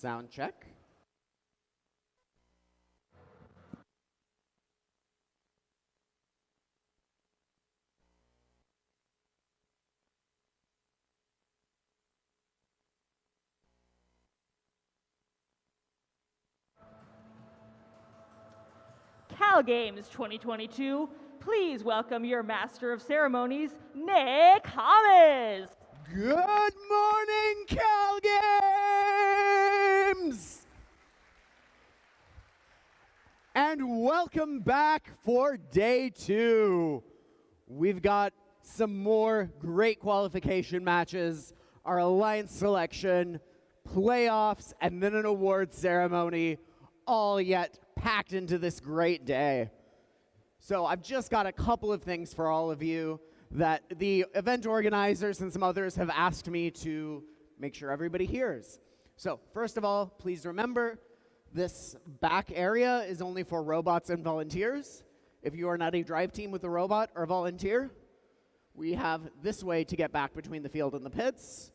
Sound check. CalGames 2022, please welcome your Master of Ceremonies, Nick Hamas. Good morning, CalGames! And welcome back for day 2. We've got some more great qualification matches, our alliance selection, playoffs, and then an award ceremony, all yet packed into this great day. So I've just got a couple of things for all of you that the event organizers and some others have asked me to make sure everybody hears. So first of all, please remember, this back area is only for robots and volunteers. If you are not a drive team with a robot or volunteer, we have this way to get back between the field and the pits.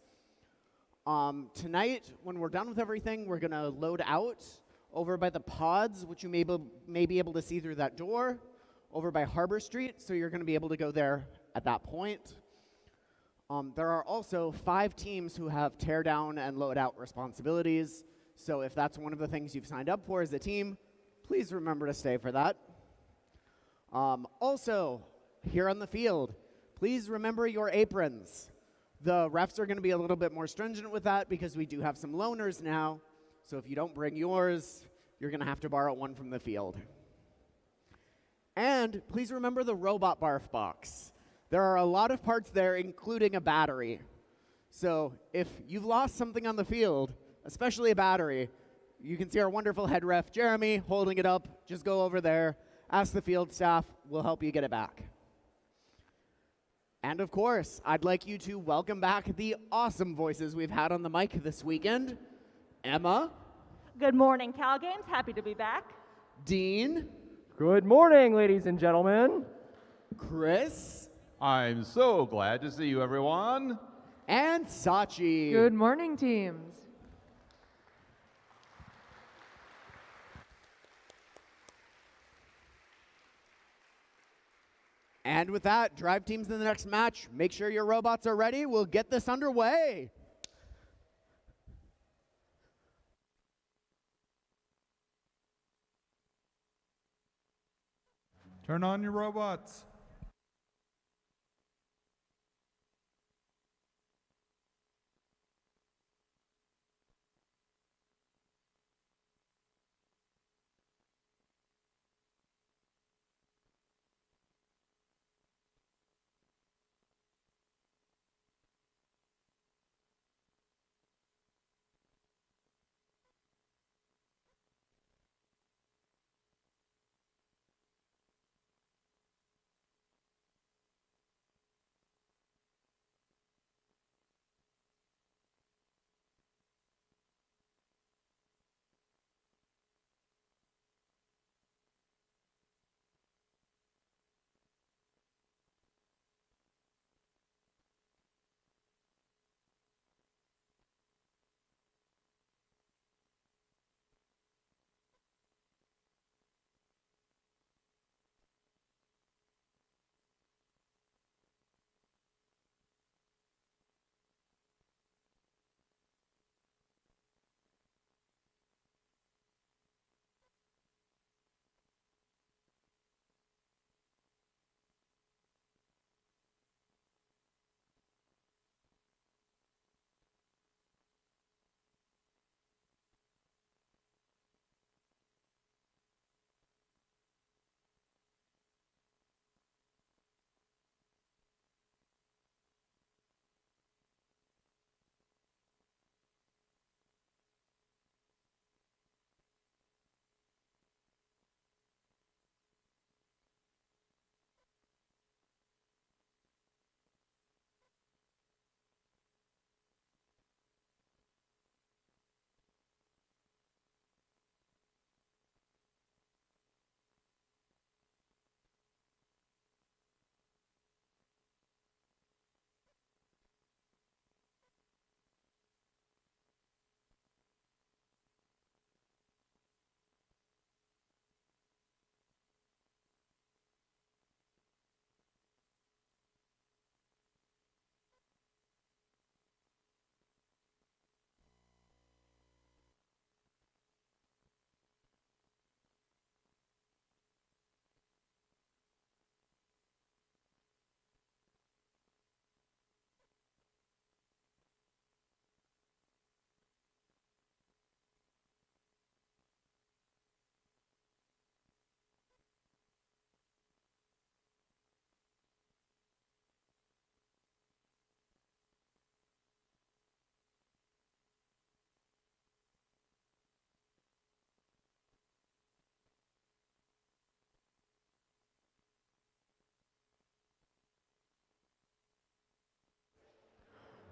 Tonight, when we're done with everything, we're gonna load out over by the pods, which you may be able to see through that door, over by Harbor Street, so you're gonna be able to go there at that point. There are also 5 teams who have tear down and load out responsibilities, so if that's one of the things you've signed up for as a team, please remember to stay for that. Also, here on the field, please remember your aprons. The refs are gonna be a little bit more stringent with that because we do have some loaners now. So if you don't bring yours, you're gonna have to borrow one from the field. And please remember the robot barf box. There are a lot of parts there, including a battery. So if you've lost something on the field, especially a battery, you can see our wonderful head ref, Jeremy, holding it up. Just go over there, ask the field staff, we'll help you get it back. And of course, I'd like you to welcome back the awesome voices we've had on the mic this weekend. Emma. Good morning, CalGames. Happy to be back. Dean. Good morning, ladies and gentlemen. Chris. I'm so glad to see you, everyone. And Sachi. Good morning, teams. And with that, drive teams in the next match. Make sure your robots are ready. We'll get this underway. Turn on your robots.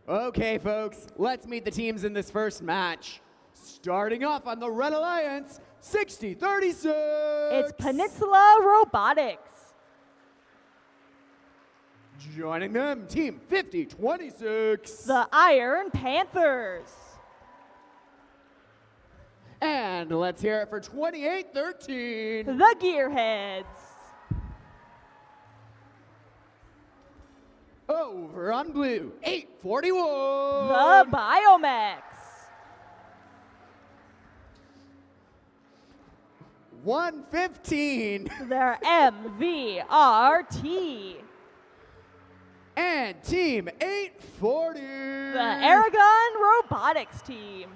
Okay, folks, let's meet the teams in this first match. Starting off on the Red Alliance, 60-36. It's Peninsula Robotics. Joining them, Team 50-26. The Iron Panthers. And let's hear it for 28-13. The Gearheads. Over on blue, 8-41. The Biomex. 115. Their MVRT. And Team 840. The Aragon Robotics team.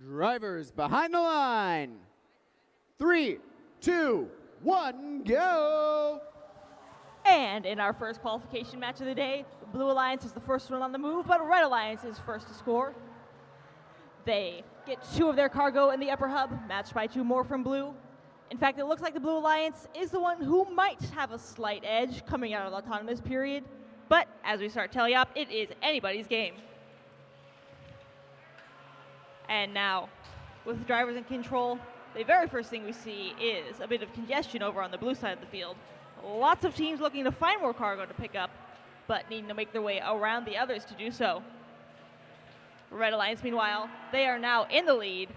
Drivers behind the line. 3, 2, 1, go. And in our first qualification match of the day, Blue Alliance is the first one on the move, but Red Alliance is first to score. They get 2 of their cargo in the upper hub, matched by 2 more from Blue. In fact, it looks like the Blue Alliance is the one who might have a slight edge coming out of the autonomous period, but as we start tally-up, it is anybody's game. And now, with the drivers in control, the very first thing we see is a bit of congestion over on the blue side of the field. Lots of teams looking to find more cargo to pick up, but needing to make their way around the others to do so. Red Alliance, meanwhile, they are now in the lead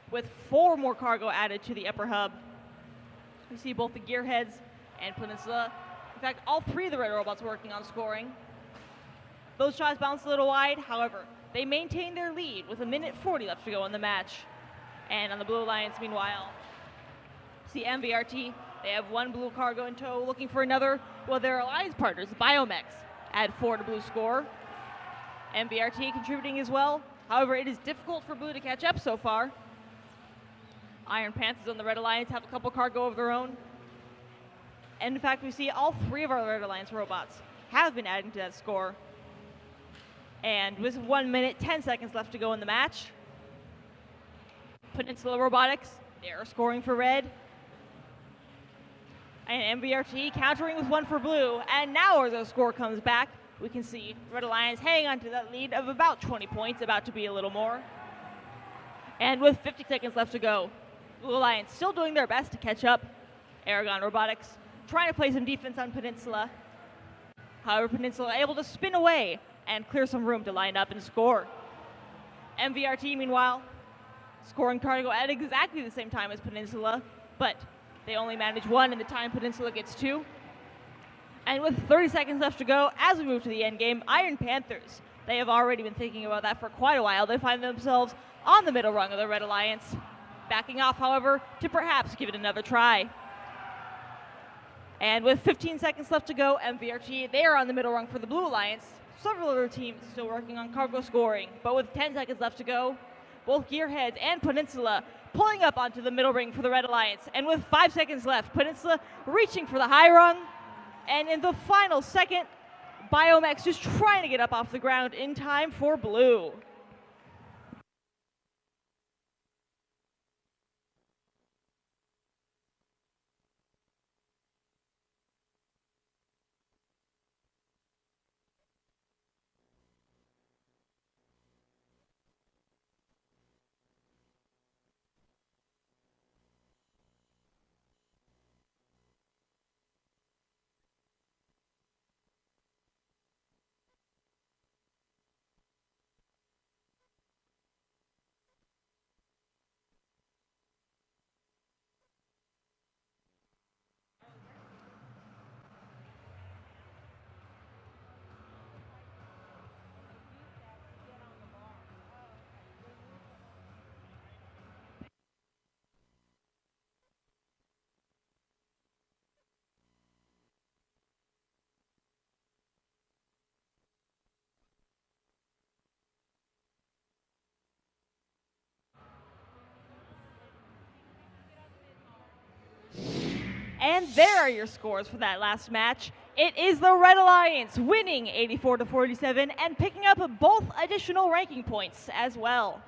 with 4 more cargo added to the upper hub. We see both the Gearheads and Peninsula. In fact, all 3 of the Red Robots working on scoring. Those shots bounced a little wide, however, they maintain their lead with 1:40 left to go in the match. And on the Blue Alliance, meanwhile, see MVRT, they have 1 blue cargo in tow, looking for another. Well, their alliance partners, Biomex, add 4 to blue score. MVRT contributing as well. However, it is difficult for blue to catch up so far. Iron Panthers on the Red Alliance have a couple cargo of their own. And in fact, we see all 3 of our Red Alliance robots have been adding to that score. And with 1:10 left to go in the match, Peninsula Robotics, they're scoring for red. And MVRT countering with 1 for blue. And now as the score comes back, we can see Red Alliance hanging on to that lead of about 20 points, about to be a little more. And with 50 seconds left to go, Blue Alliance still doing their best to catch up. Aragon Robotics trying to play some defense on Peninsula. However, Peninsula able to spin away and clear some room to line up and score. MVRT, meanwhile, scoring cargo at exactly the same time as Peninsula, but they only manage 1 in the time Peninsula gets 2. And with 30 seconds left to go, as we move to the end game, Iron Panthers, they have already been thinking about that for quite a while. They find themselves on the middle rung of the Red Alliance, backing off, however, to perhaps give it another try. And with 15 seconds left to go, MVRT, they are on the middle rung for the Blue Alliance. Several other teams still working on cargo scoring, but with 10 seconds left to go, both Gearheads and Peninsula pulling up onto the middle ring for the Red Alliance. And with 5 seconds left, Peninsula reaching for the high rung, And in the final second, Biomex just trying to get up off the ground in time for blue. And there are your scores for that last match. It is the Red Alliance winning 84-47 and picking up both additional ranking points as well.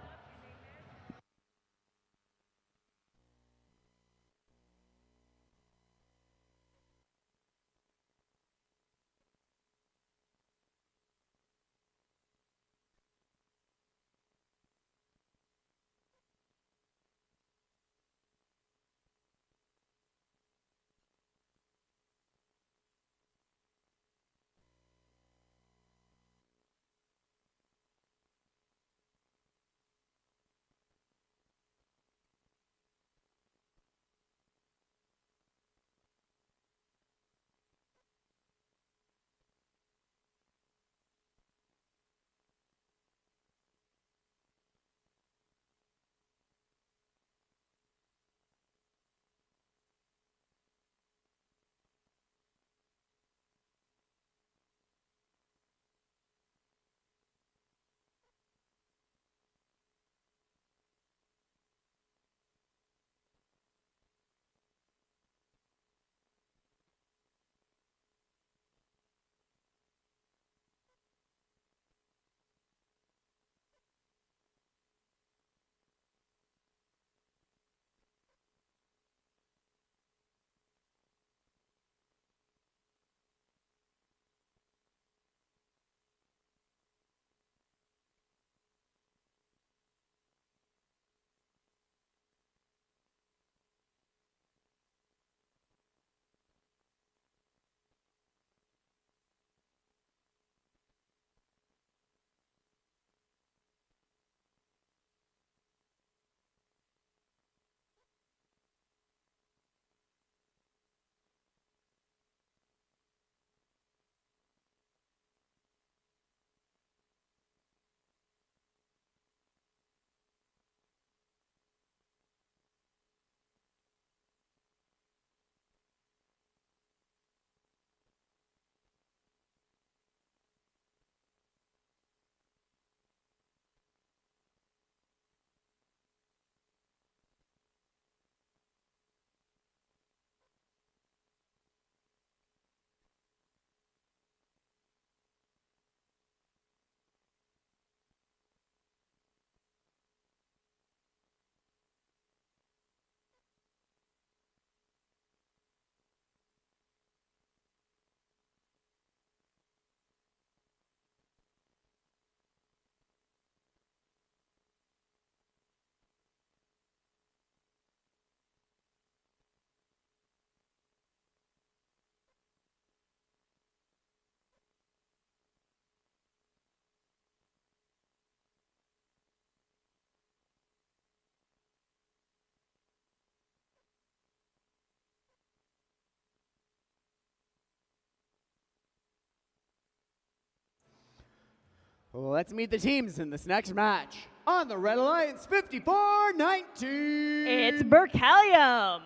Let's meet the teams in this next match. On the Red Alliance 54-19. It's Berkalium.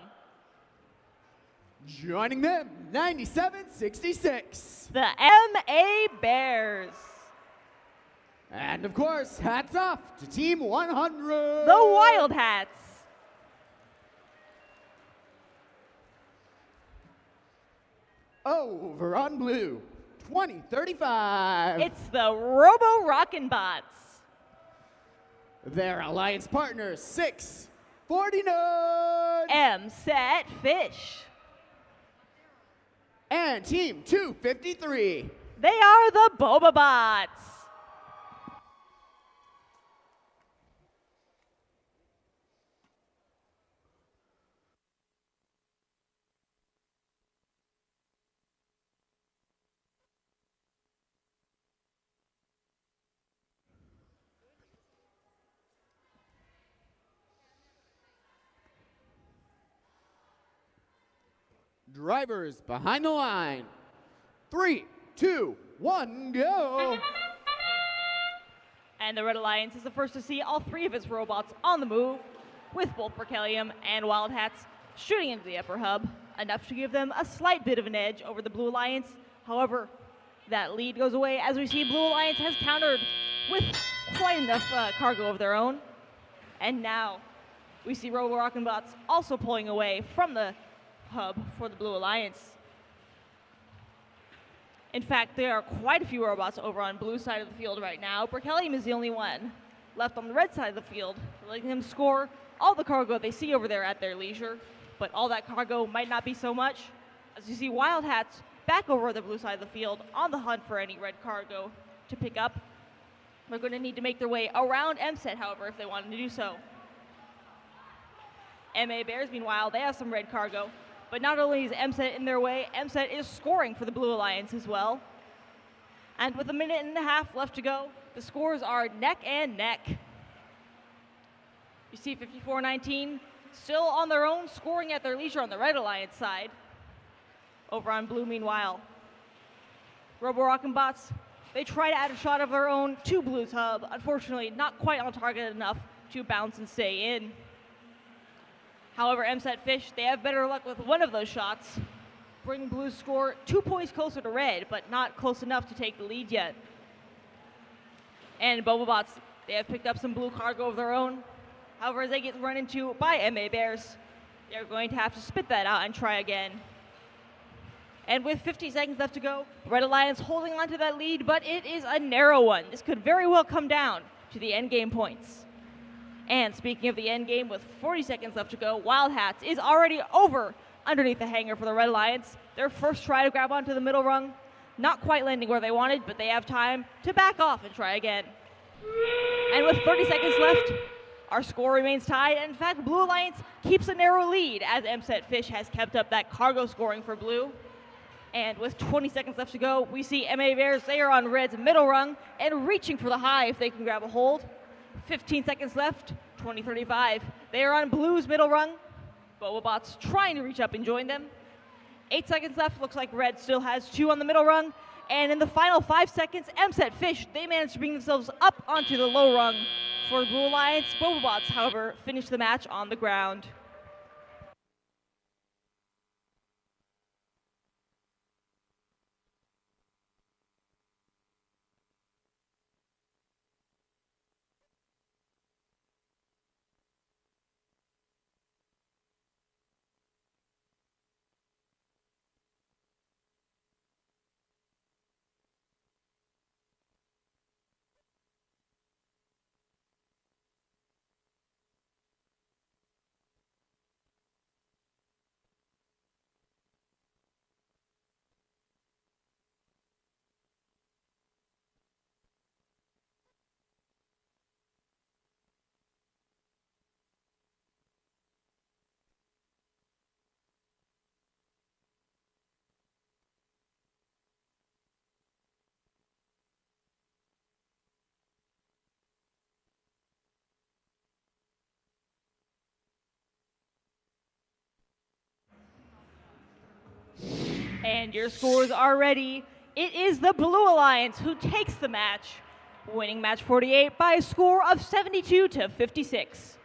Joining them, 97-66. The MA Bears. And of course, hats off to Team 100. The Wild Hats. Over on blue, 2035. It's the Robo Rockin' Bots. Their alliance partner, 649. M-Set Fish. And team 253. They are the Boba Bots. Drivers behind the line. 3, 2, 1, go. And the Red Alliance is the first to see all three of its robots on the move, with both Berkelium and Wild Hats shooting into the upper hub, enough to give them a slight bit of an edge over the Blue Alliance. However, that lead goes away as we see Blue Alliance has countered with quite enough cargo of their own. And now we see Robo Rockin' Bots also pulling away from the hub for the Blue Alliance. In fact, there are quite a few robots over on blue side of the field right now. Berkelium is the only one left on the red side of the field, letting them score all the cargo they see over there at their leisure. But all that cargo might not be so much, as you see Wild Hats back over the blue side of the field on the hunt for any red cargo to pick up. They're going to need to make their way around M-Set, however, if they wanted to do so. MA Bears, meanwhile, they have some red cargo. But not only is M-Set in their way, M-Set is scoring for the Blue Alliance as well. And with a minute and a half left to go, the scores are neck and neck. You see 54-19 still on their own, scoring at their leisure on the Red Alliance side. Over on blue, meanwhile, Robo Rockin' Bots, they try to add a shot of their own to Blue's hub. Unfortunately, not quite on target enough to bounce and stay in. However, M-Set Fish, they have better luck with one of those shots, bringing Blue's score 2 points closer to red, but not close enough to take the lead yet. And Boba Bots, they have picked up some blue cargo of their own. However, as they get run into by MA Bears, they're going to have to spit that out and try again. And with 50 seconds left to go, Red Alliance holding on to that lead, but it is a narrow one. This could very well come down to the end game points. And speaking of the end game, with 40 seconds left to go, Wild Hats is already over underneath the hangar for the Red Alliance. Their first try to grab onto the middle rung, not quite landing where they wanted, but they have time to back off and try again. And with 30 seconds left, our score remains tied. And in fact, Blue Alliance keeps a narrow lead as M-Set Fish has kept up that cargo scoring for Blue. And with 20 seconds left to go, we see MA Bears, they are on Red's middle rung and reaching for the high if they can grab a hold. 15 seconds left, 20-35. They are on Blue's middle rung. Boba Bots trying to reach up and join them. 8 seconds left, looks like Red still has 2 on the middle rung. And in the final 5 seconds, M-Set Fish, they managed to bring themselves up onto the low rung for Blue Alliance. Boba Bots, however, finished the match on the ground. And your scores are ready. It is the Blue Alliance who takes the match, winning match 48 by a score of 72-56.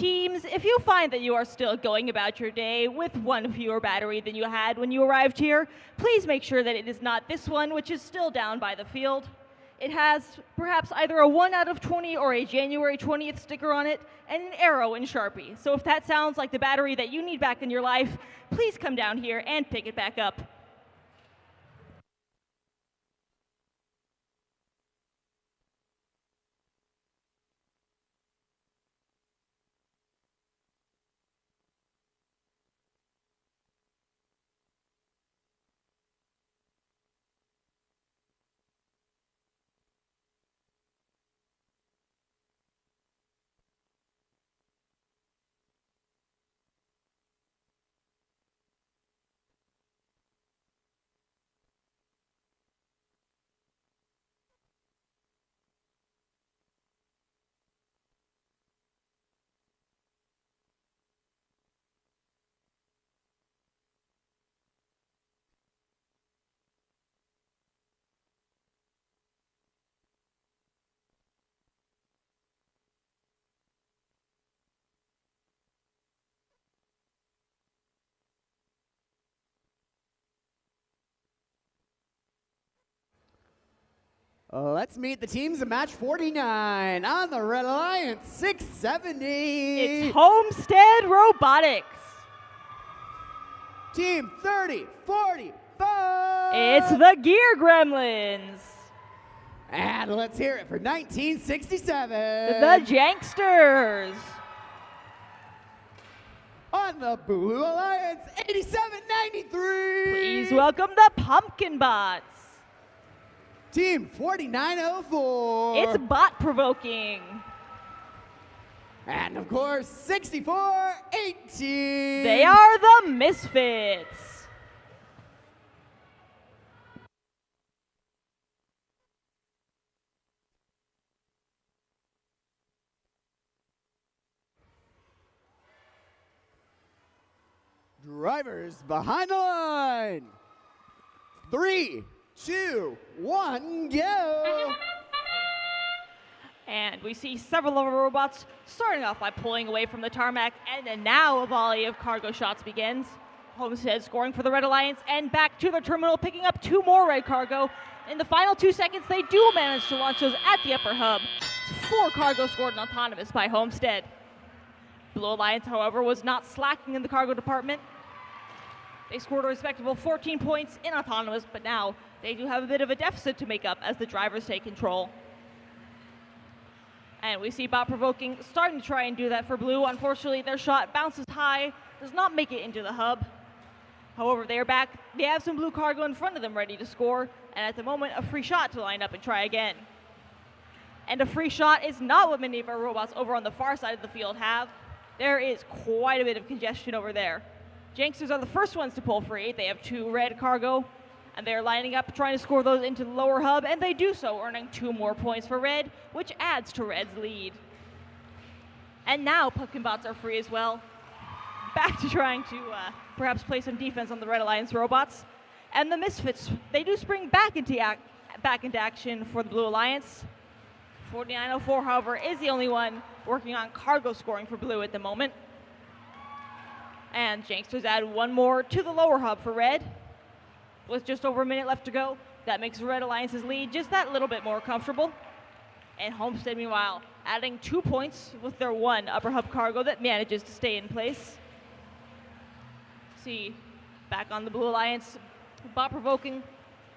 Teams, if you find that you are still going about your day with one fewer battery than you had when you arrived here, please make sure that it is not this one, which is still down by the field. It has perhaps either a 1 out of 20 or a January 20th sticker on it and an arrow in Sharpie. So if that sounds like the battery that you need back in your life, please come down here and pick it back up. Let's meet the teams of match 49 on the Red Alliance 670. It's Homestead Robotics. Team 3045. It's the Gear Gremlins. And let's hear it for 1967. The Janksters. On the Blue Alliance 8793. Please welcome the Pumpkin Bots. Team 4904. It's Bot Provoking. And of course, 6418. They are the Misfits. Drivers behind the line. 3, 2, 1, go. And we see several of our robots starting off by pulling away from the tarmac, and then now a volley of cargo shots begins. Homestead scoring for the Red Alliance and back to the terminal, picking up 2 more red cargo. In the final 2 seconds, they do manage to launch those at the upper hub. It's 4 cargo scored and autonomous by Homestead. Blue Alliance, however, was not slacking in the cargo department. They scored a respectable 14 points in autonomous, but now they do have a bit of a deficit to make up as the drivers take control. And we see Bot Provoking starting to try and do that for Blue. Unfortunately, their shot bounces high, does not make it into the hub. However, they are back. They have some blue cargo in front of them ready to score, and at the moment, a free shot to line up and try again. And a free shot is not what many of our robots over on the far side of the field have. There is quite a bit of congestion over there. Janksters are the first ones to pull free. They have 2 red cargo, and they're lining up trying to score those into the lower hub, and they do so, earning 2 more points for red, which adds to red's lead. And now Pumpkin Bots are free as well. Back to trying to perhaps play some defense on the Red Alliance robots. And the Misfits, they do spring back into action for the Blue Alliance. 4904, however, is the only one working on cargo scoring for Blue at the moment. And Janksters add 1 more to the lower hub for red. With just over a minute left to go, that makes Red Alliance's lead just that little bit more comfortable. And Homestead, meanwhile, adding 2 points with their 1 upper hub cargo that manages to stay in place. See, back on the Blue Alliance, Bot Provoking,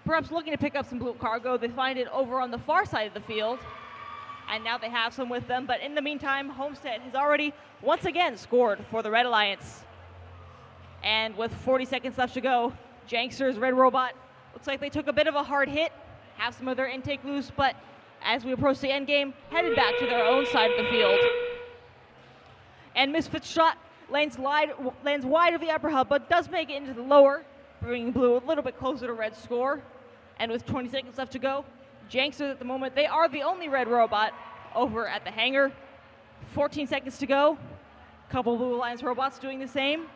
perhaps looking to pick up some blue cargo. They find it over on the far side of the field, and now they have some with them. But in the meantime, Homestead has already once again scored for the Red Alliance. And with 40 seconds left to go, Janksters, Red Robot, looks like they took a bit of a hard hit, have some of their intake loose, but as we approach the end game, headed back to their own side of the field. And Misfits' shot lands wide of the upper hub, but does make it into the lower, bringing Blue a little bit closer to Red's score. And with 20 seconds left to go, Janksters at the moment, they are the only red robot over at the hangar. 14 seconds to go. Couple Blue Alliance robots doing the same.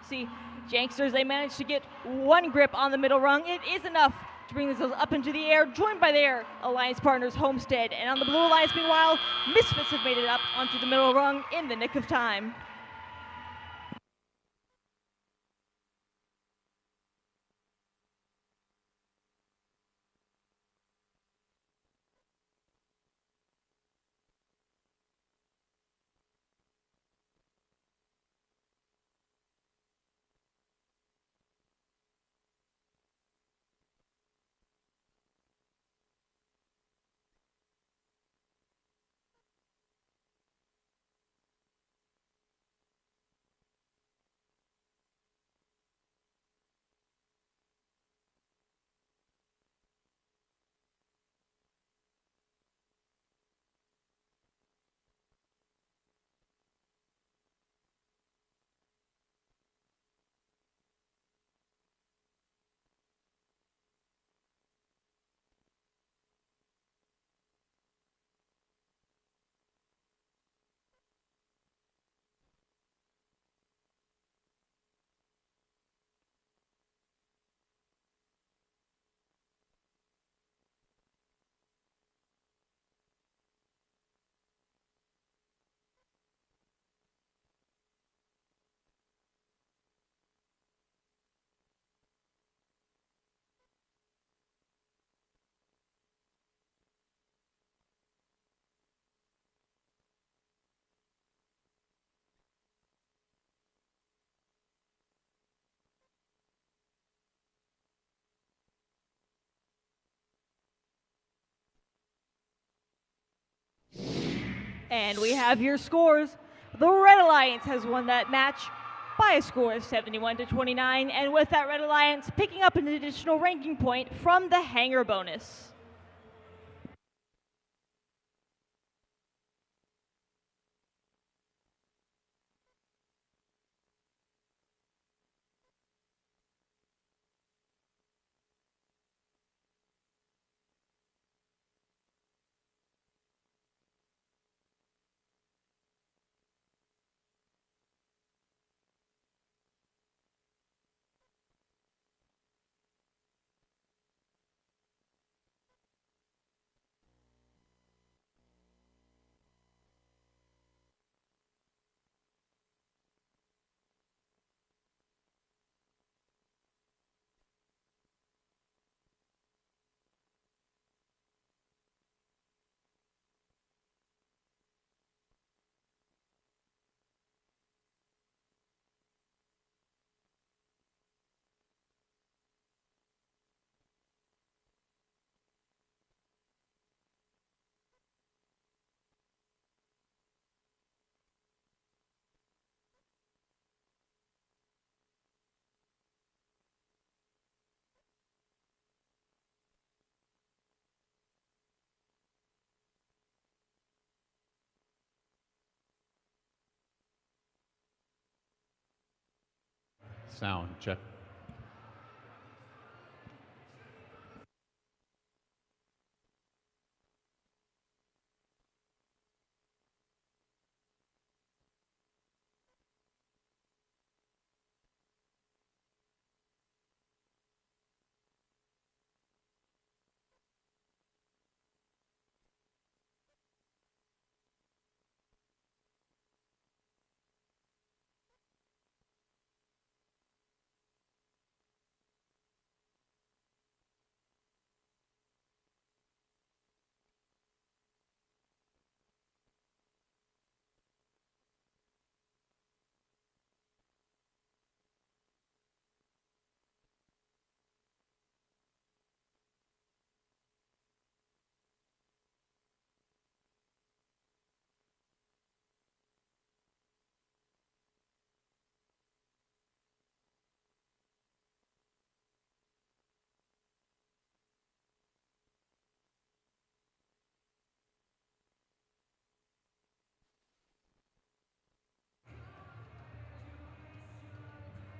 See, Janksters, they managed to get 1 grip on the middle rung. It is enough to bring themselves up into the air, joined by their alliance partners Homestead. And on the blue alliance, meanwhile, Misfits have made it up onto the middle rung in the nick of time. And we have your scores. The Red Alliance has won that match by a score of 71-29, and with that Red Alliance picking up an additional ranking point from the Hangar bonus. Sound check.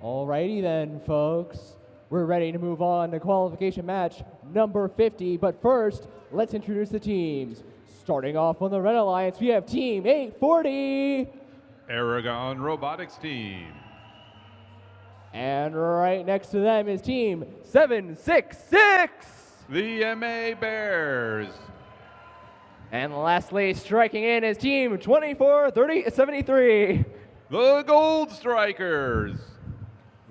Alrighty then, folks. We're ready to move on to qualification match number 50, but first, let's introduce the teams. Starting off on the Red Alliance, we have Team 840. Aragon Robotics team. And right next to them is Team 766. The MA Bears. And lastly, striking in is Team 243073. The Gold Strikers.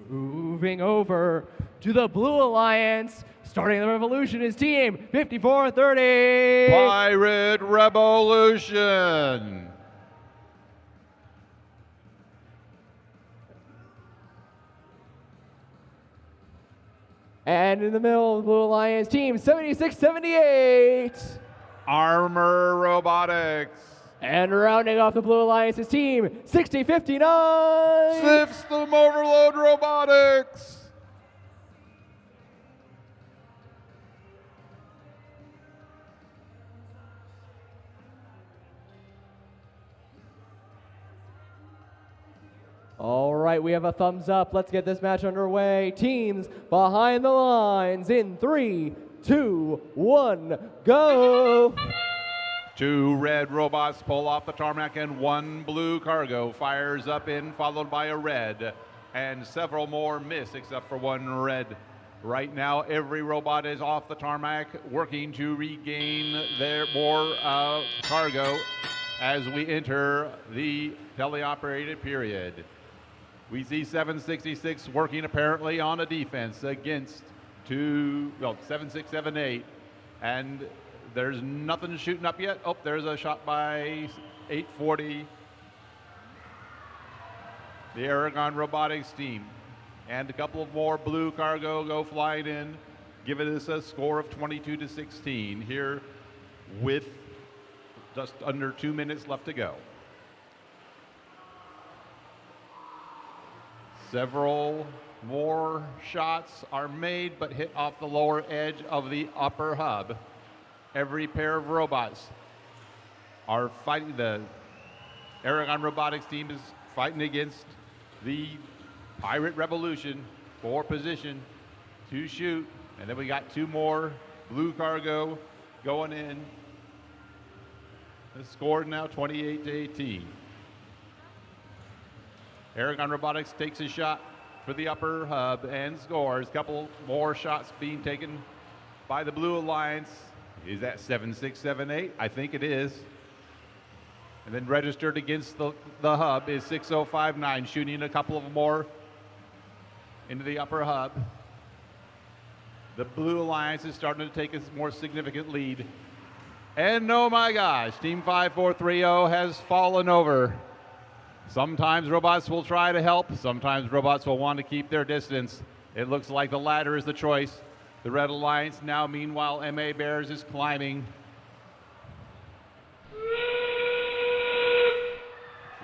Moving over to the Blue Alliance, starting the revolution is Team 5430. Pirate Revolution. And in the middle of the Blue Alliance, Team 7678. Armor Robotics. And rounding off the Blue Alliance is Team 6059. System Overload Robotics. All right, we have a thumbs up. Let's get this match underway. Teams behind the lines in 3, 2, 1, go. 2 red robots pull off the tarmac and 1 blue cargo fires up in, followed by a red, and several more miss except for 1 red. Right now, every robot is off the tarmac working to regain their more cargo as we enter the teleoperated period. We see 766 working apparently on a defense against 7678, and there's nothing shooting up yet. Oh, there's a shot by 840, the Aragon Robotics team. And a couple of more blue cargo go flying in, giving us a score of 22-16 here with just under 2 minutes left to go. Several more shots are made but hit off the lower edge of the upper hub. Every pair of robots are fighting. The Aragon Robotics team is fighting against the Pirate Revolution for position to shoot. And then we got 2 more blue cargo going in. The score now 28-18. Aragon Robotics takes a shot for the upper hub and scores. A couple more shots being taken by the Blue Alliance. Is that 7678? I think it is. And then registered against the hub is 6059, shooting a couple of more into the upper hub. The Blue Alliance is starting to take a more significant lead. And oh my gosh, Team 5430 has fallen over. Sometimes robots will try to help, sometimes robots will want to keep their distance. It looks like the latter is the choice. The Red Alliance now, meanwhile, MA Bears is climbing.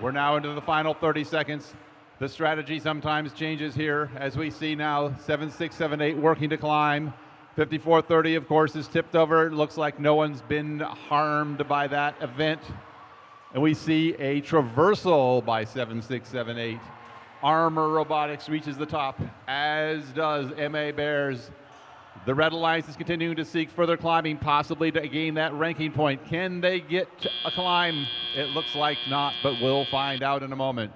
We're now into the final 30 seconds. The strategy sometimes changes here, as we see now 7678 working to climb. 5430, of course, is tipped over. It looks like no one's been harmed by that event. And we see a traversal by 7678. Armor Robotics reaches the top, as does MA Bears. The Red Alliance is continuing to seek further climbing, possibly to gain that ranking point. Can they get a climb? It looks like not, but we'll find out in a moment.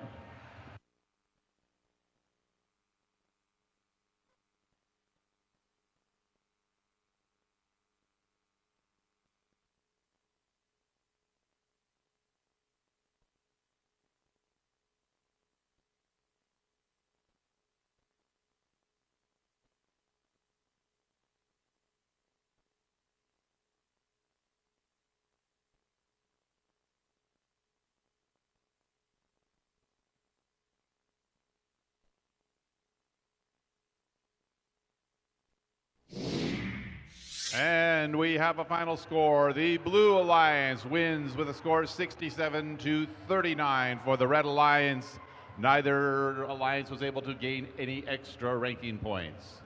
And we have a final score. The Blue Alliance wins with a score of 67-39 for the Red Alliance. Neither alliance was able to gain any extra ranking points.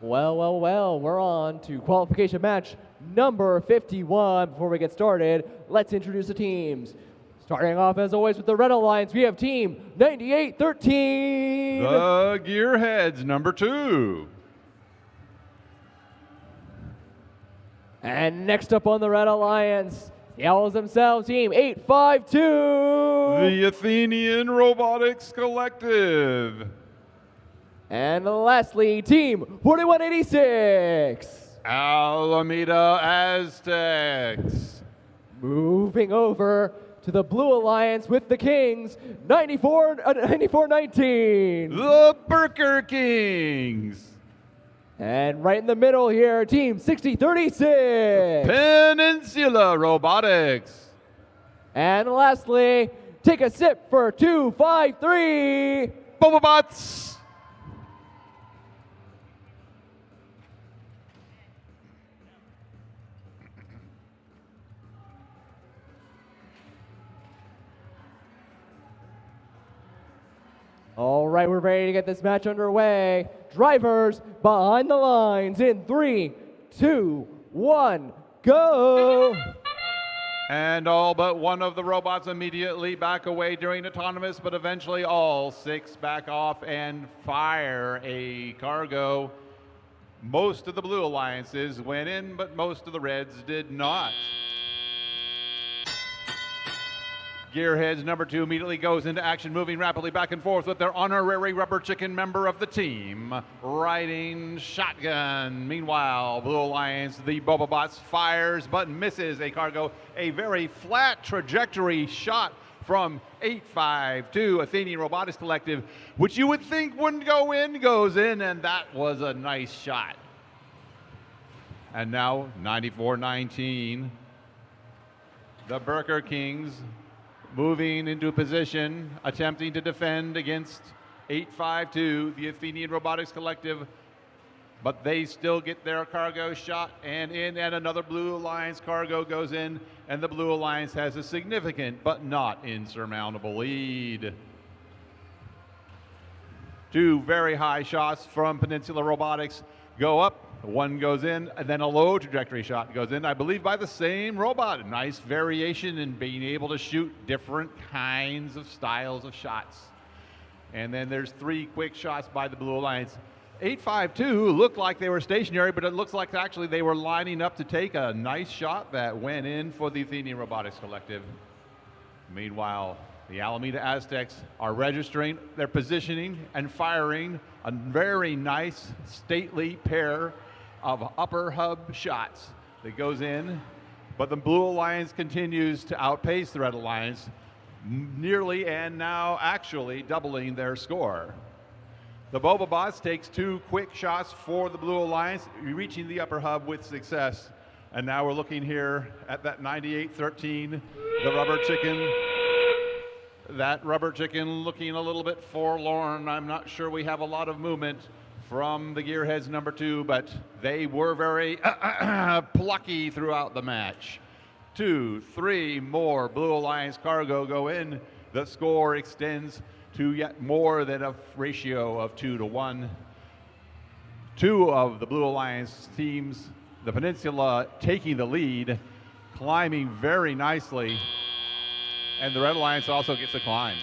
Well, we're on to qualification match number 51. Before we get started, let's introduce the teams. Starting off, as always, with the Red Alliance, we have Team 9813. The Gearheads, number 2. And next up on the Red Alliance, the Owls themselves, Team 852. The Athenian Robotics Collective. And lastly, Team 4186. Alameda Aztecs. Moving over to the Blue Alliance with the Kings, 9419. The Burger Kings. And right in the middle here, Team 6036. Peninsula Robotics. And lastly, take a sip for 253. Bobobots. All right, we're ready to get this match underway. Drivers behind the lines in 3, 2, 1, go! And all but one of the robots immediately back away during autonomous, but eventually all 6 back off and fire a cargo. Most of the Blue Alliances went in, but most of the Reds did not. Gearheads number 2 immediately goes into action, moving rapidly back and forth with their honorary rubber chicken member of the team, riding shotgun. Meanwhile, Blue Alliance, the Bobobots, fires but misses a cargo. A very flat trajectory shot from 852 Athenian Robotics Collective, which you would think wouldn't go in, goes in, and that was a nice shot. And now 9419, the Burger Kings, moving into position, attempting to defend against 852, the Athenian Robotics Collective, but they still get their cargo shot and in, and another Blue Alliance cargo goes in, and the Blue Alliance has a significant but not insurmountable lead. 2 very high shots from Peninsula Robotics go up. One goes in, and then a low trajectory shot goes in, I believe by the same robot. A nice variation in being able to shoot different kinds of styles of shots. And then there's 3 quick shots by the Blue Alliance. 852 looked like they were stationary, but it looks like actually they were lining up to take a nice shot that went in for the Athenian Robotics Collective. Meanwhile, the Alameda Aztecs are registering their positioning and firing a very nice, stately pair of upper hub shots that goes in, but the Blue Alliance continues to outpace the Red Alliance, nearly and now actually doubling their score. The Bobobots takes 2 quick shots for the Blue Alliance, reaching the upper hub with success. And now we're looking here at that 9813, the rubber chicken. That rubber chicken looking a little bit forlorn. I'm not sure we have a lot of movement from the Gearheads number 2, but they were very plucky throughout the match. 2, 3 more Blue Alliance cargo go in. The score extends to yet more than a ratio of 2 to 1. 2 of the Blue Alliance teams, the Peninsula taking the lead, climbing very nicely, and the Red Alliance also gets a climb.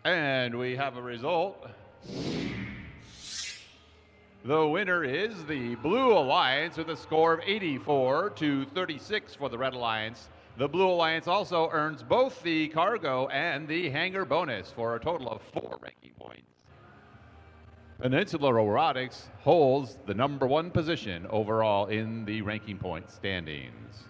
And we have a result. The winner is the Blue Alliance with a score of 84 to 36 for the Red Alliance. The Blue Alliance also earns both the cargo and the hangar bonus for a total of 4 ranking points. Peninsula Robotics holds the #1 position overall in the ranking point standings.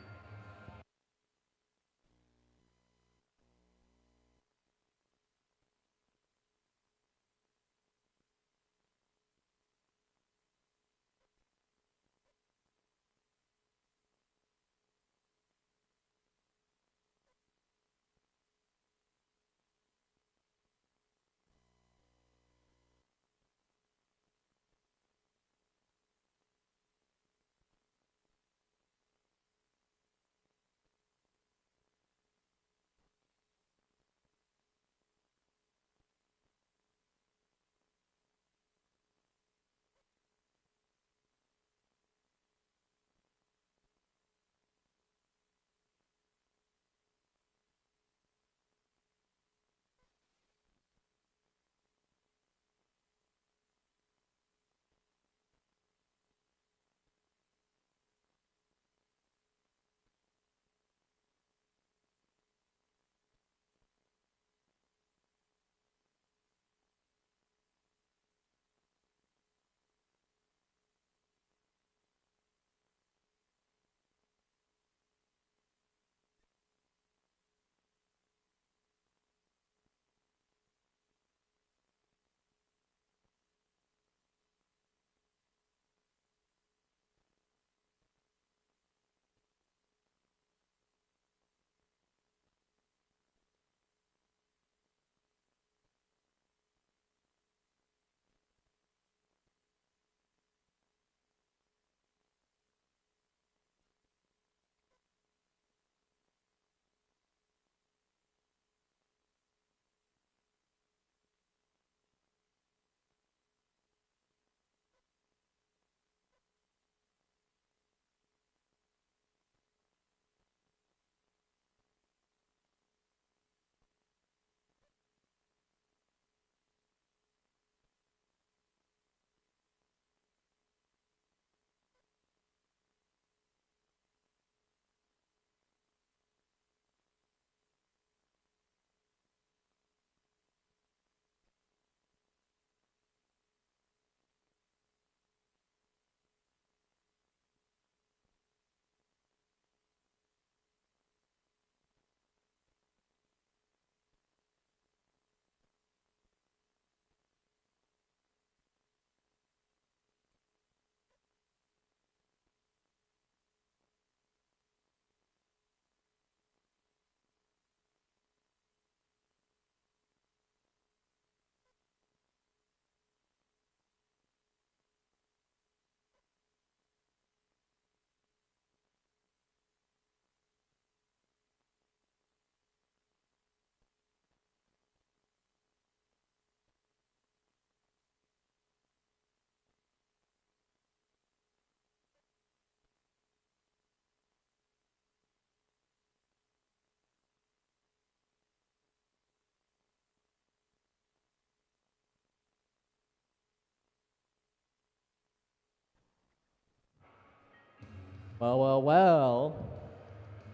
Well.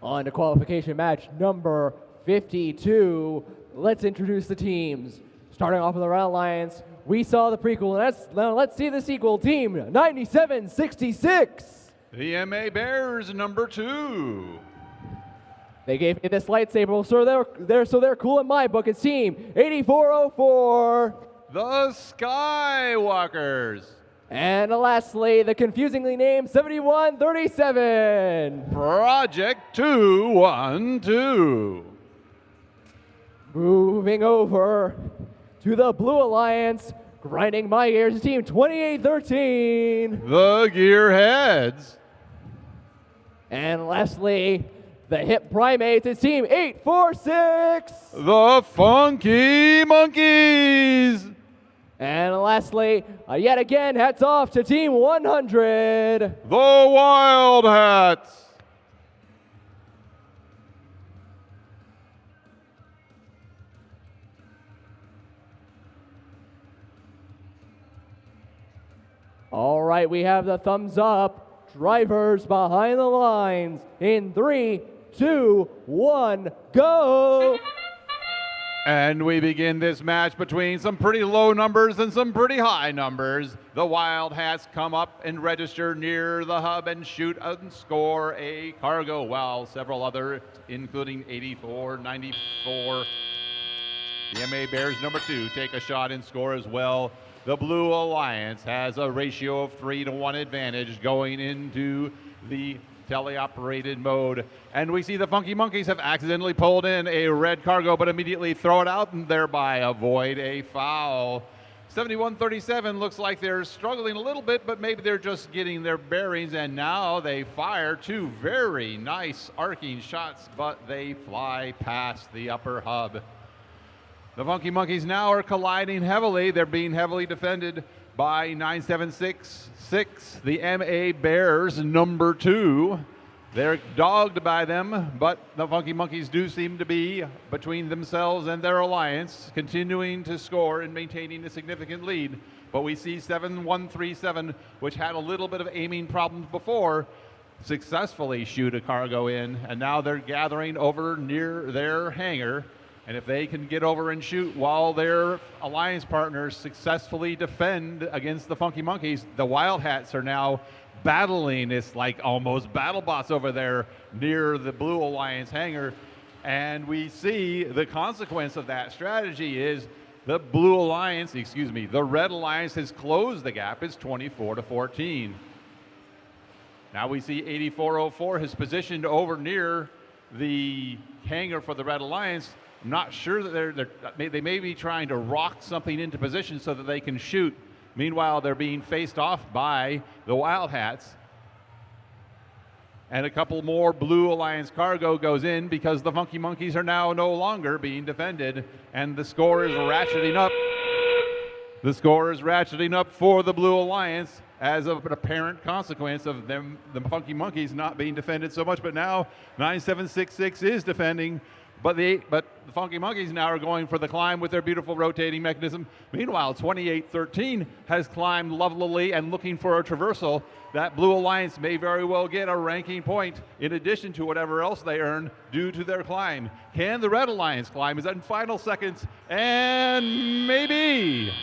On to qualification match number 52. Let's introduce the teams. Starting off with the Red Alliance, we saw the prequel. Now let's see the sequel. Team 9766. The MA Bears #2. They gave me this lightsaber, so they're cool in my book. It's Team 8404. The Skywalkers. And lastly, the confusingly named 7137. Project 212. Moving over to the Blue Alliance, grinding my gears, Team 2813. The Gearheads. And lastly, the Hip Primates, it's Team 846. The Funky Monkeys. And lastly, yet again, hats off to Team 100. The Wild Hats. All right, we have the thumbs up. Drivers behind the lines in 3, 2, 1, go! And we begin this match between some pretty low numbers and some pretty high numbers. The Wild Hats come up and register near the hub and shoot and score a cargo, while several other, including 84, 94, the MA Bears number 2 take a shot and score as well. The Blue Alliance has a ratio of 3-to-1 advantage going into the teleoperated mode. And we see the Funky Monkeys have accidentally pulled in a red cargo, but immediately throw it out and thereby avoid a foul. 71-37 looks like they're struggling a little bit, but maybe they're just getting their bearings, and now they fire 2 very nice arcing shots, but they fly past the upper hub. The Funky Monkeys now are colliding heavily. They're being heavily defended by 9766, the MA Bears number 2. They're dogged by them, but the Funky Monkeys do seem to be, between themselves and their alliance, continuing to score and maintaining a significant lead. But we see 7137, which had a little bit of aiming problems before, successfully shoot a cargo in, and now they're gathering over near their hangar. And if they can get over and shoot while their alliance partners successfully defend against the Funky Monkeys, the Wild Hats are now battling. It's like almost battle bots over there near the Blue Alliance hangar. And we see the consequence of that strategy is the the Red Alliance has closed the gap. It's 24-14. Now we see 8404 has positioned over near the hangar for the Red Alliance. I'm not sure that they may be trying to rock something into position so that they can shoot. Meanwhile, they're being faced off by the Wild Hats. And a couple more Blue Alliance cargo goes in because the Funky Monkeys are now no longer being defended, and the score is ratcheting up. The score is ratcheting up for the Blue Alliance as an apparent consequence of the Funky Monkeys not being defended so much. But now 9766 is defending. But the Funky Monkeys now are going for the climb with their beautiful rotating mechanism. Meanwhile, 2813 has climbed lovelily and looking for a traversal. That Blue Alliance may very well get a ranking point in addition to whatever else they earn due to their climb. Can the Red Alliance climb? Is that in final seconds? And maybe.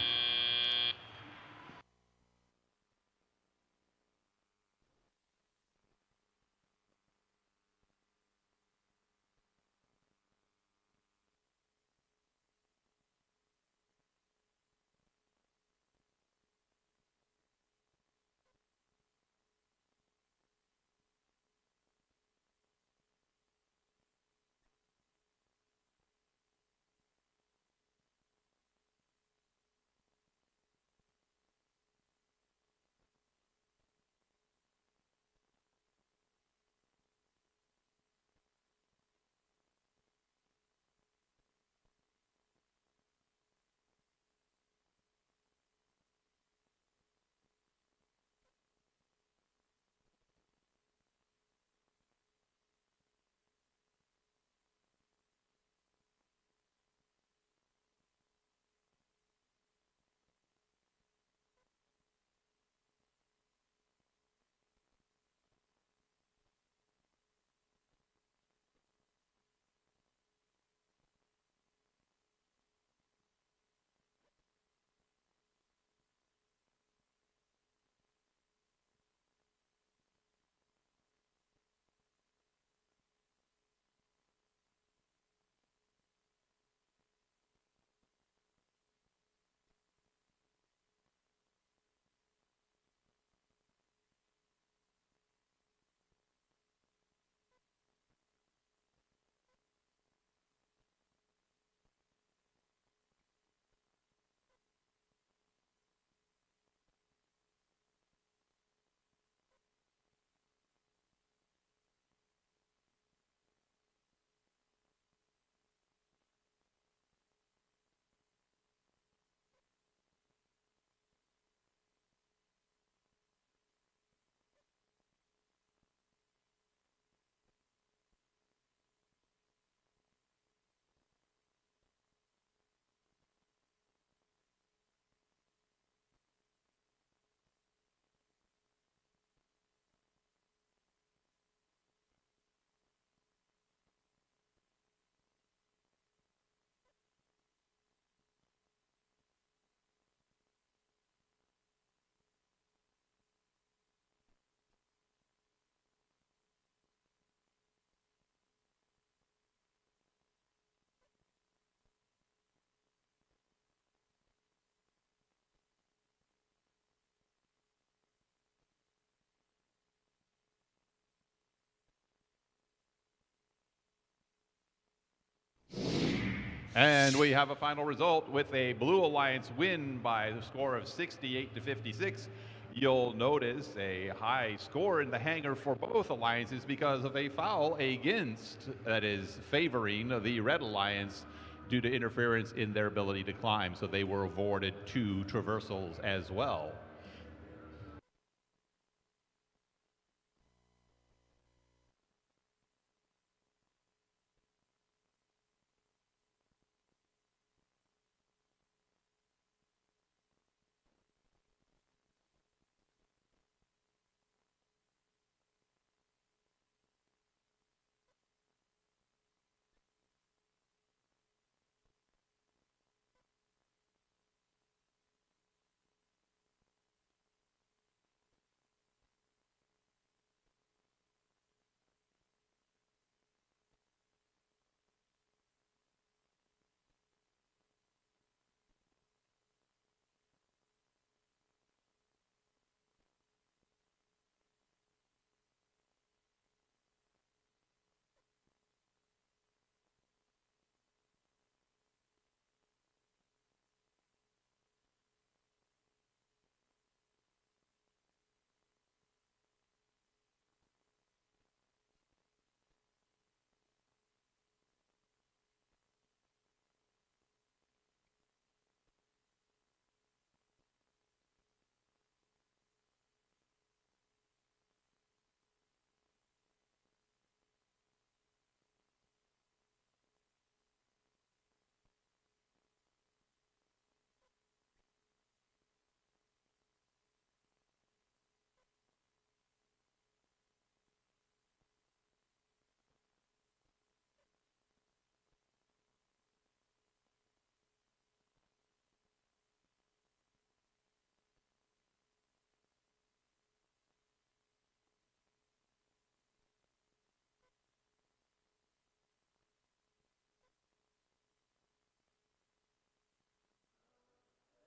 And we have a final result with a Blue Alliance win by the score of 68 to 56. You'll notice a high score in the hangar for both alliances because of a foul against that is favoring the Red Alliance due to interference in their ability to climb. So they were awarded 2 traversals as well.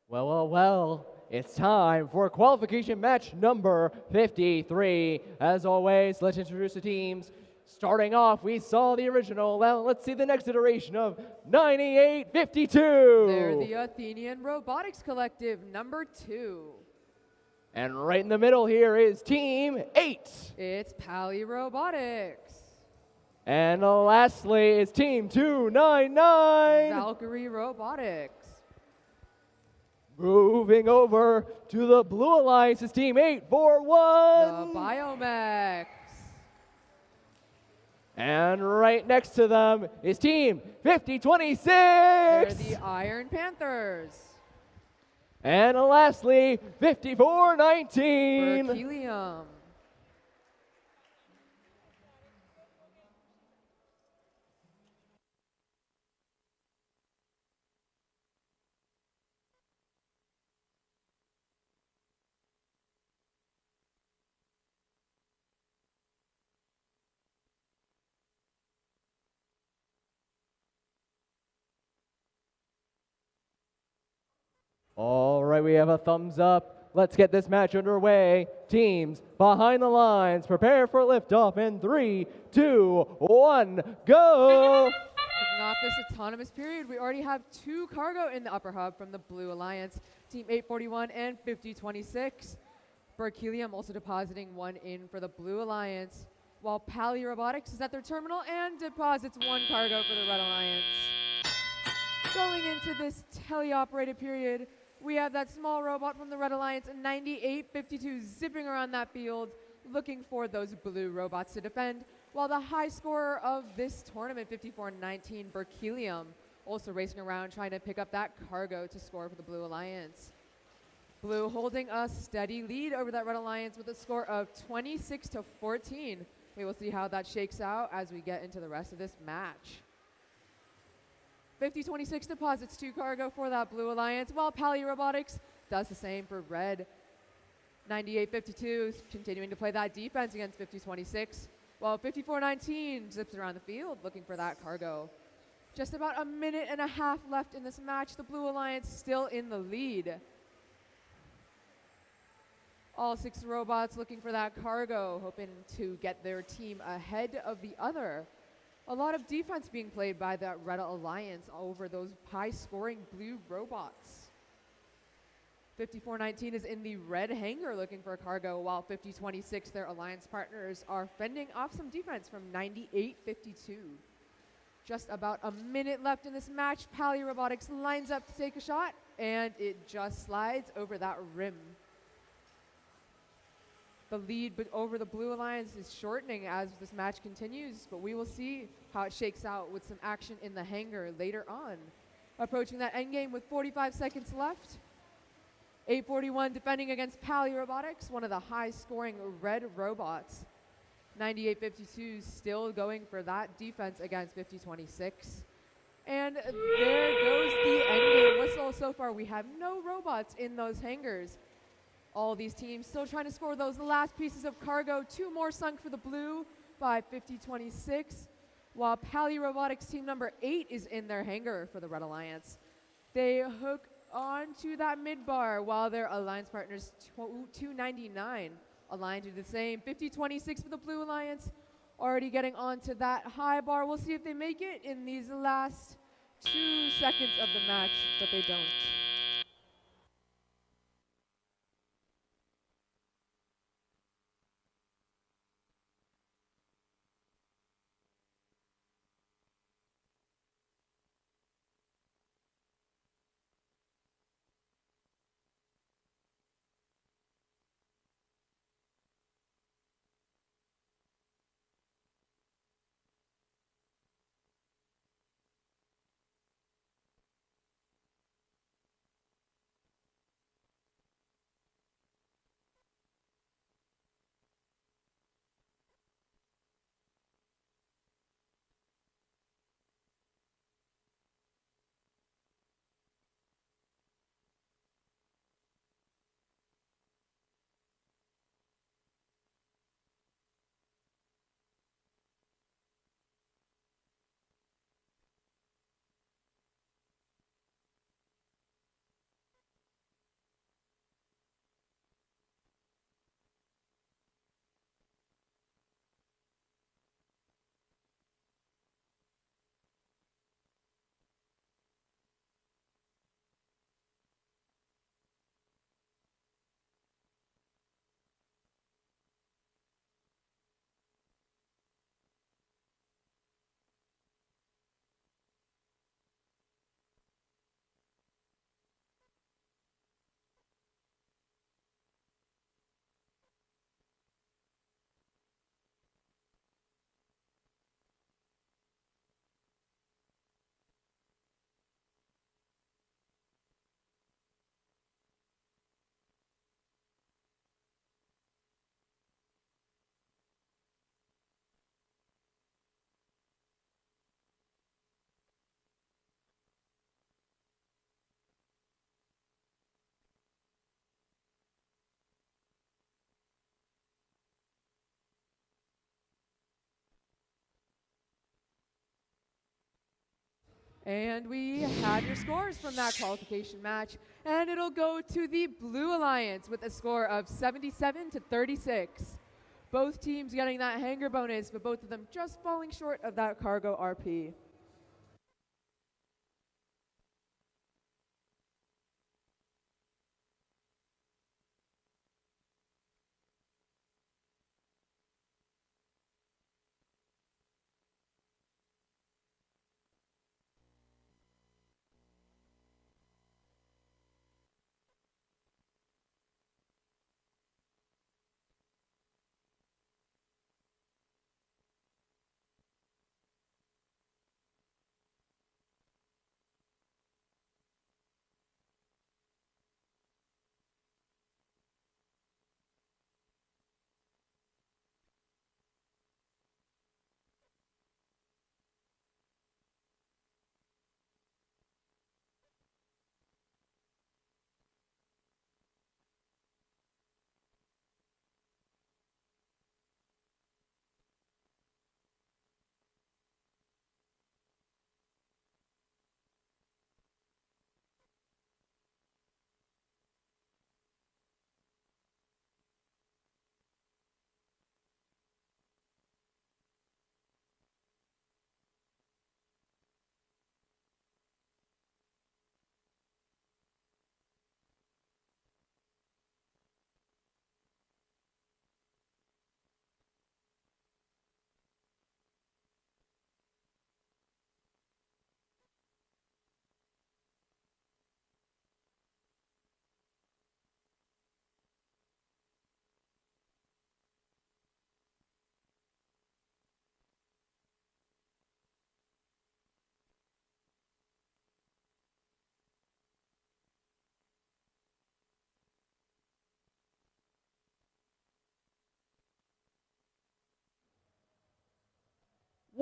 Well, it's time for qualification match number 53. As always, let's introduce the teams. Starting off, we saw the original. Now let's see the next iteration of 9852. They're the Athenian Robotics Collective, number 2. And right in the middle here is Team 8. It's Pally Robotics. And lastly is Team 299. Valkyrie Robotics. Moving over to the Blue Alliance is Team 841. The Biomex. And right next to them is Team 5026. They're the Iron Panthers. And lastly, 5419. Berkelium. All right, we have a thumbs up. Let's get this match underway. Teams behind the lines, prepare for liftoff in 3, 2, 1, go! Kicking off this autonomous period, we already have 2 cargo in the upper hub from the Blue Alliance, Team 841 and 5026. Berkelium also depositing 1 in for the Blue Alliance, while Pally Robotics is at their terminal and deposits 1 cargo for the Red Alliance. Going into this teleoperated period, we have that small robot from the Red Alliance, 9852, zipping around that field, looking for those blue robots to defend, while the high scorer of this tournament, 5419, Berkelium, also racing around trying to pick up that cargo to score for the Blue Alliance. Blue holding a steady lead over that Red Alliance with a score of 26 to 14. We will see how that shakes out as we get into the rest of this match. 5026 deposits 2 cargo for that Blue Alliance, while Pally Robotics does the same for Red. 9852 is continuing to play that defense against 5026, while 5419 zips around the field looking for that cargo. Just about a minute and a half left in this match. The Blue Alliance still in the lead. All 6 robots looking for that cargo, hoping to get their team ahead of the other. A lot of defense being played by that Red Alliance over those high-scoring blue robots. 5419 is in the red hangar looking for a cargo, while 5026, their alliance partners, are fending off some defense from 9852. Just about a minute left in this match. Pally Robotics lines up to take a shot, and it just slides over that rim. The lead over the Blue Alliance is shortening as this match continues, but we will see how it shakes out with some action in the hangar later on. Approaching that endgame with 45 seconds left. 841 defending against Pally Robotics, one of the high-scoring red robots. 9852 still going for that defense against 5026. And there goes the endgame whistle. So far, we have no robots in those hangars. All these teams still trying to score those last pieces of cargo. 2 more sunk for the blue by 5026, while Pally Robotics team number 8 is in their hangar for the Red Alliance. They hook onto that mid bar while their alliance partners 299 aligned to the same. 5026 for the Blue Alliance already getting onto that high bar. We'll see if they make it in these last 2 seconds of the match, but they don't. And we have your scores from that qualification match. And it'll go to the Blue Alliance with a score of 77-36. Both teams getting that hangar bonus, but both of them just falling short of that cargo RP.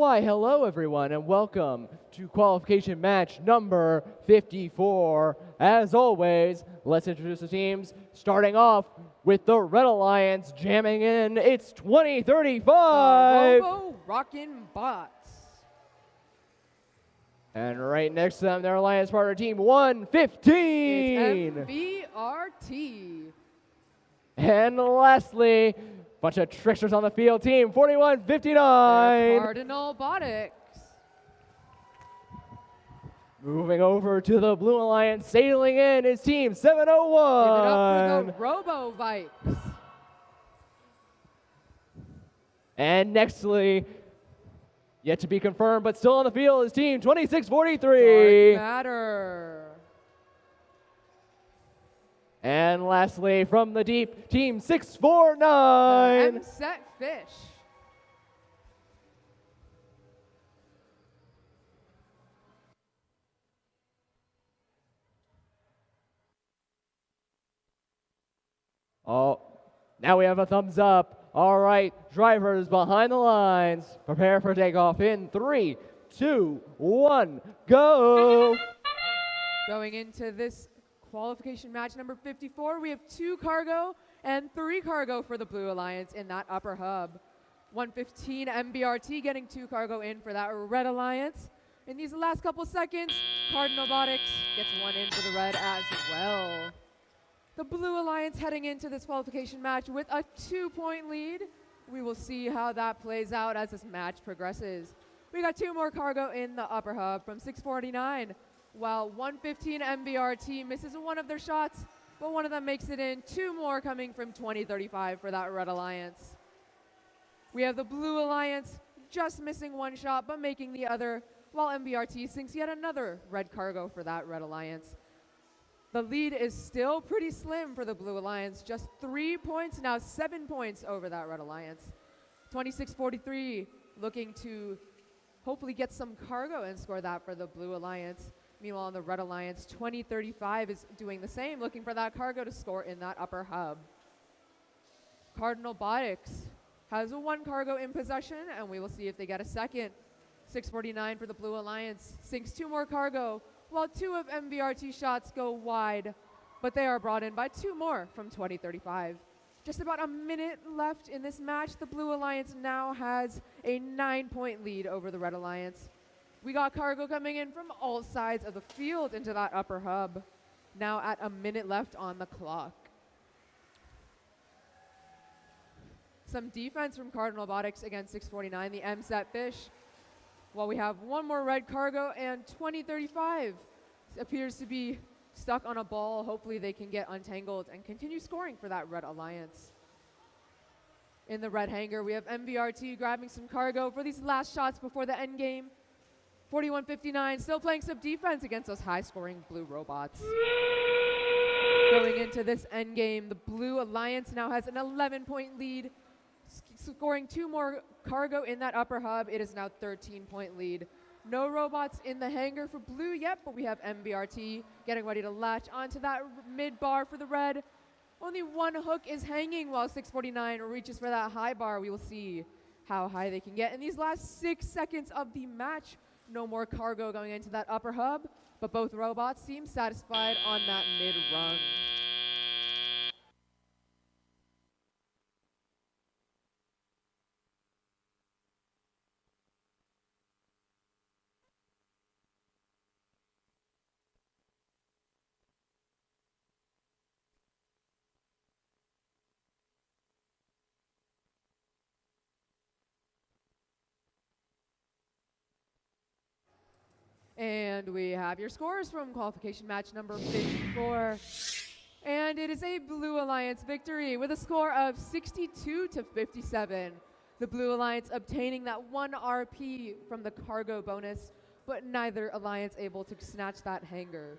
Why, hello everyone, and welcome to qualification match number 54. As always, let's introduce the teams, starting off with the Red Alliance jamming in its 2035. Robo Rockin' Bots. And right next to them, their alliance partner team 115. It's MBRT. And lastly, bunch of tricksters on the field, team 4159. Cardinal Robotics. Moving over to the Blue Alliance, sailing in is team 701. Give it up for the Robo Vikes. And nextly, yet to be confirmed, but still on the field, is team 2643. Dark Matter. And lastly, from the deep, team 649. M-Set Fish. Oh, now we have a thumbs up. All right, drivers behind the lines, prepare for takeoff in 3, 2, 1, go. Going into this qualification match number 54, we have 2 cargo and 3 cargo for the Blue Alliance in that upper hub. 115 MBRT getting 2 cargo in for that Red Alliance. In these last couple seconds, Cardinal Robotics gets 1 in for the Red as well. The Blue Alliance heading into this qualification match with a 2-point lead. We will see how that plays out as this match progresses. We got 2 more cargo in the upper hub from 649. While 115 MBRT misses one of their shots, but one of them makes it in. 2 more coming from 2035 for that Red Alliance. We have the Blue Alliance just missing 1 shot, but making the other, while MBRT sinks yet another red cargo for that Red Alliance. The lead is still pretty slim for the Blue Alliance, just 3 points, now 7 points over that Red Alliance. 2643 looking to hopefully get some cargo and score that for the Blue Alliance. Meanwhile, on the Red Alliance, 2035 is doing the same, looking for that cargo to score in that upper hub. Cardinal Robotics has 1 cargo in possession, and we will see if they get a second. 649 for the Blue Alliance sinks 2 more cargo, while 2 of MBRT shots go wide, but they are brought in by 2 more from 2035. Just about a minute left in this match. The Blue Alliance now has a 9-point lead over the Red Alliance. We got cargo coming in from all sides of the field into that upper hub. Now at a minute left on the clock. Some defense from Cardinal Robotics against 649, the M-Set Fish. While we have 1 more red cargo, and 2035 appears to be stuck on a ball. Hopefully they can get untangled and continue scoring for that Red Alliance. In the red hangar, we have MBRT grabbing some cargo for these last shots before the end game. 4159 still playing some defense against those high-scoring blue robots. Going into this end game, the Blue Alliance now has an 11-point lead, scoring 2 more cargo in that upper hub. It is now 13-point lead. No robots in the hangar for blue yet, but we have MBRT getting ready to latch onto that mid bar for the red. Only 1 hook is hanging while 649 reaches for that high bar. We will see how high they can get in these last 6 seconds of the match. No more cargo going into that upper hub, but both robots seem satisfied on that mid rung. And we have your scores from qualification match number 54. And it is a Blue Alliance victory with a score of 62-57. The Blue Alliance obtaining that 1 RP from the cargo bonus, but neither alliance able to snatch that hangar.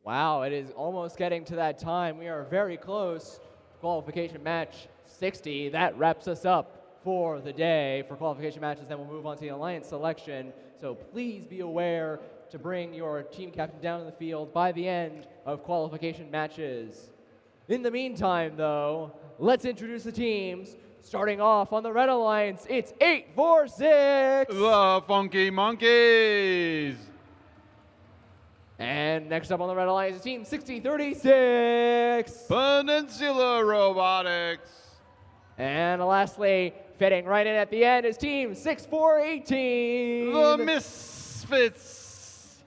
Wow, it is almost getting to that time. We are very close. Qualification match 60. That wraps us up for the day for qualification matches. Then we'll move on to the alliance selection. So please be aware to bring your team captain down in the field by the end of qualification matches. In the meantime, though, let's introduce the teams. Starting off on the Red Alliance, it's 846. The Funky Monkeys. And next up on the Red Alliance is Team 6036. Peninsula Robotics. And lastly, fitting right in at the end is Team 6418. The Misfits.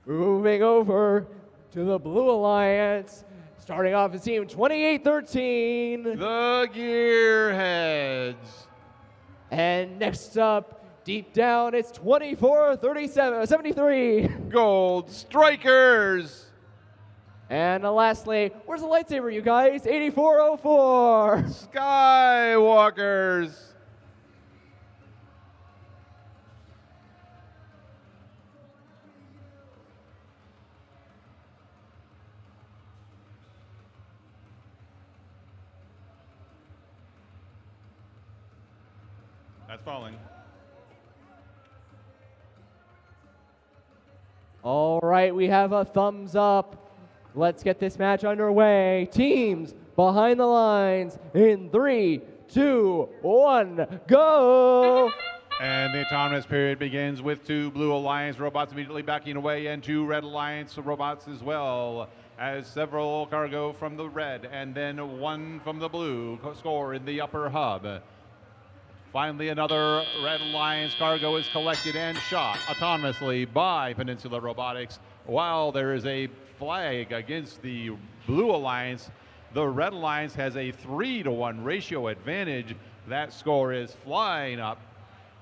Moving over to the Blue Alliance, starting off as Team 2813. The Gearheads. And next up, deep down, it's 2473. Gold Strikers. And lastly, where's the lightsaber, you guys? 8404. Skywalkers. That's falling. All right, we have a thumbs up. Let's get this match underway. Teams behind the lines in 3, 2, 1, go! And the autonomous period begins with 2 Blue Alliance robots immediately backing away and 2 Red Alliance robots as well, as several cargo from the red and then 1 from the blue score in the upper hub. Finally, another Red Alliance cargo is collected and shot autonomously by Peninsula Robotics. While there is a flag against the Blue Alliance, the Red Alliance has a 3-to-1 ratio advantage. That score is flying up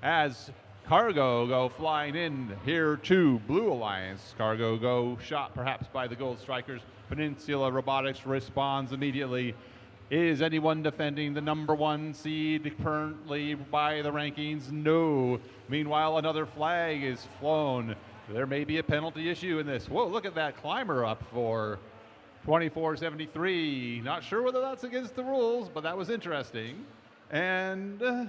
as cargo go flying in here to Blue Alliance. Cargo go shot perhaps by the Gold Strikers. Peninsula Robotics responds immediately. Is anyone defending the #1 seed currently by the rankings? No. Meanwhile, another flag is flown. There may be a penalty issue in this. Whoa, look at that climber up for 2473. Not sure whether that's against the rules, but that was interesting. And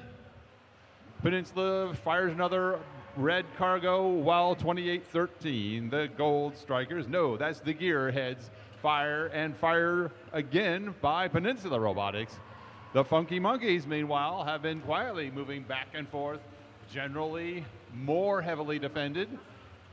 Peninsula fires another red cargo while 2813, the Gold Strikers. No, that's the Gearheads. Fire again by Peninsula Robotics. The Funky Monkeys, meanwhile, have been quietly moving back and forth, generally more heavily defended,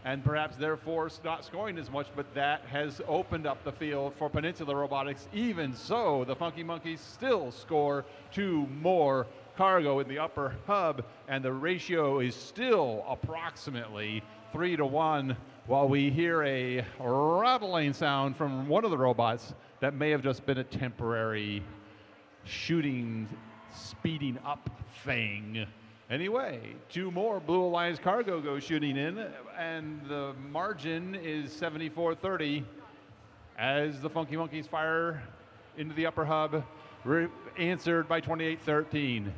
and perhaps therefore not scoring as much, but that has opened up the field for Peninsula Robotics. Even so, the Funky Monkeys still score 2 more cargo in the upper hub, and the ratio is still approximately 3-to-1, while we hear a rattling sound from one of the robots that may have just been a temporary shooting, speeding up thing. Anyway, 2 more Blue Alliance cargo go shooting in, and the margin is 74-30 as the Funky Monkeys fire into the upper hub, answered by 2813.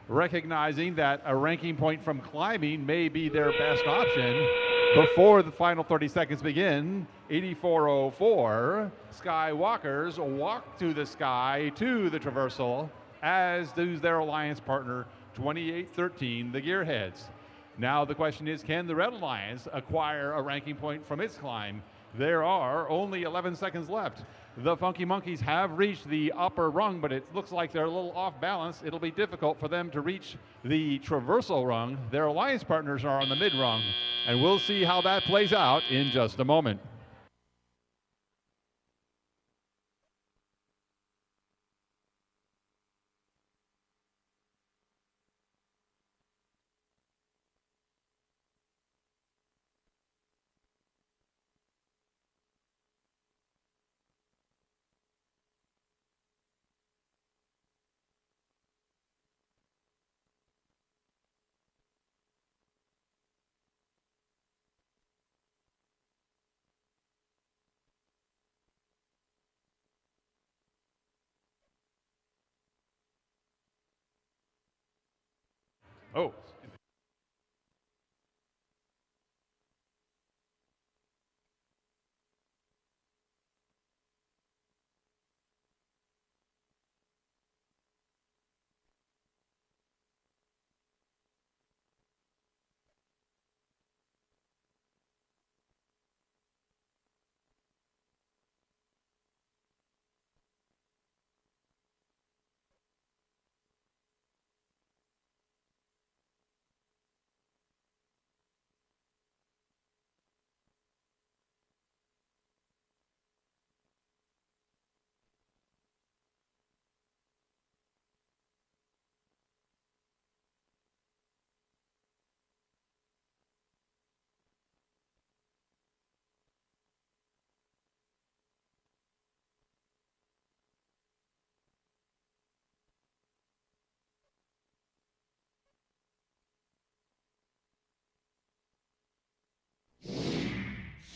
Recognizing that a ranking point from climbing may be their best option, before the final 30 seconds begin, 8404, Skywalkers walk to the sky to the traversal, as does their alliance partner, 2813, the Gearheads. Now the question is, can the Red Alliance acquire a ranking point from its climb? There are only 11 seconds left. The Funky Monkeys have reached the upper rung, but it looks like they're a little off balance. It'll be difficult for them to reach the traversal rung. Their alliance partners are on the mid rung, and we'll see how that plays out in just a moment. Oh,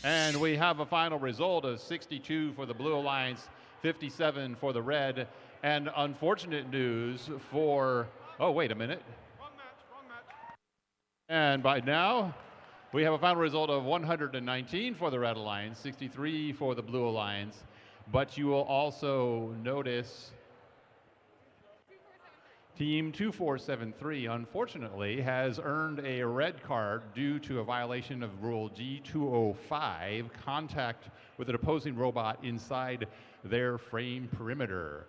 And we have a final result of 62 for the Blue Alliance, 57 for the Red. And unfortunate news for, oh, wait a minute. Wrong match. And by now, we have a final result of 119 for the Red Alliance, 63 for the Blue Alliance. But you will also notice Team 2473, unfortunately, has earned a red card due to a violation of Rule G205, contact with an opposing robot inside their frame perimeter.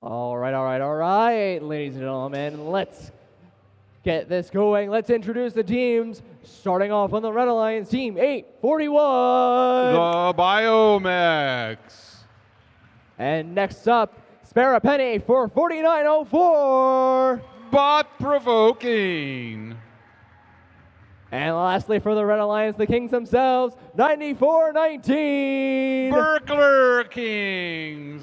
All right, ladies and gentlemen, let's get this going. Let's introduce the teams. Starting off on the Red Alliance, Team 841. The Biomex. And next up, spare a penny for 4904. Bot Provoking. And lastly, for the Red Alliance, the Kings themselves, 9419. Burglar Kings.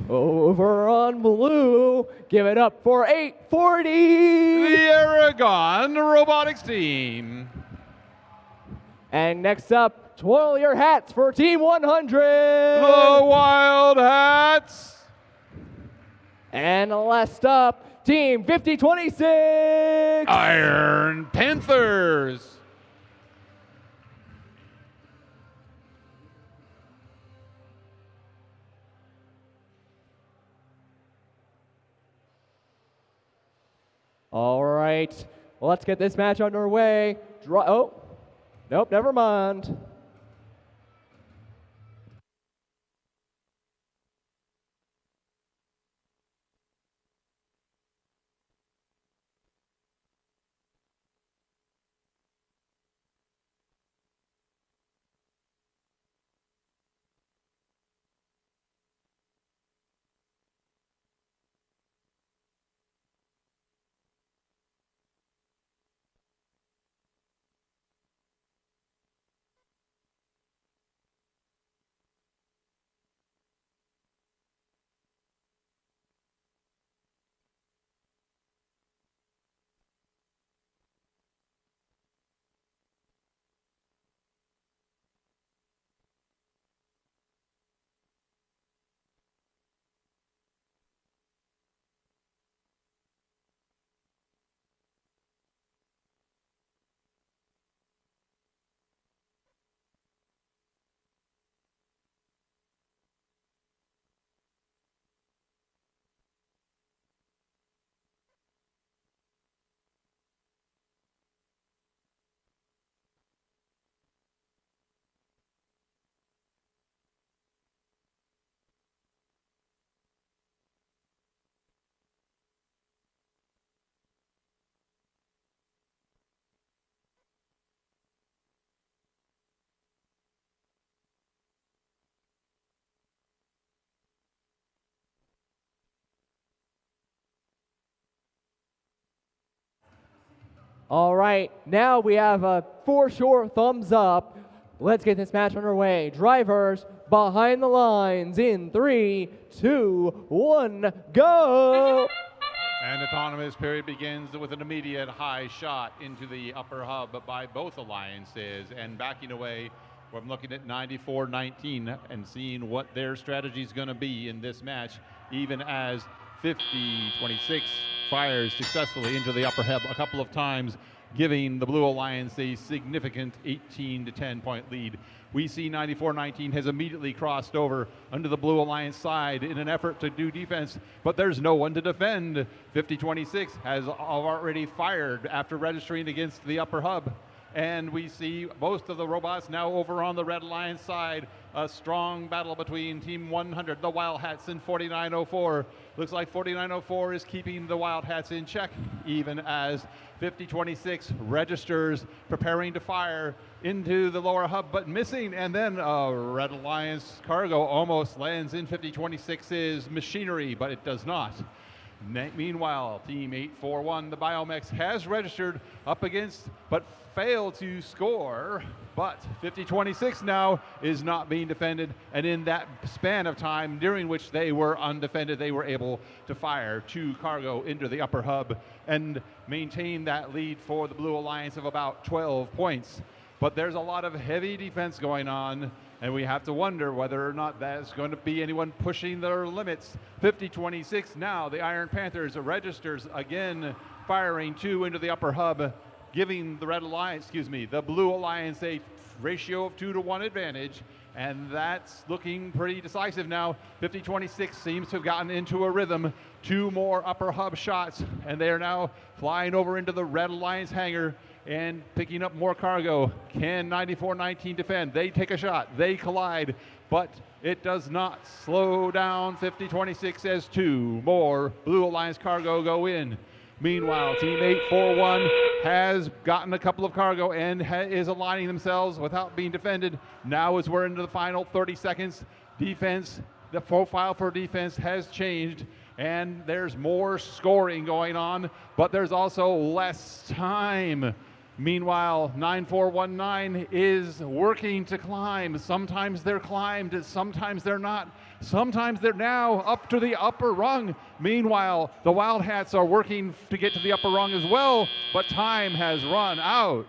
Over on blue, give it up for 840. The Aragon Robotics team. And next up, twirl your hats for Team 100. The Wild Hats. And last up, Team 5026. Iron Panthers. All right, well, let's get this match underway. Oh, nope, never mind. All right, now we have a for sure thumbs up. Let's get this match underway. Drivers behind the lines in 3, 2, 1, go! And autonomous period begins with an immediate high shot into the upper hub by both alliances, and backing away. I'm looking at 94-19 and seeing what their strategy is going to be in this match, even as 50-26 fires successfully into the upper hub a couple of times, giving the Blue Alliance a significant 18 to 10 point lead. We see 94-19 has immediately crossed over under the Blue Alliance side in an effort to do defense, but there's no one to defend. 50-26 has already fired after registering against the upper hub. And we see most of the robots now over on the Red Alliance side. A strong battle between Team 100, the Wild Hats, and 4904. Looks like 4904 is keeping the Wild Hats in check, even as 50-26 registers, preparing to fire into the lower hub, but missing. And then Red Alliance cargo almost lands in 50-26's machinery, but it does not. Meanwhile, Team 841, the Biomex, has registered up against, but failed to score. But 50-26 now is not being defended, and in that span of time during which they were undefended, they were able to fire 2 cargo into the upper hub and maintain that lead for the Blue Alliance of about 12 points. But there's a lot of heavy defense going on, and we have to wonder whether or not that's going to be anyone pushing their limits. 50-26 now, the Iron Panthers registers again, firing 2 into the upper hub, giving the the Blue Alliance a ratio of 2-to-1 advantage, and that's looking pretty decisive now. 50-26 seems to have gotten into a rhythm. 2 more upper hub shots, and they are now flying over into the Red Alliance hangar and picking up more cargo. Can 94-19 defend? They take a shot, they collide, but it does not slow down 50-26 as 2 more Blue Alliance cargo go in. Meanwhile, Team 841 has gotten a couple of cargo and is aligning themselves without being defended. Now as we're into the final 30 seconds, defense, the profile for defense has changed, and there's more scoring going on, but there's also less time. Meanwhile, 9419 is working to climb. Sometimes they're climbed, sometimes they're not. Sometimes they're now up to the upper rung. Meanwhile, the Wild Hats are working to get to the upper rung as well, but time has run out.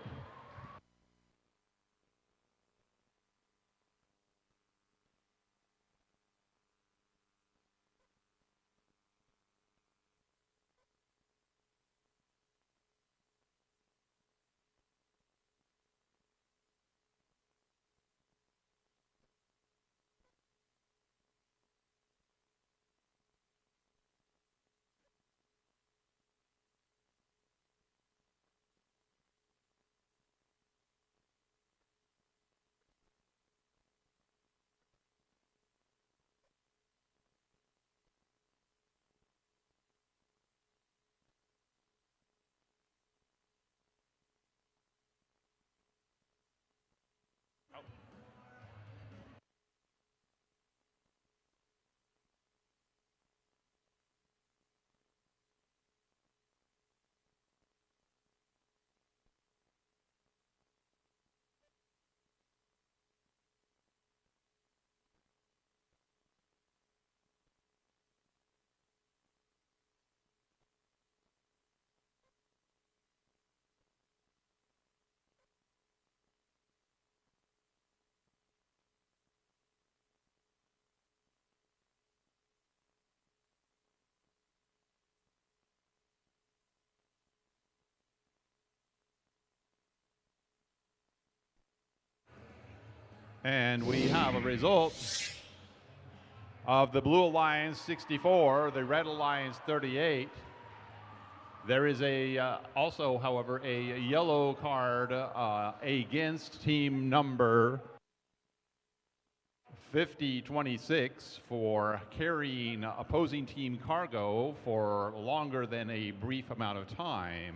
And we have a result of the Blue Alliance 64, the Red Alliance 38. There is also, however, a yellow card against team number 50-26 for carrying opposing team cargo for longer than a brief amount of time.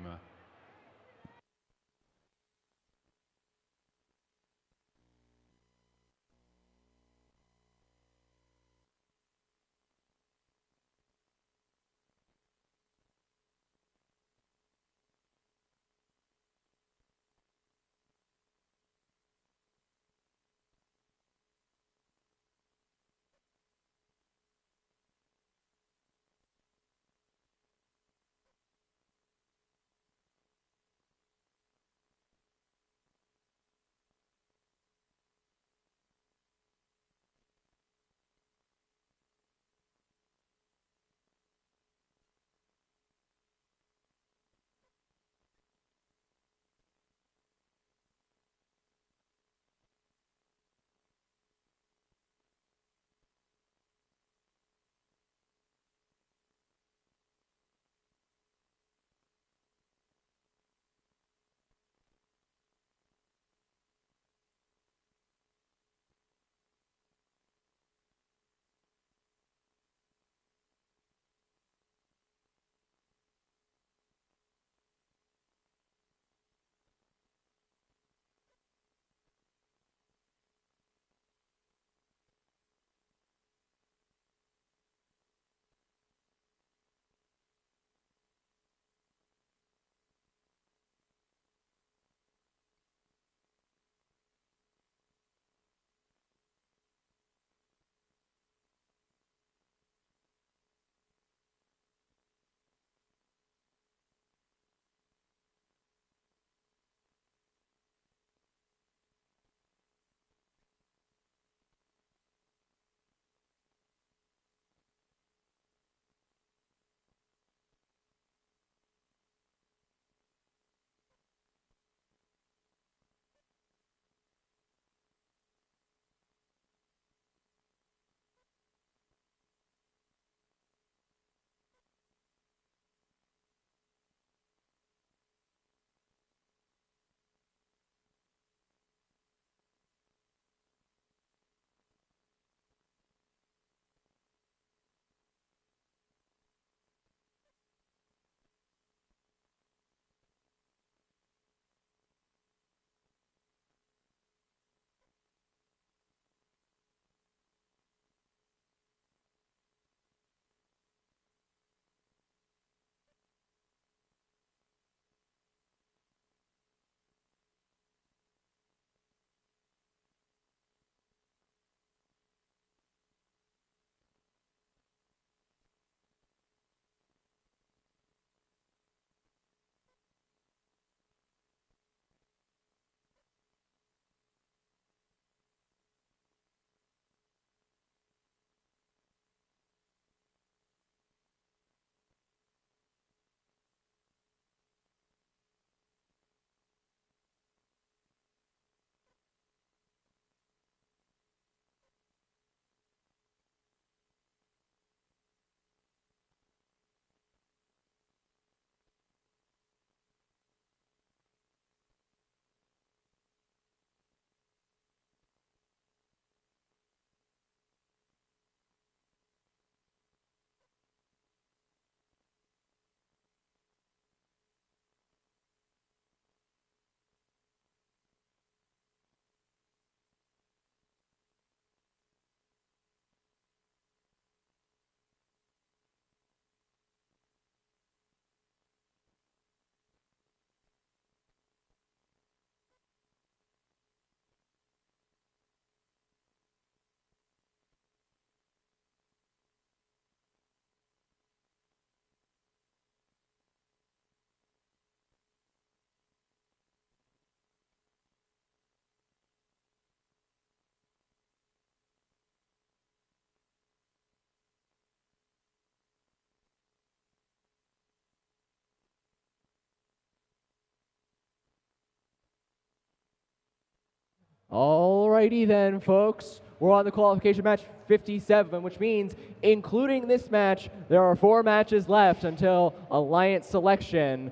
Alrighty then, folks. We're on the qualification match 57, which means, including this match, there are 4 matches left until alliance selection.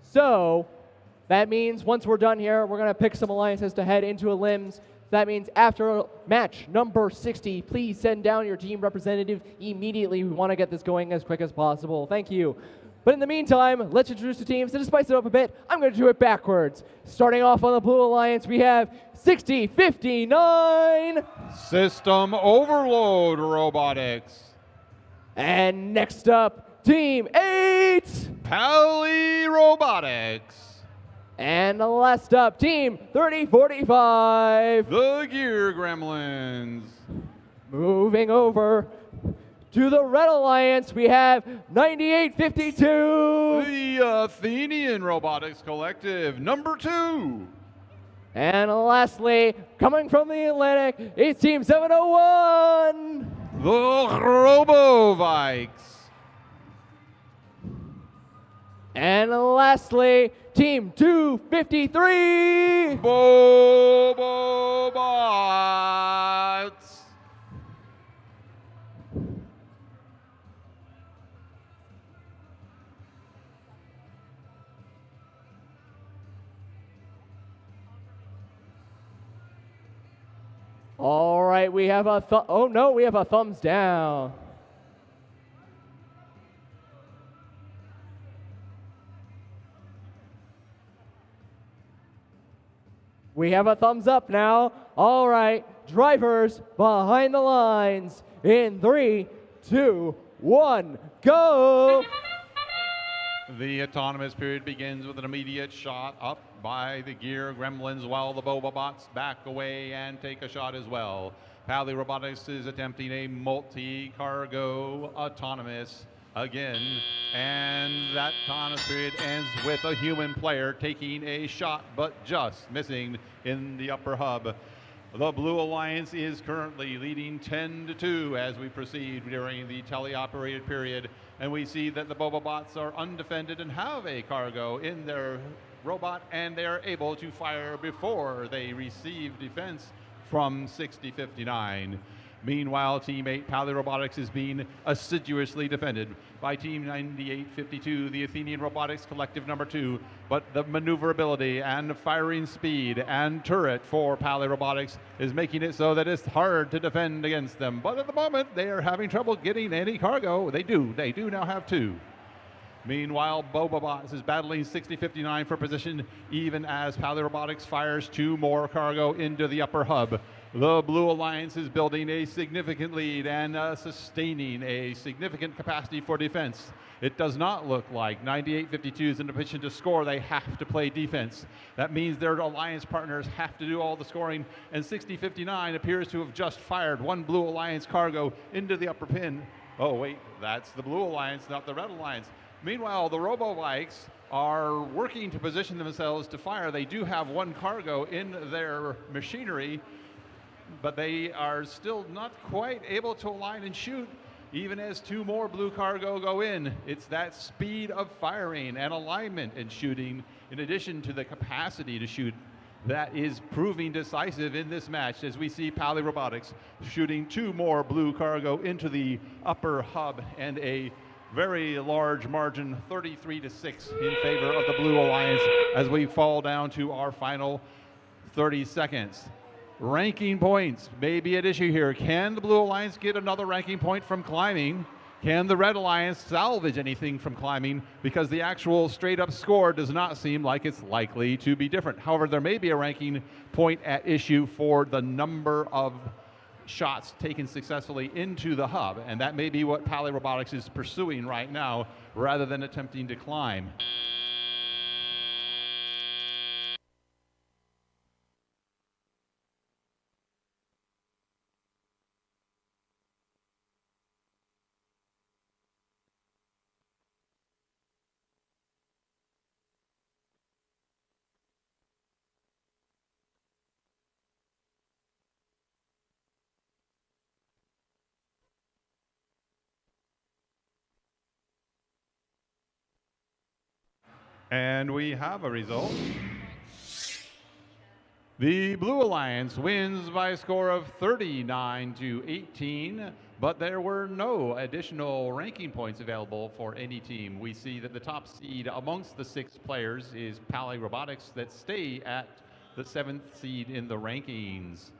So, that means once we're done here, we're going to pick some alliances to head into elims. That means after match number 60, please send down your team representative immediately. We want to get this going as quick as possible. Thank you. But in the meantime, let's introduce the teams. And to spice it up a bit, I'm going to do it backwards. Starting off on the Blue Alliance, we have 6059. System Overload Robotics. And next up, Team 8. Pally Robotics. And last up, Team 3045. The Gear Gremlins. Moving over to the Red Alliance, we have 9852. The Athenian Robotics Collective, number 2. And lastly, coming from the Atlantic, it's Team 701. The Robovikes. And lastly, Team 253. Bobobots. All right, we have a we have a thumbs down. We have a thumbs up now. All right, drivers behind the lines in 3, 2, 1, go. The autonomous period begins with an immediate shot up by the Gear Gremlins while the Bobobots back away and take a shot as well. Pally Robotics is attempting a multi-cargo autonomous again, and that autonomous period ends with a human player taking a shot but just missing in the upper hub. The Blue Alliance is currently leading 10-2 as we proceed during the teleoperated period, and we see that the Bobobots are undefended and have a cargo in their robot, and they are able to fire before they receive defense from 6059. Meanwhile, Team 8 Pally Robotics is being assiduously defended by Team 9852, the Athenian Robotics Collective number 2, but the maneuverability and firing speed and turret for Pally Robotics is making it so that it's hard to defend against them. But at the moment, they are having trouble getting any cargo. They do now have 2. Meanwhile, Bobobots is battling 6059 for position, even as Pally Robotics fires 2 more cargo into the upper hub. The Blue Alliance is building a significant lead and sustaining a significant capacity for defense. It does not look like 9852 is in a position to score. They have to play defense. That means their alliance partners have to do all the scoring, and 6059 appears to have just fired 1 Blue Alliance cargo into the upper pin. Oh wait, that's the Blue Alliance, not the Red Alliance. Meanwhile, the Robovikes are working to position themselves to fire. They do have 1 cargo in their machinery, but they are still not quite able to align and shoot, even as 2 more blue cargo go in. It's that speed of firing and alignment and shooting, in addition to the capacity to shoot, that is proving decisive in this match, as we see Pally Robotics shooting 2 more blue cargo into the upper hub, and a very large margin, 33-6 in favor of the Blue Alliance, as we fall down to our final 30 seconds. Ranking points may be at issue here. Can the Blue Alliance get another ranking point from climbing? Can the Red Alliance salvage anything from climbing? Because the actual straight up score does not seem like it's likely to be different. However, there may be a ranking point at issue for the number of shots taken successfully into the hub, and that may be what Pally Robotics is pursuing right now rather than attempting to climb. And we have a result. The Blue Alliance wins by a score of 39-18, but there were no additional ranking points available for any team. We see that the top seed amongst the 6 players is Pally Robotics that stay at the 7th seed in the rankings.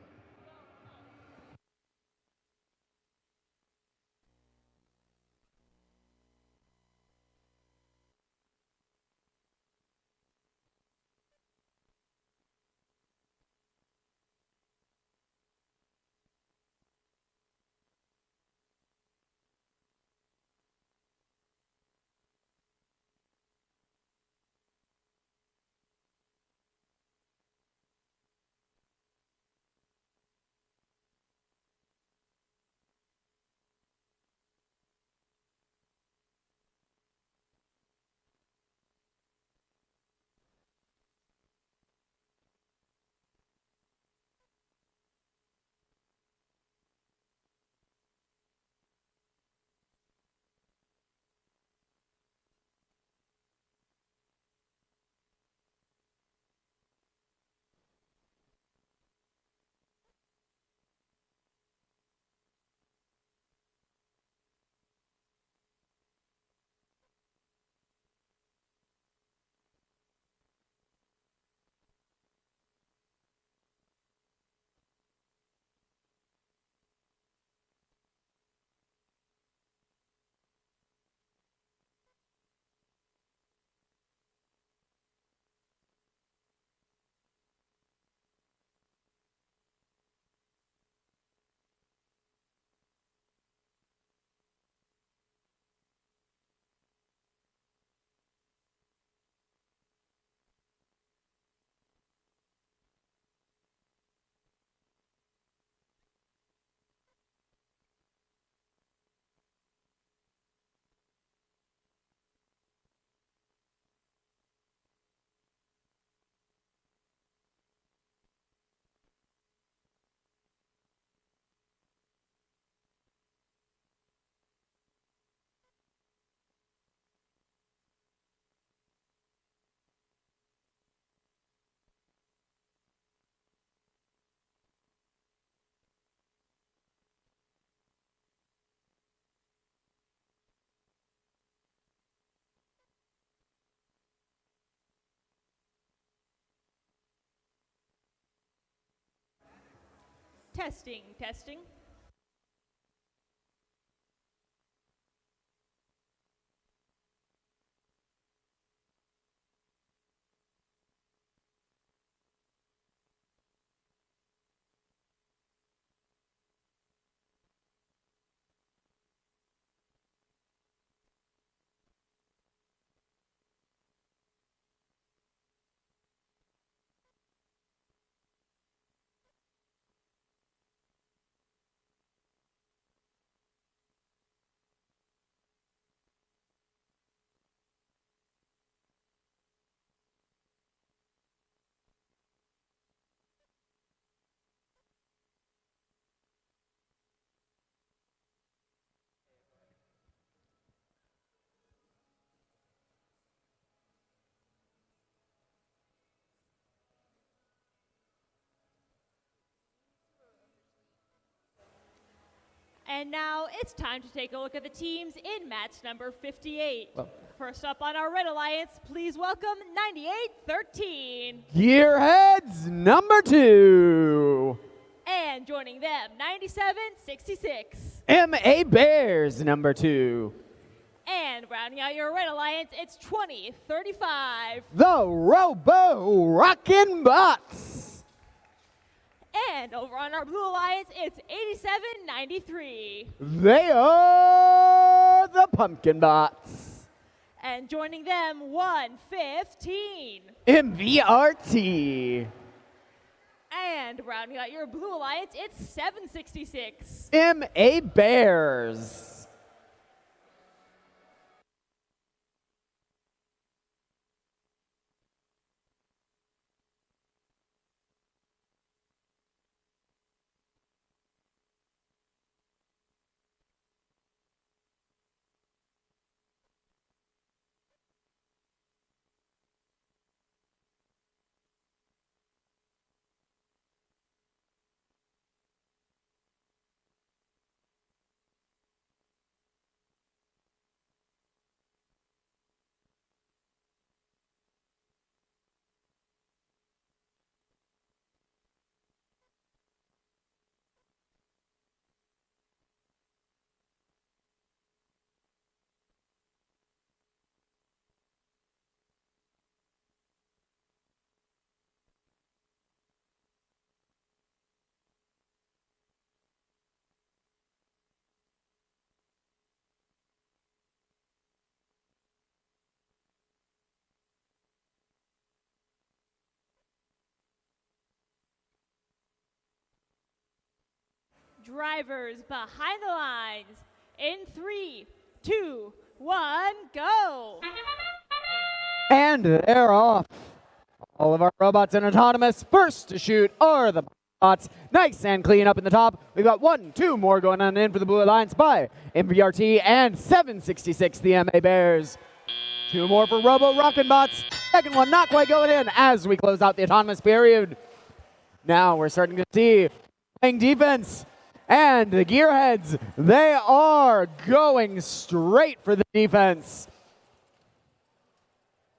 Testing, testing. And now it's time to take a look at the teams in match number 58. First up on our Red Alliance, please welcome 9813. Gearheads number 2. And joining them, 9766. MA Bears number 2. And rounding out your Red Alliance, it's 2035. The Robo Rockin' Bots. And over on our Blue Alliance, it's 8793. They are the Pumpkin Bots. And joining them, 115. MVRT. And rounding out your Blue Alliance, it's 766. MA Bears. drivers behind the lines in 3, 2, 1, go! And they're off. All of our robots in autonomous. First to shoot are the bots. Nice and clean up in the top. We've got 1, 2 more going on in for the Blue Alliance by MVRT and 766 the MA Bears. 2 more for Robo Rockin' Bots. Second one not quite going in as we close out the autonomous period. Now we're starting to see playing defense. And the Gearheads, they are going straight for the defense.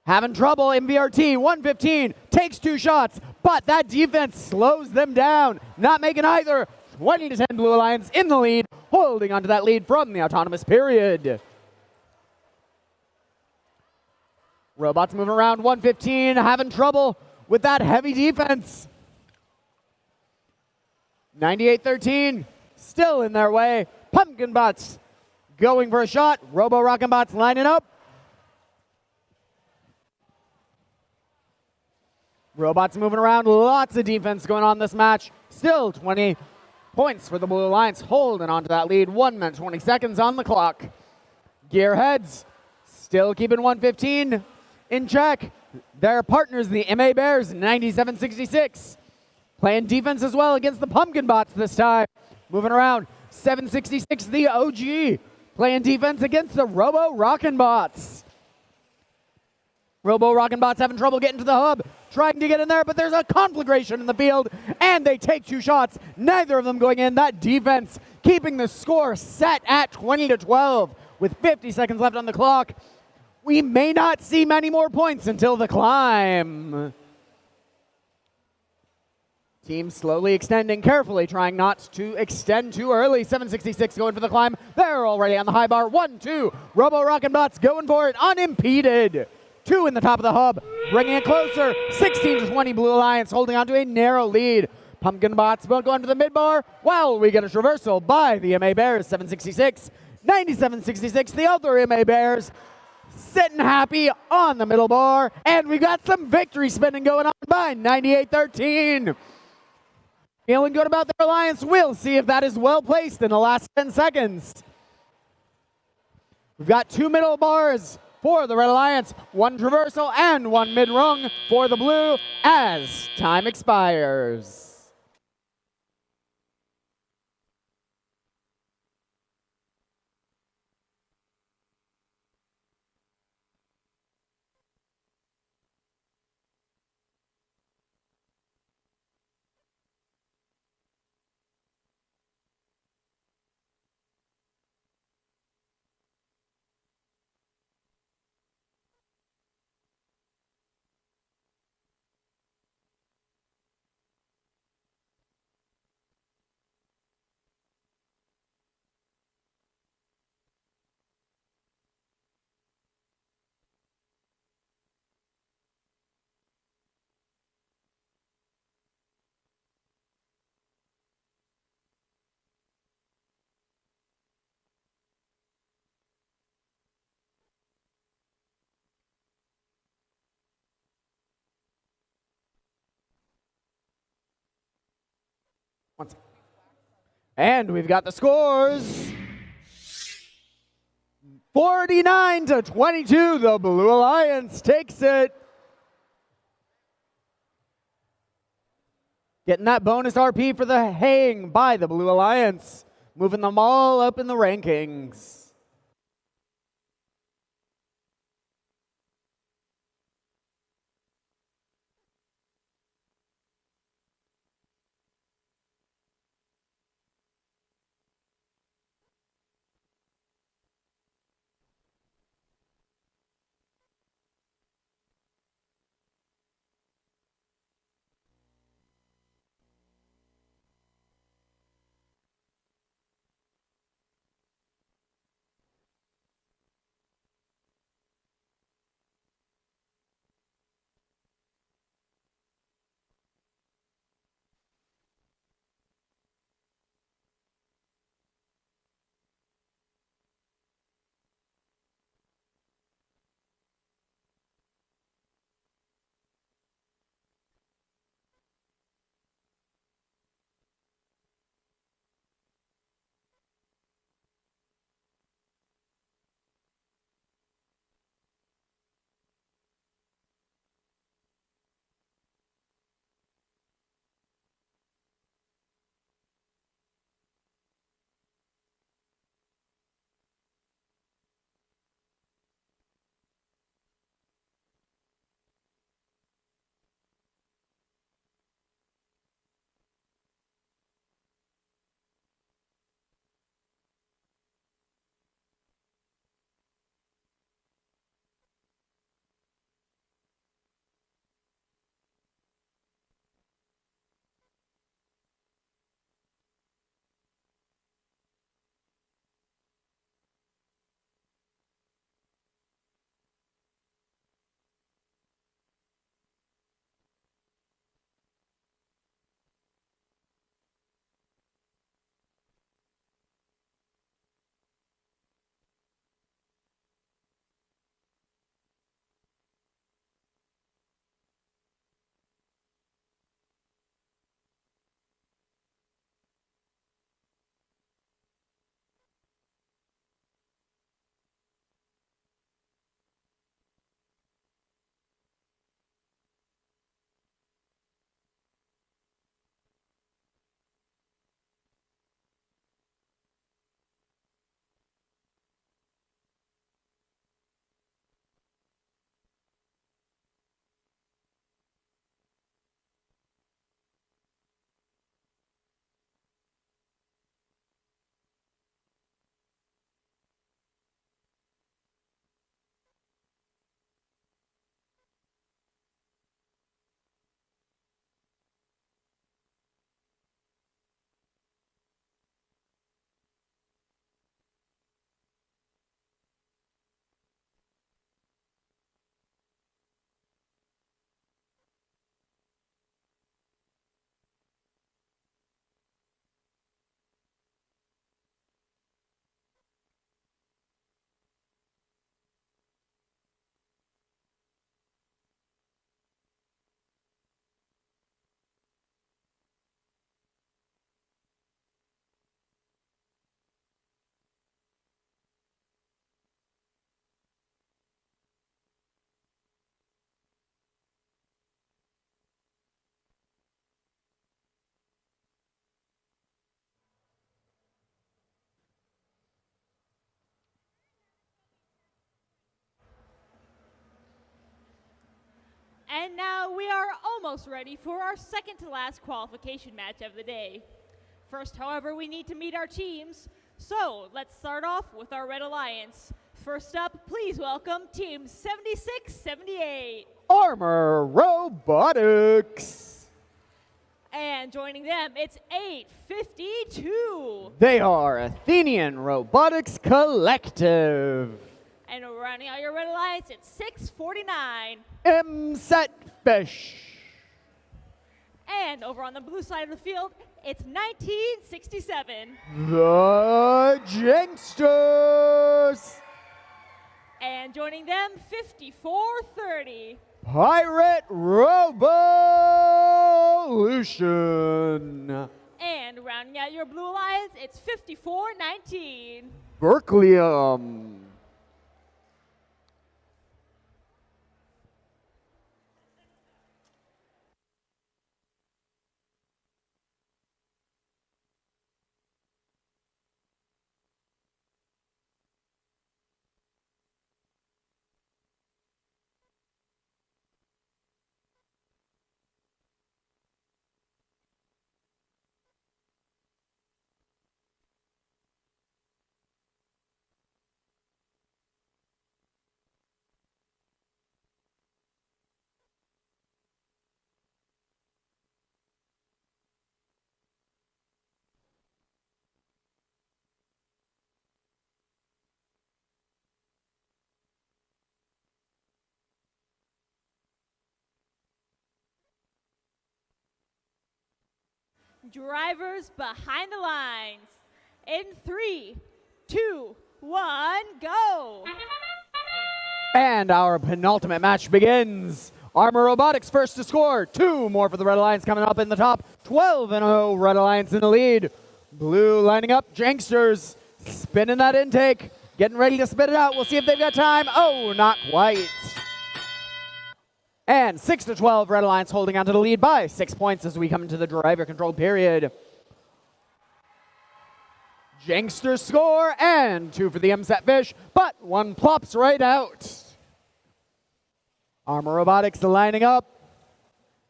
Having trouble, MVRT, 115, takes 2 shots, but that defense slows them down. Not making either. 20-10 Blue Alliance in the lead, holding onto that lead from the autonomous period. Robots moving around, 115, having trouble with that heavy defense. 98-13, still in their way. Pumpkin Bots going for a shot. Robo Rockin' Bots lining up. Robots moving around, lots of defense going on this match. Still 20 points for the Blue Alliance, holding on to that lead. 1 minute, 20 seconds on the clock. Gearheads still keeping 115 in check. Their partners, the MA Bears, 97-66. Playing defense as well against the Pumpkin Bots this time. Moving around, 766, the OG. Playing defense against the Robo Rockin' Bots. Robo Rockin' Bots having trouble getting to the hub, trying to get in there, but there's a conflagration in the field, and they take 2 shots, neither of them going in. That defense keeping the score set at 20-12 with 50 seconds left on the clock. We may not see many more points until the climb. Team slowly extending, carefully trying not to extend too early. 766 going for the climb. They're already on the high bar. 1, 2. Robo Rockin' Bots going for it unimpeded. 2 in the top of the hub, bringing it closer. 16-20 Blue Alliance holding on to a narrow lead. Pumpkin Bots going to the mid bar while we get a traversal by the MA Bears. 766, 97-66. The other MA Bears sitting happy on the middle bar. And we got some victory spinning going on by 98-13. Feeling good about their alliance. We'll see if that is well placed in the last 10 seconds. We've got 2 middle bars for the Red Alliance, 1 traversal and 1 mid-rung for the Blue as time expires. And we've got the scores. 49-22, the Blue Alliance takes it. Getting that bonus RP for the hang by the Blue Alliance. Moving them all up in the rankings. And now we are almost ready for our second to last qualification match of the day. First, however, we need to meet our teams. So let's start off with our Red Alliance. First up, please welcome Team 7678. Armor Robotics. And joining them, it's 852. They are Athenian Robotics Collective. And rounding out your Red Alliance, it's 649. MSET Fish. And over on the blue side of the field, it's 1967. The Jinksters. And joining them, 5430. Pirate Revolution. And rounding out your blue alliance, it's 5419. Berkelium. Drivers behind the lines. In 3, 2, 1, go! And our penultimate match begins. Armor Robotics first to score. 2 more for the Red Alliance coming up in the top. 12-0 Red Alliance in the lead. Blue lining up. Janksters spinning that intake. Getting ready to spit it out. We'll see if they've got time. Oh, not quite. And 6-12 Red Alliance holding on to the lead by 6 points as we come into the driver control period. Janksters score, and 2 for the MSET Fish, but 1 plops right out. Armor Robotics lining up.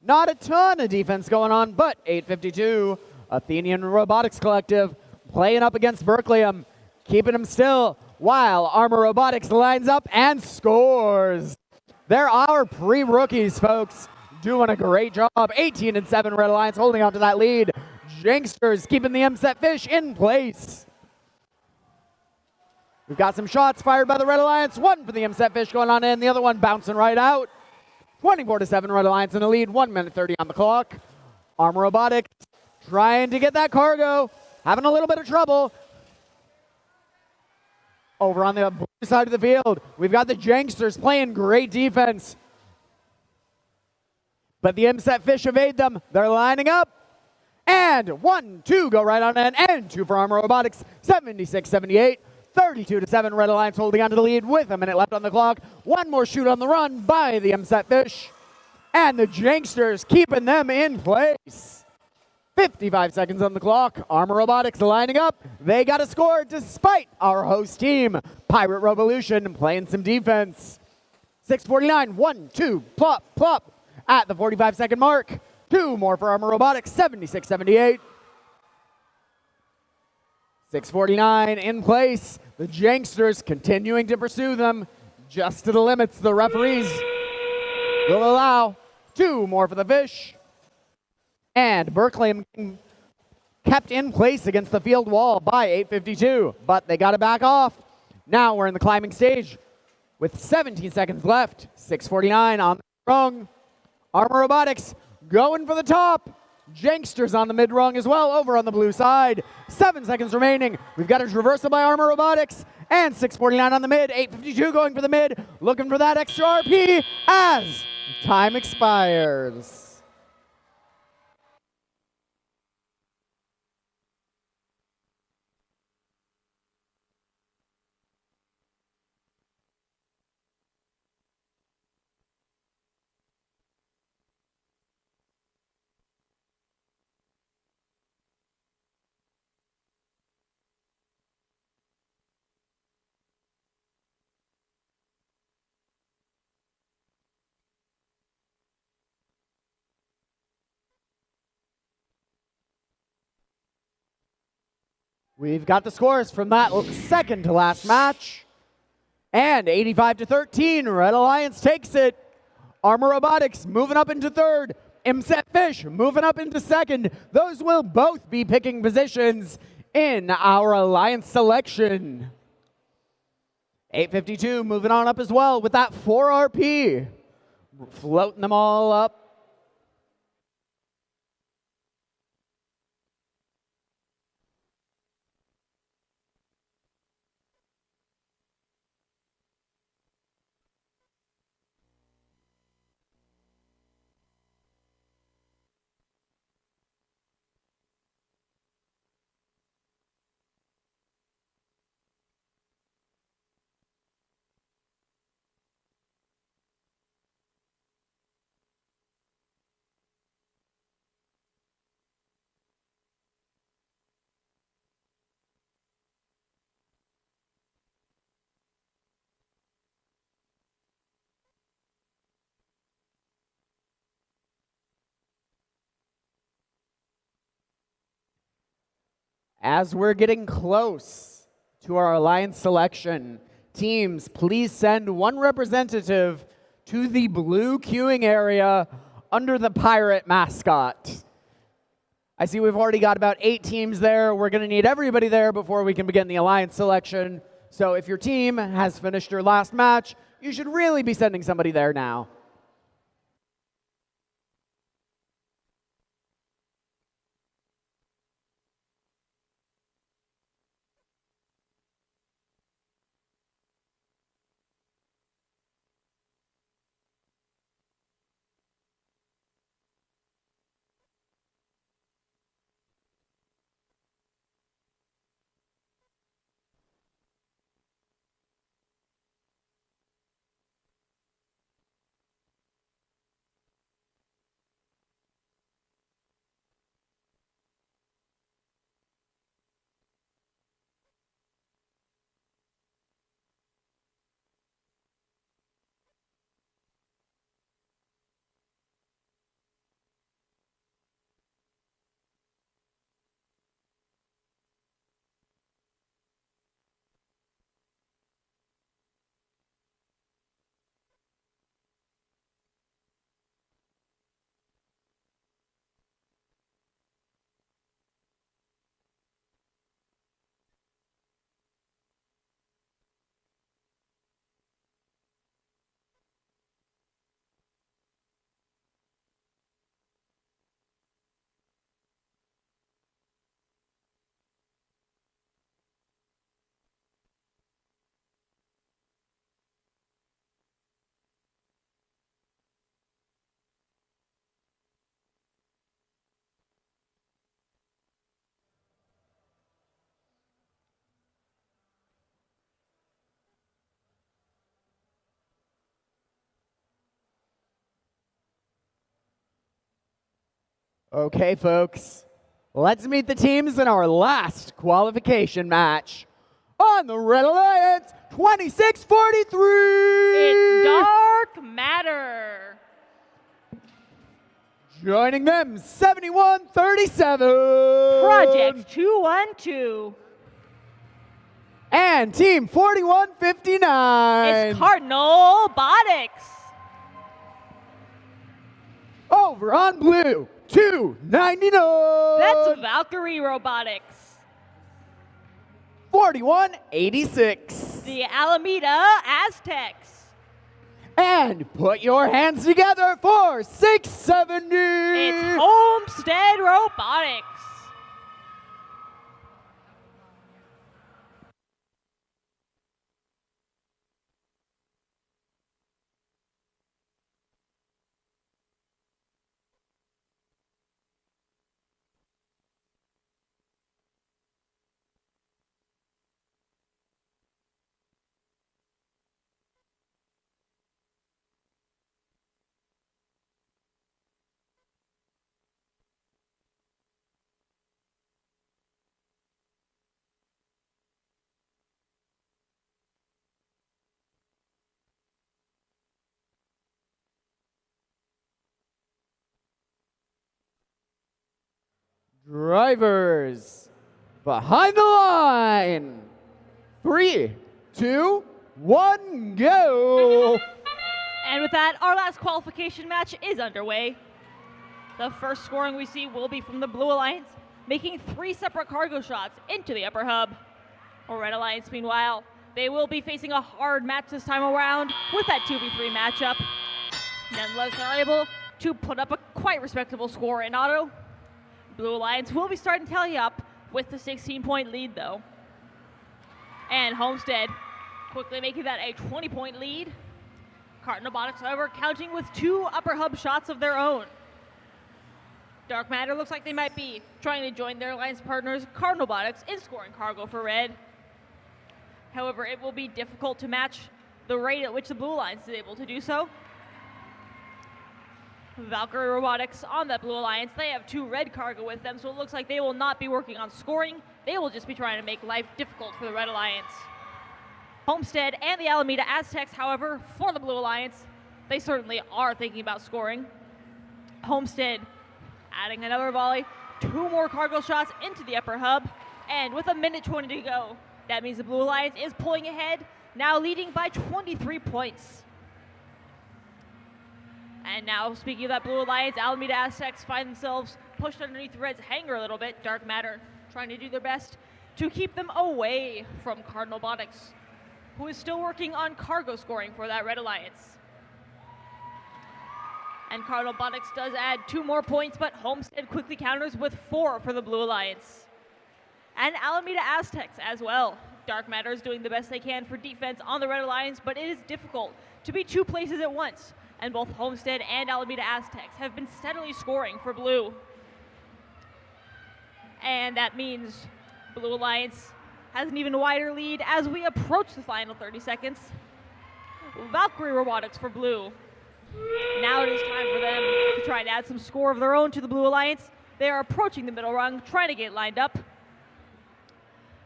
Not a ton of defense going on, but 852. Athenian Robotics Collective playing up against Berkelium, keeping them still, while Armor Robotics lines up and scores. They're our pre-rookies, folks. Doing a great job. 18-7 Red Alliance holding on to that lead. Janksters keeping the MSET Fish in place. We've got some shots fired by the Red Alliance. 1 for the MSET Fish going on in, the other one bouncing right out. 24-7 Red Alliance in the lead. 1 minute 30 on the clock. Armor Robotics trying to get that cargo. Having a little bit of trouble. Over on the blue side of the field, we've got the Janksters playing great defense. But the MSET Fish evade them. They're lining up. And 1, 2 go right on in, and 2 for Armor Robotics. 76-78. 32-7 Red Alliance holding on to the lead with a minute left on the clock. 1 more shoot on the run by the MSET Fish. And the Janksters keeping them in place. 55 seconds on the clock. Armor Robotics lining up. They got a score despite our host team, Pirate Revolution, playing some defense. 6:49, 1, 2, plop, plop. At the 45-second mark, 2 more for Armor Robotics, 76-78. 6:49 in place. The Janksters continuing to pursue them just to the limits. The referees will allow 2 more for the Fish. And Berkelium kept in place against the field wall by 852, but they got to back off. Now we're in the climbing stage with 17 seconds left. 6:49 on the rung. Armor Robotics going for the top. Janksters on the mid rung as well over on the blue side. 7 seconds remaining. We've got a traversal by Armor Robotics and 6:49 on the mid. 852 going for the mid, looking for that extra RP as time expires. We've got the scores from that second to last match. And 85-13, Red Alliance takes it. Armor Robotics moving up into third. Imset Fish moving up into second. Those will both be picking positions in our Alliance selection. 852 moving on up as well with that 4 RP. Floating them all up. As we're getting close to our Alliance selection, teams, please send one representative to the blue queuing area under the pirate mascot. I see we've already got about 8 teams there. We're going to need everybody there before we can begin the Alliance selection. So if your team has finished your last match, you should really be sending somebody there now. Okay, folks, let's meet the teams in our last qualification match. On the Red Alliance, 2643! It's Dark Matter. Joining them, 7137! Project 212. And Team 4159! It's Cardinal Robotics. Over on blue, 299! That's Valkyrie Robotics. 4186. The Alameda Aztecs. And put your hands together for 670! It's Homestead Robotics. Drivers, behind the line. 3, 2, 1, go! And with that, our last qualification match is underway. The first scoring we see will be from the Blue Alliance, making 3 separate cargo shots into the upper hub. Red Alliance, meanwhile, they will be facing a hard match this time around with that 2v3 matchup. Nonetheless, they're able to put up a quite respectable score in auto. Blue Alliance will be starting to tally up with the 16-point lead, though. And Homestead quickly making that a 20-point lead. Robotics, however, counting with 2 upper hub shots of their own. Dark Matter looks like they might be trying to join their alliance partners, Robotics, in scoring cargo for red. However, it will be difficult to match the rate at which the Blue Alliance is able to do so. Valkyrie Robotics on that Blue Alliance, they have 2 red cargo with them, so it looks like they will not be working on scoring. They will just be trying to make life difficult for the Red Alliance. Homestead and the Alameda Aztecs, however, for the Blue Alliance, they certainly are thinking about scoring. Homestead adding another volley, 2 more cargo shots into the upper hub, and with a minute 20 to go, that means the Blue Alliance is pulling ahead, now leading by 23 points. And now, speaking of that Blue Alliance, Alameda Aztecs find themselves pushed underneath Red's hangar a little bit. Dark Matter trying to do their best to keep them away from Robotics, who is still working on cargo scoring for that Red Alliance. And Robotics does add 2 more points, but Homestead quickly counters with 4 for the Blue Alliance. And Alameda Aztecs as well. Dark Matter is doing the best they can for defense on the Red Alliance, but it is difficult to be 2 places at once. And both Homestead and Alameda Aztecs have been steadily scoring for Blue. And that means Blue Alliance has an even wider lead as we approach the final 30 seconds. Valkyrie Robotics for Blue. Now it is time for them to try and add some score of their own to the Blue Alliance. They are approaching the middle rung, trying to get lined up.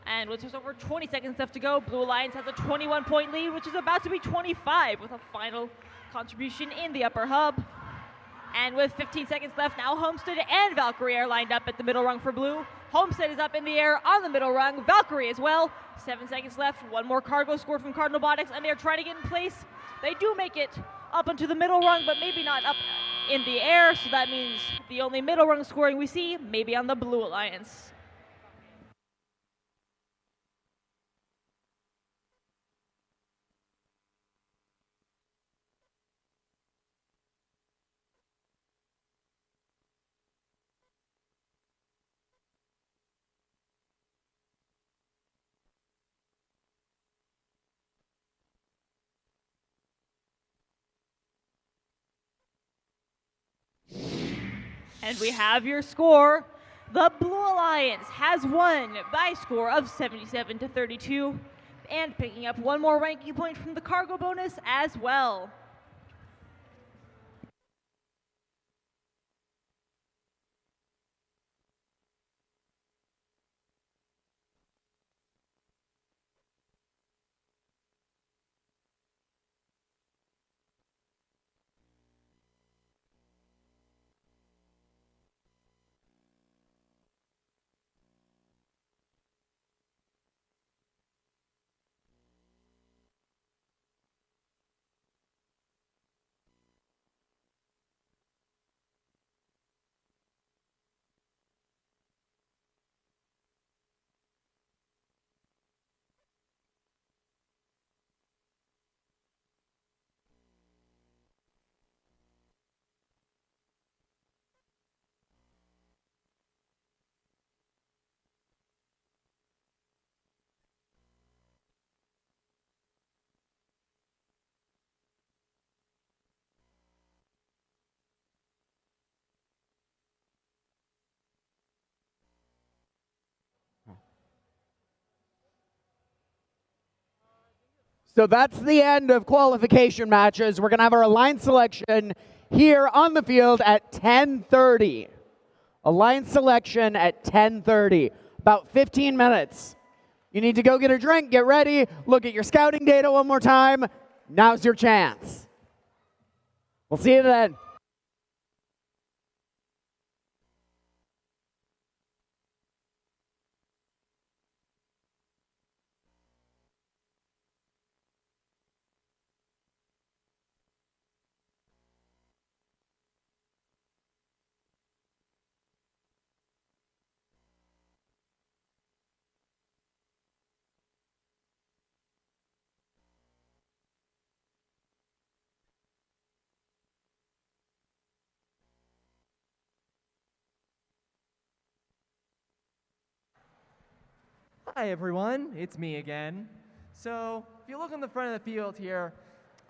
And with just over 20 seconds left to go, Blue Alliance has a 21-point lead, which is about to be 25 with a final contribution in the upper hub. And with 15 seconds left now, Homestead and Valkyrie are lined up at the middle rung for Blue. Homestead is up in the air on the middle rung, Valkyrie as well. 7 seconds left, 1 more cargo scored from Robotics, and they're trying to get in place. They do make it up into the middle rung, but maybe not up in the air, so that means the only middle rung scoring we see may be on the Blue Alliance. And we have your score. The Blue Alliance has won by a score of 77-32 and picking up 1 more ranking point from the cargo bonus as well. So that's the end of qualification matches. We're going to have our alliance selection here on the field at 10:30. Alliance selection at 10:30. About 15 minutes. You need to go get a drink, get ready, look at your scouting data one more time. Now's your chance. We'll see you then. Hi everyone, it's me again. So, if you look in the front of the field here,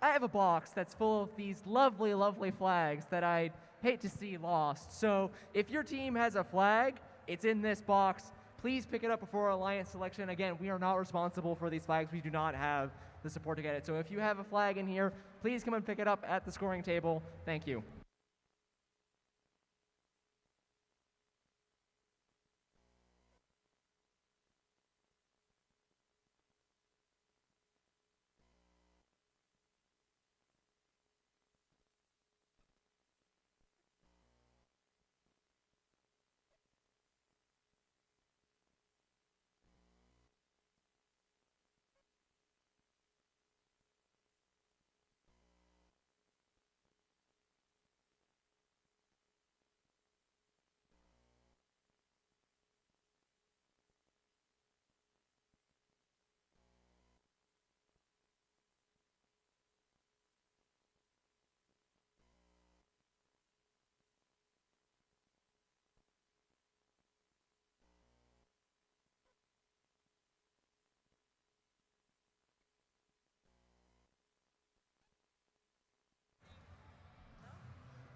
I have a box that's full of these lovely, lovely flags that I'd hate to see lost. So, if your team has a flag, it's in this box. Please pick it up before Alliance selection. Again, we are not responsible for these flags. We do not have the support to get it. So if you have a flag in here, please come and pick it up at the scoring table. Thank you.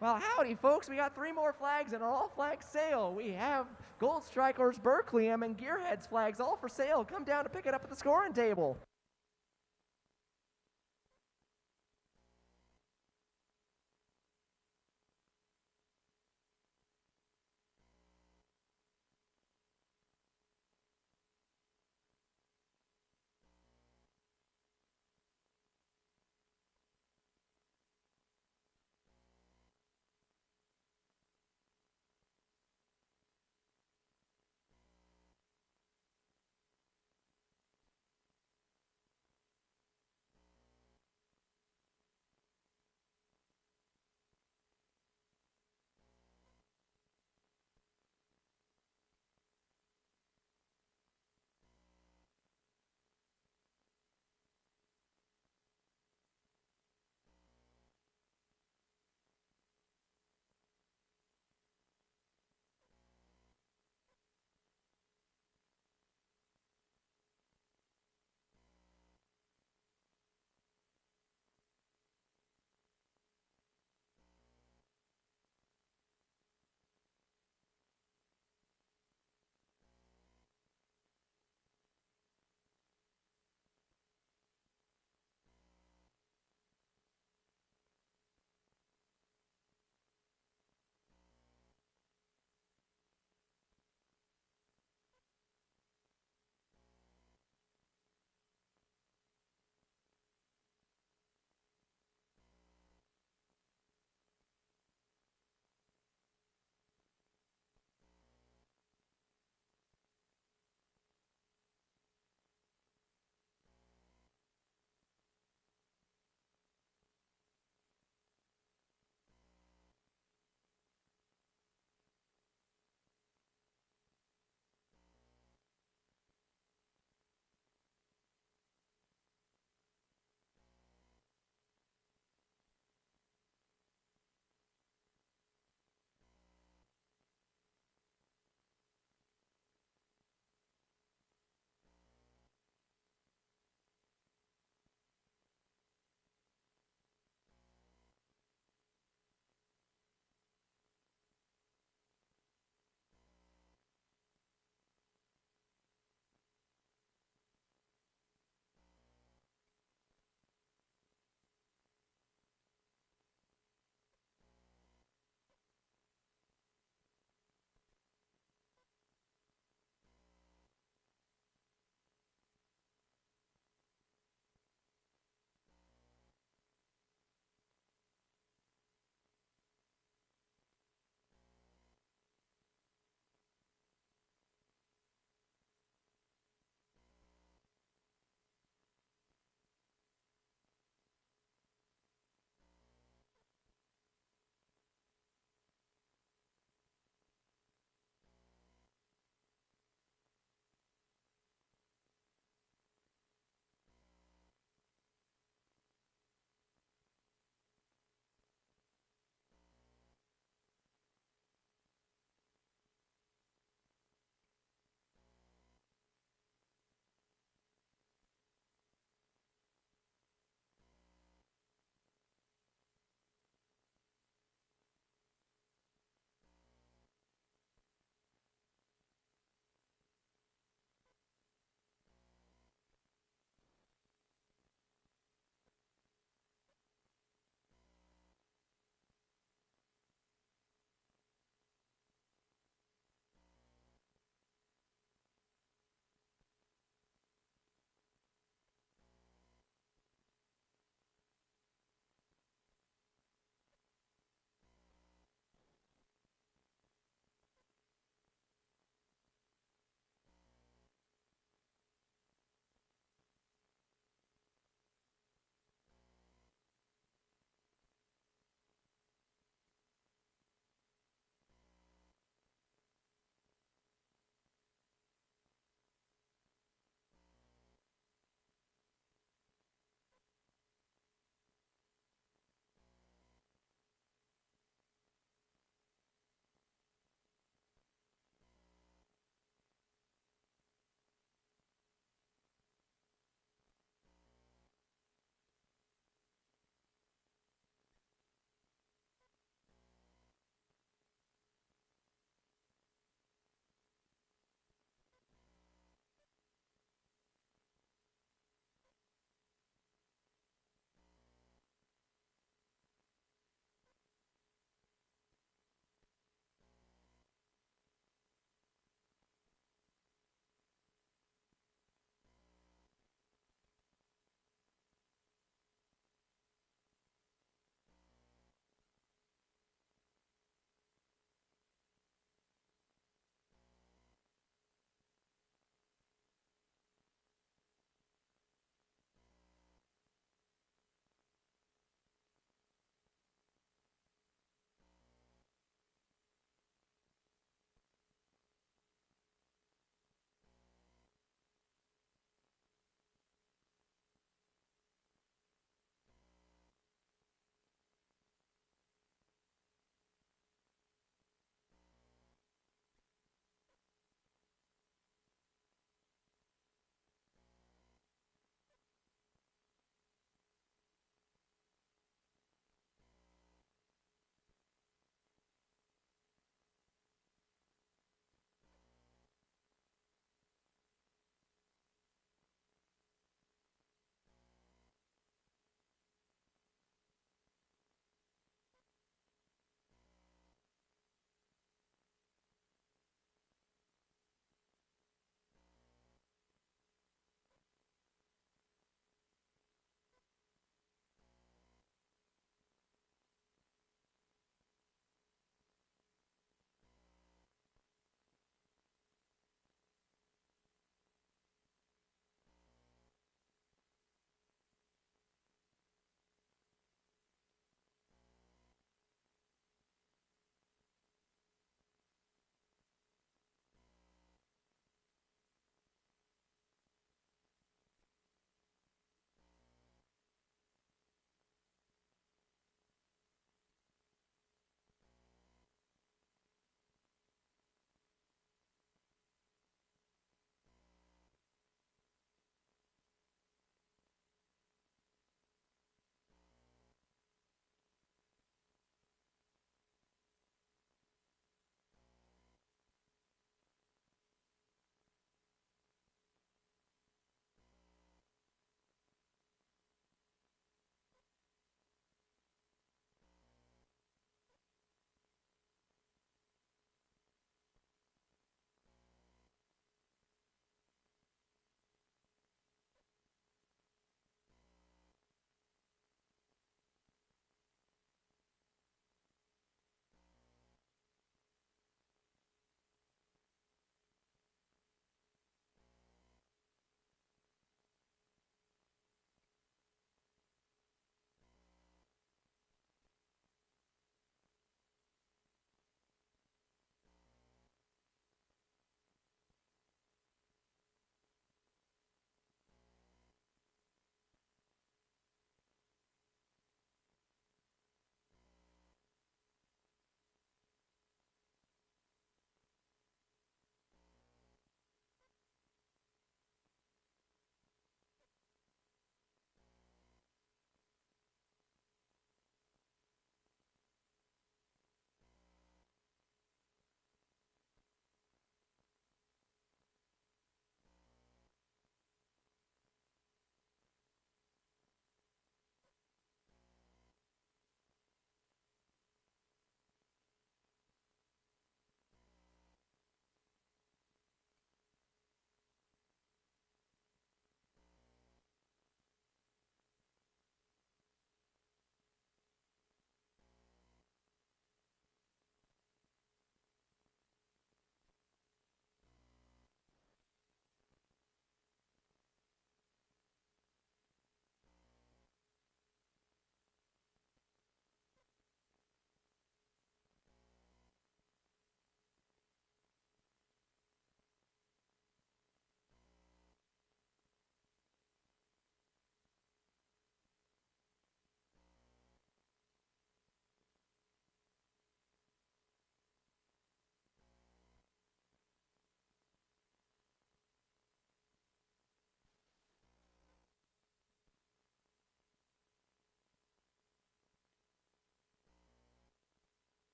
Well, howdy, folks. We got 3 more flags in our all-flag sale. We have Gold Strikers, Berkeleyum, and Gearheads flags all for sale. Come down to pick it up at the scoring table.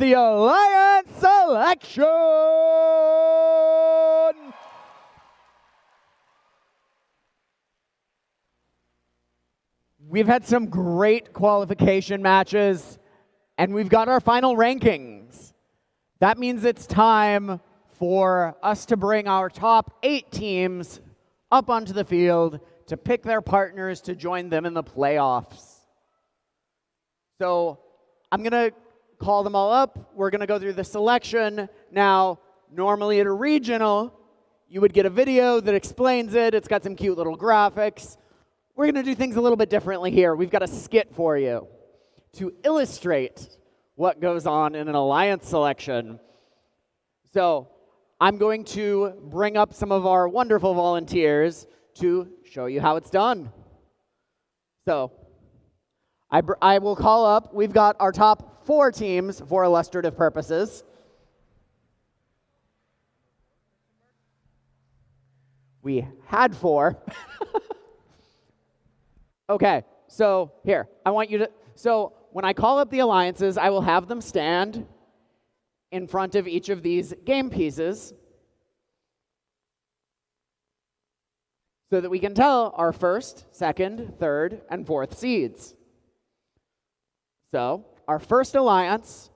the Alliance selection. We've had some great qualification matches, and we've got our final rankings. That means it's time for us to bring our top 8 teams up onto the field to pick their partners to join them in the playoffs. So I'm going to call them all up. We're going to go through the selection. Now, normally at a regional, you would get a video that explains it. It's got some cute little graphics. We're going to do things a little bit differently here. We've got a skit for you to illustrate what goes on in an alliance selection. So I'm going to bring up some of our wonderful volunteers to show you how it's done. So I will call up, we've got our top 4 teams for illustrative purposes. We had 4. Okay, so here, I want you to, so when I call up the alliances, I will have them stand in front of each of these game pieces so that we can tell our first, second, third, and fourth seeds. So our first alliance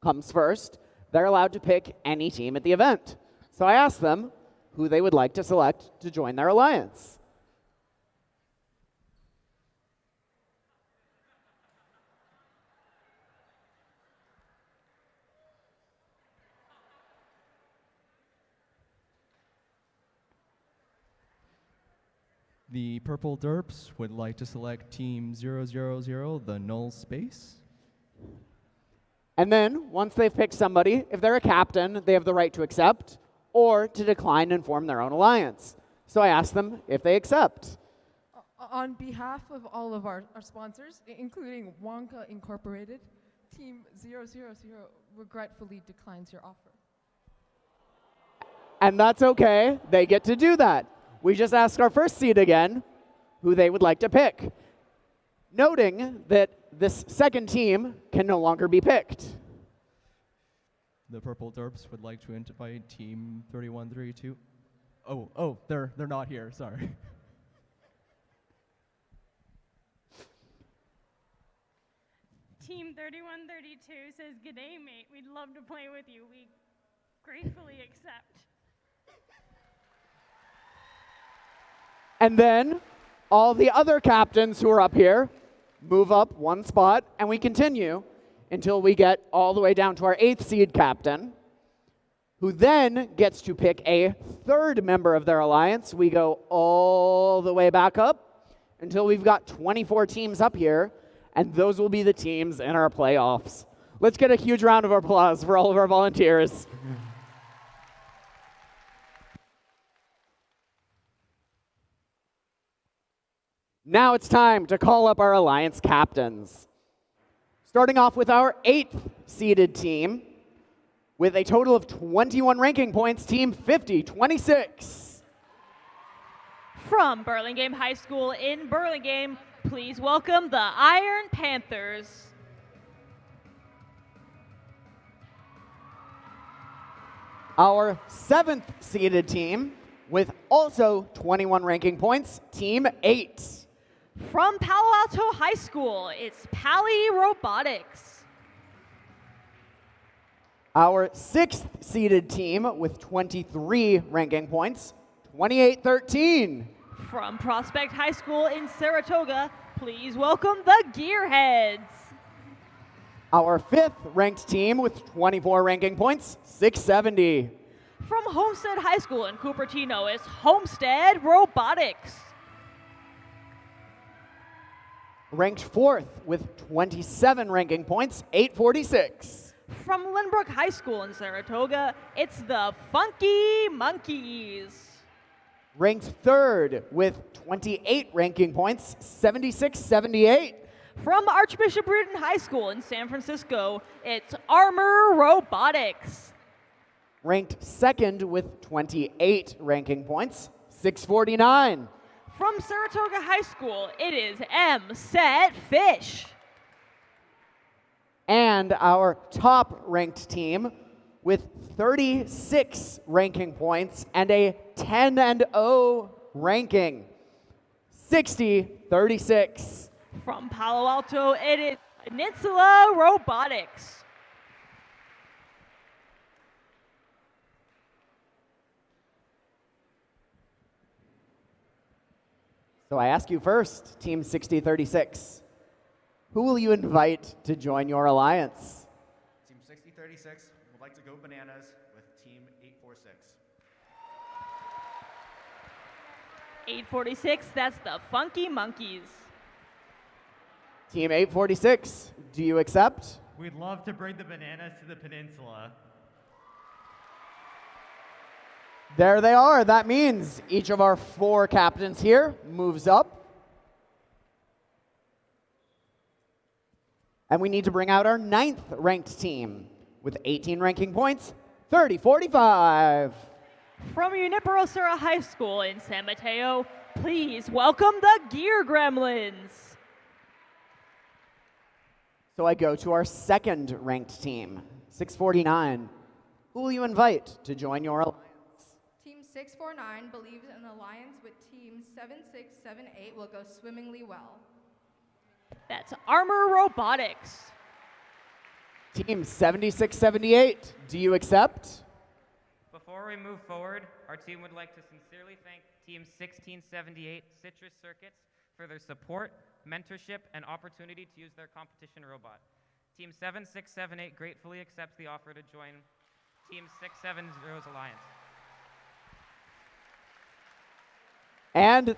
comes first. They're allowed to pick any team at the event. So I asked them who they would like to select to join their alliance. The purple derps would like to select team 000, the null space. And then, once they've picked somebody, if they're a captain, they have the right to accept or to decline and form their own alliance. So I asked them if they accept. On behalf of all of our sponsors, including Wonka Incorporated, Team 000 regretfully declines your offer. And that's okay. They get to do that. We just asked our first seed again who they would like to pick, noting that this second team can no longer be picked. The purple derps would like to invite team 3132. Oh, they're not here, sorry. Team 3132 says, "G'day, mate. We'd love to play with you. We gratefully accept." And then all the other captains who are up here move up one spot, and we continue until we get all the way down to our 8th seed captain, who then gets to pick a third member of their alliance. We go all the way back up until we've got 24 teams up here, and those will be the teams in our playoffs. Let's get a huge round of applause for all of our volunteers. Now it's time to call up our alliance captains. Starting off with our 8th seeded team with a total of 21 ranking points, team 5026. From Burlingame High School in Burlingame, please welcome the Iron Panthers. Our 7th seeded team with also 21 ranking points, team 8. From Palo Alto High School, it's Pally Robotics. Our 6th seeded team with 23 ranking points, 2813. From Prospect High School in Saratoga, please welcome the Gearheads. Our 5th ranked team with 24 ranking points, 670. From Homestead High School in Cupertino, it's Homestead Robotics. Ranked 4th with 27 ranking points, 846. From Lynbrook High School in Saratoga, it's the Funky Monkeys. Ranked 3rd with 28 ranking points, 7678. From Archbishop Reardon High School in San Francisco, it's Armor Robotics. Ranked 2nd with 28 ranking points, 649. From Saratoga High School, it is M. Set Fish. And our top ranked team with 36 ranking points and a 10-0 ranking. 60-36. From Palo Alto, it is Peninsula Robotics. So I ask you first, Team 60-36. Who will you invite to join your alliance? Team 6036 would like to go bananas with Team 846. 846, that's the Funky Monkeys. Team 846, do you accept? We'd love to bring the bananas to the peninsula. There they are. That means each of our 4 captains here moves up. And we need to bring out our 9th ranked team with 18 ranking points, 30-45. From Junipero Serra High School in San Mateo, please welcome the Gear Gremlins. So I go to our 2nd ranked team, 649. Who will you invite to join your alliance? Team 649 believes an alliance with Team 7678 will go swimmingly well. That's Armor Robotics. Team 7678, do you accept? Before we move forward, our team would like to sincerely thank Team 1678 Citrus Circuits for their support, mentorship, and opportunity to use their competition robot. Team 7678 gratefully accepts the offer to join Team 670's alliance. And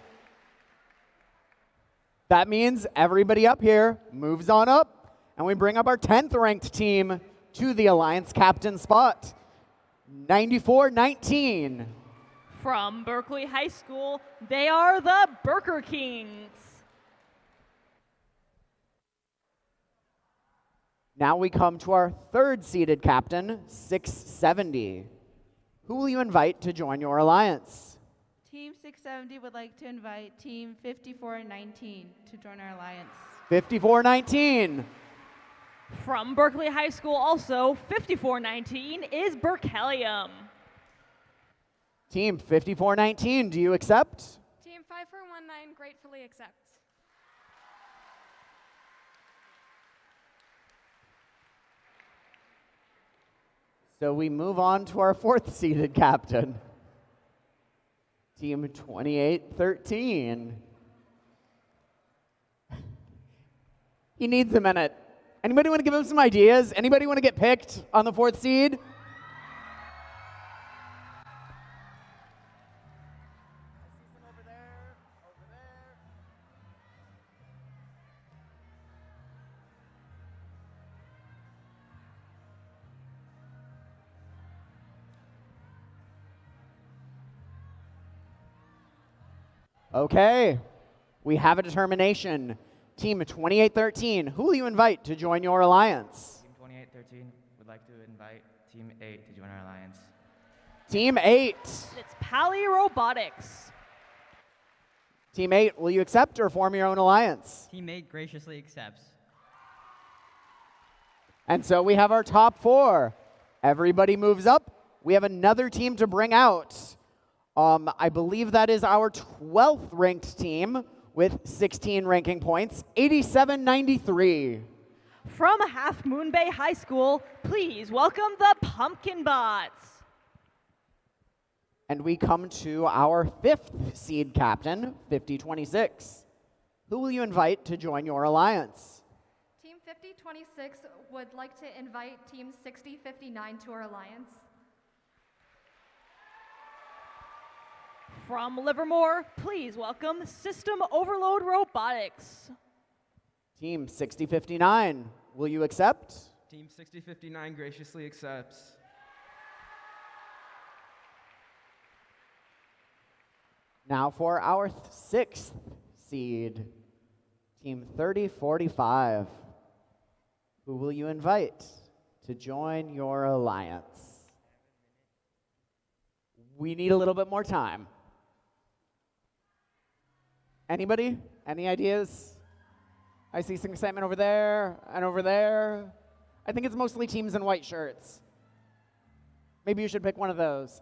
that means everybody up here moves on up, and we bring up our 10th ranked team to the alliance captain spot. 94-19. From Berkeley High School, they are the Burger Kings. Now we come to our 3rd seeded captain, 670. Who will you invite to join your alliance? Team 670 would like to invite Team 5419 to join our alliance. 54-19. From Berkeley High School also, 5419 is Berkelium. Team 54-19, do you accept? Team 5419 gratefully accepts. So we move on to our 4th seeded captain, Team 2813. He needs a minute. Anybody want to give him some ideas? Anybody want to get picked on the 4th seed? Okay, we have a determination. Team 2813, who will you invite to join your alliance? Team 2813 would like to invite Team 8 to join our alliance. Team 8. It's Pally Robotics. Team 8, will you accept or form your own alliance? Team 8 graciously accepts. And so we have our top 4. Everybody moves up. We have another team to bring out. I believe that is our 12th ranked team with 16 ranking points, 87-93. From Half Moon Bay High School, please welcome the Pumpkin Bots. And we come to our 5th seed captain, 5026. Who will you invite to join your alliance? Team 5026 would like to invite Team 6059 to our alliance. From Livermore, please welcome System Overload Robotics. Team 6059, will you accept? Team 6059 graciously accepts. Now for our 6th seed, Team 3045. Who will you invite to join your alliance? We need a little bit more time. Anybody? Any ideas? I see some excitement over there and over there. I think it's mostly teams in white shirts. Maybe you should pick one of those.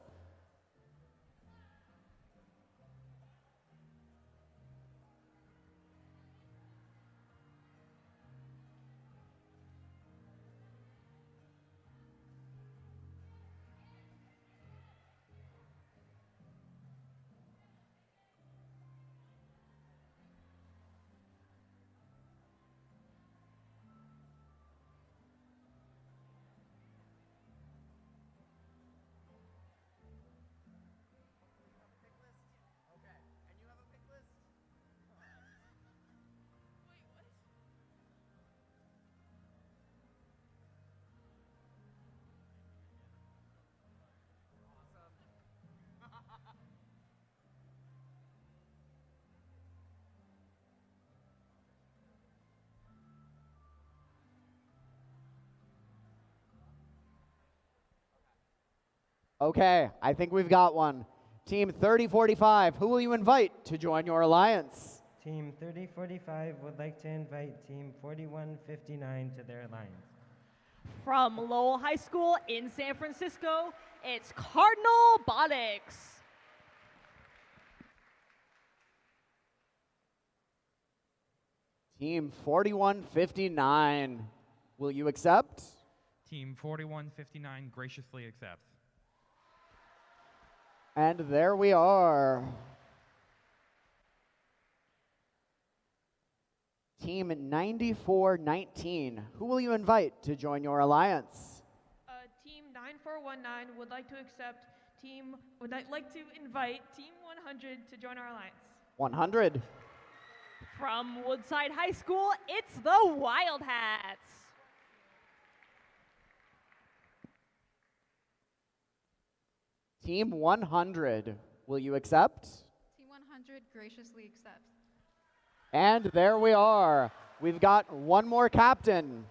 Okay, I think we've got one. Team 3045, who will you invite to join your alliance? Team 3045 would like to invite Team 4159 to their alliance. From Lowell High School in San Francisco, it's Cardinal Robotics. Team 4159, will you accept? Team 4159 graciously accepts. And there we are. Team 9419, who will you invite to join your alliance? Team 9419 would like to invite Team 100 to join our alliance. 100. From Woodside High School, it's the Wildhats. Team 100, will you accept? Team 100 graciously accepts. And there we are. We've got one more captain.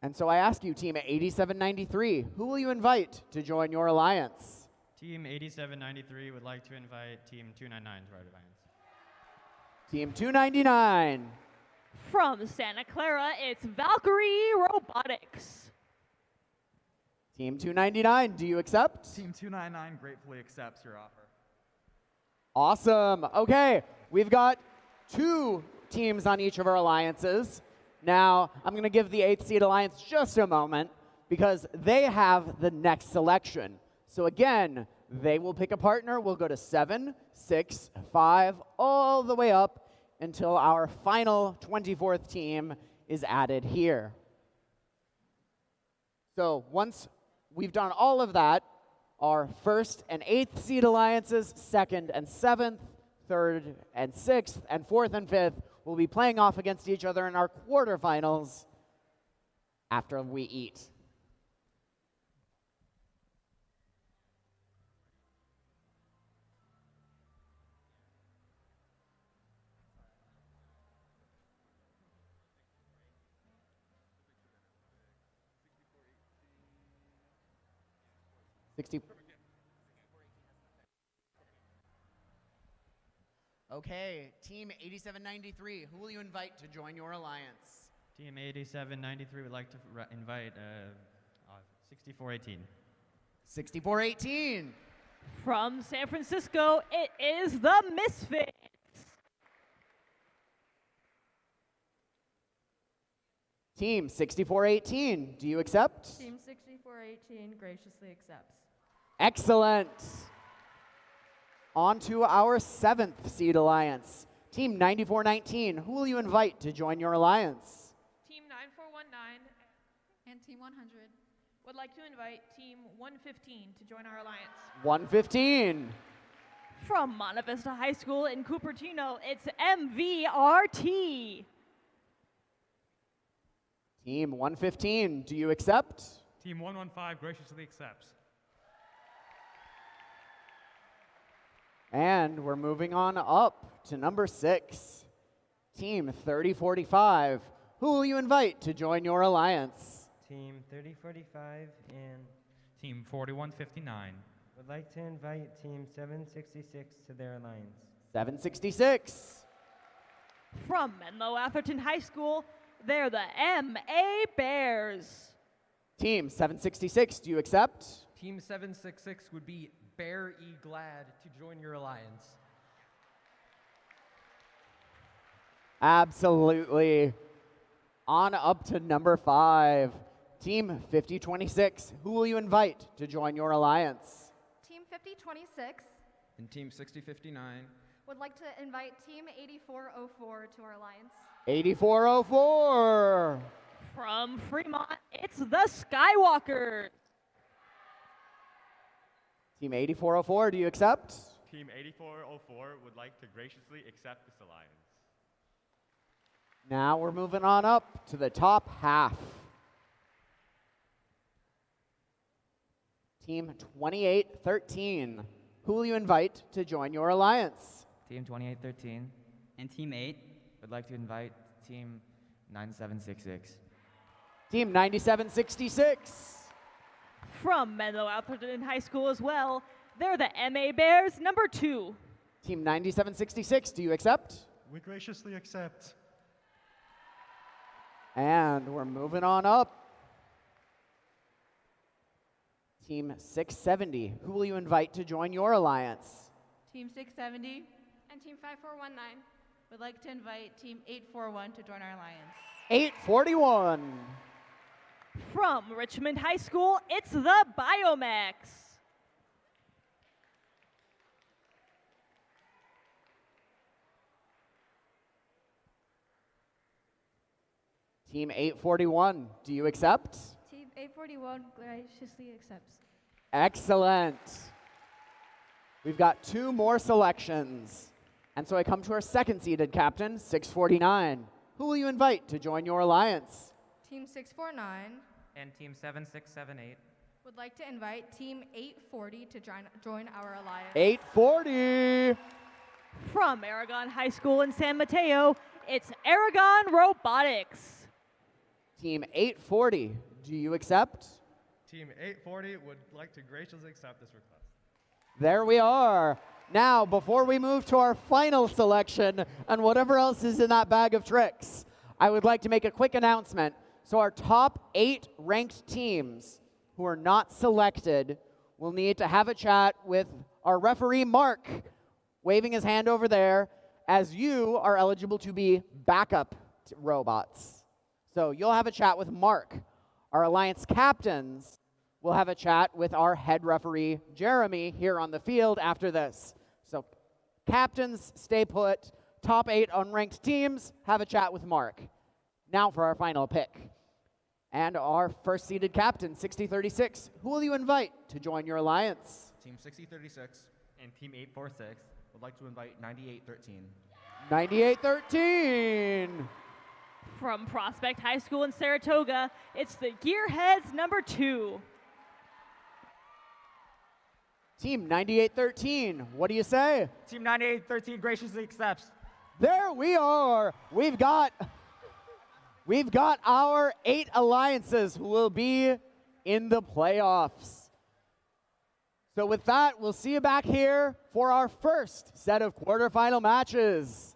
And so I ask you, Team 8793, who will you invite to join your alliance? Team 8793 would like to invite Team 299 to our alliance. Team 299. From Santa Clara, it's Valkyrie Robotics. Team 299, do you accept? Team 299 gratefully accepts your offer. Awesome. Okay, we've got 2 teams on each of our alliances. Now, I'm going to give the 8th seed alliance just a moment because they have the next selection. So again, they will pick a partner. We'll go to 7, 6, 5, all the way up until our final 24th team is added here. So once we've done all of that, our 1st and 8th seed alliances, 2nd and 7th, 3rd and 6th, and 4th and 5th will be playing off against each other in our quarterfinals after we eat. Okay, Team 8793, who will you invite to join your alliance? Team 8793 would like to invite 6418. 6418. From San Francisco, it is the Misfits. Team 6418, do you accept? Team 6418 graciously accepts. Excellent. On to our 7th seed alliance. Team 9419, who will you invite to join your alliance? Team 9419 and Team 100 would like to invite Team 115 to join our alliance. 115. From Monte Vista High School in Cupertino, it's MVRT. Team 115, do you accept? Team 115 graciously accepts. And we're moving on up to number 6. Team 3045, who will you invite to join your alliance? Team 3045 and Team 4159 would like to invite Team 766 to their alliance. 766. From Menlo Atherton High School, They're the MA Bears. Team 766, do you accept? Team 766 would be Bear E glad to join your alliance. Absolutely. On up to number 5. Team 5026, who will you invite to join your alliance? Team 5026 And Team 6059 would like to invite Team 8404 to our alliance. 8404. From Fremont, it's the Skywalkers. Team 8404, do you accept? Team 8404 would like to graciously accept this alliance. Now we're moving on up to the top half. Team 2813, who will you invite to join your alliance? Team 2813 and Team 8 would like to invite Team 9766. Team 9766. From Menlo Atherton High School as well, they're the MA Bears number 2. Team 9766, do you accept? We graciously accept. And we're moving on up. Team 670, who will you invite to join your alliance? Team 670 And Team 5419. would like to invite Team 841 to join our alliance. 841. From Richmond High School, it's the Biomax. Team 841, do you accept? Team 841 graciously accepts. Excellent. We've got 2 more selections. And so I come to our second seeded captain, 649. Who will you invite to join your alliance? Team 649 And Team 7678. would like to invite Team 840 to join our alliance. 840. From Aragon High School in San Mateo, it's Aragon Robotics. Team 840, do you accept? Team 840 would like to graciously accept this request. There we are. Now, before we move to our final selection and whatever else is in that bag of tricks, I would like to make a quick announcement. So our top 8 ranked teams who are not selected will need to have a chat with our referee, Mark, waving his hand over there, as you are eligible to be backup robots. So you'll have a chat with Mark. Our alliance captains will have a chat with our head referee, Jeremy, here on the field after this. So captains, stay put. Top 8 unranked teams, have a chat with Mark. Now for our final pick. And our first seeded captain, 6036. Who will you invite to join your alliance? Team 6036 And Team 846 would like to invite 9813. 9813. From Prospect High School in Saratoga, it's the Gearheads number 2. Team 9813, what do you say? Team 9813 graciously accepts. There we are. We've got our 8 alliances who will be in the playoffs. So with that, we'll see you back here for our first set of quarterfinal matches.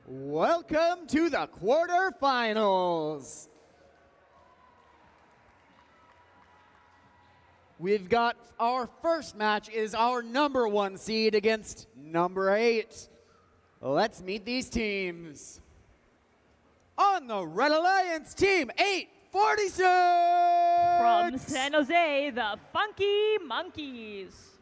Welcome to the quarterfinals. We've got our first match is our number 1 seed against number 8. Let's meet these teams. On the Red Alliance, team 846! From San Jose, the Funky Monkeys.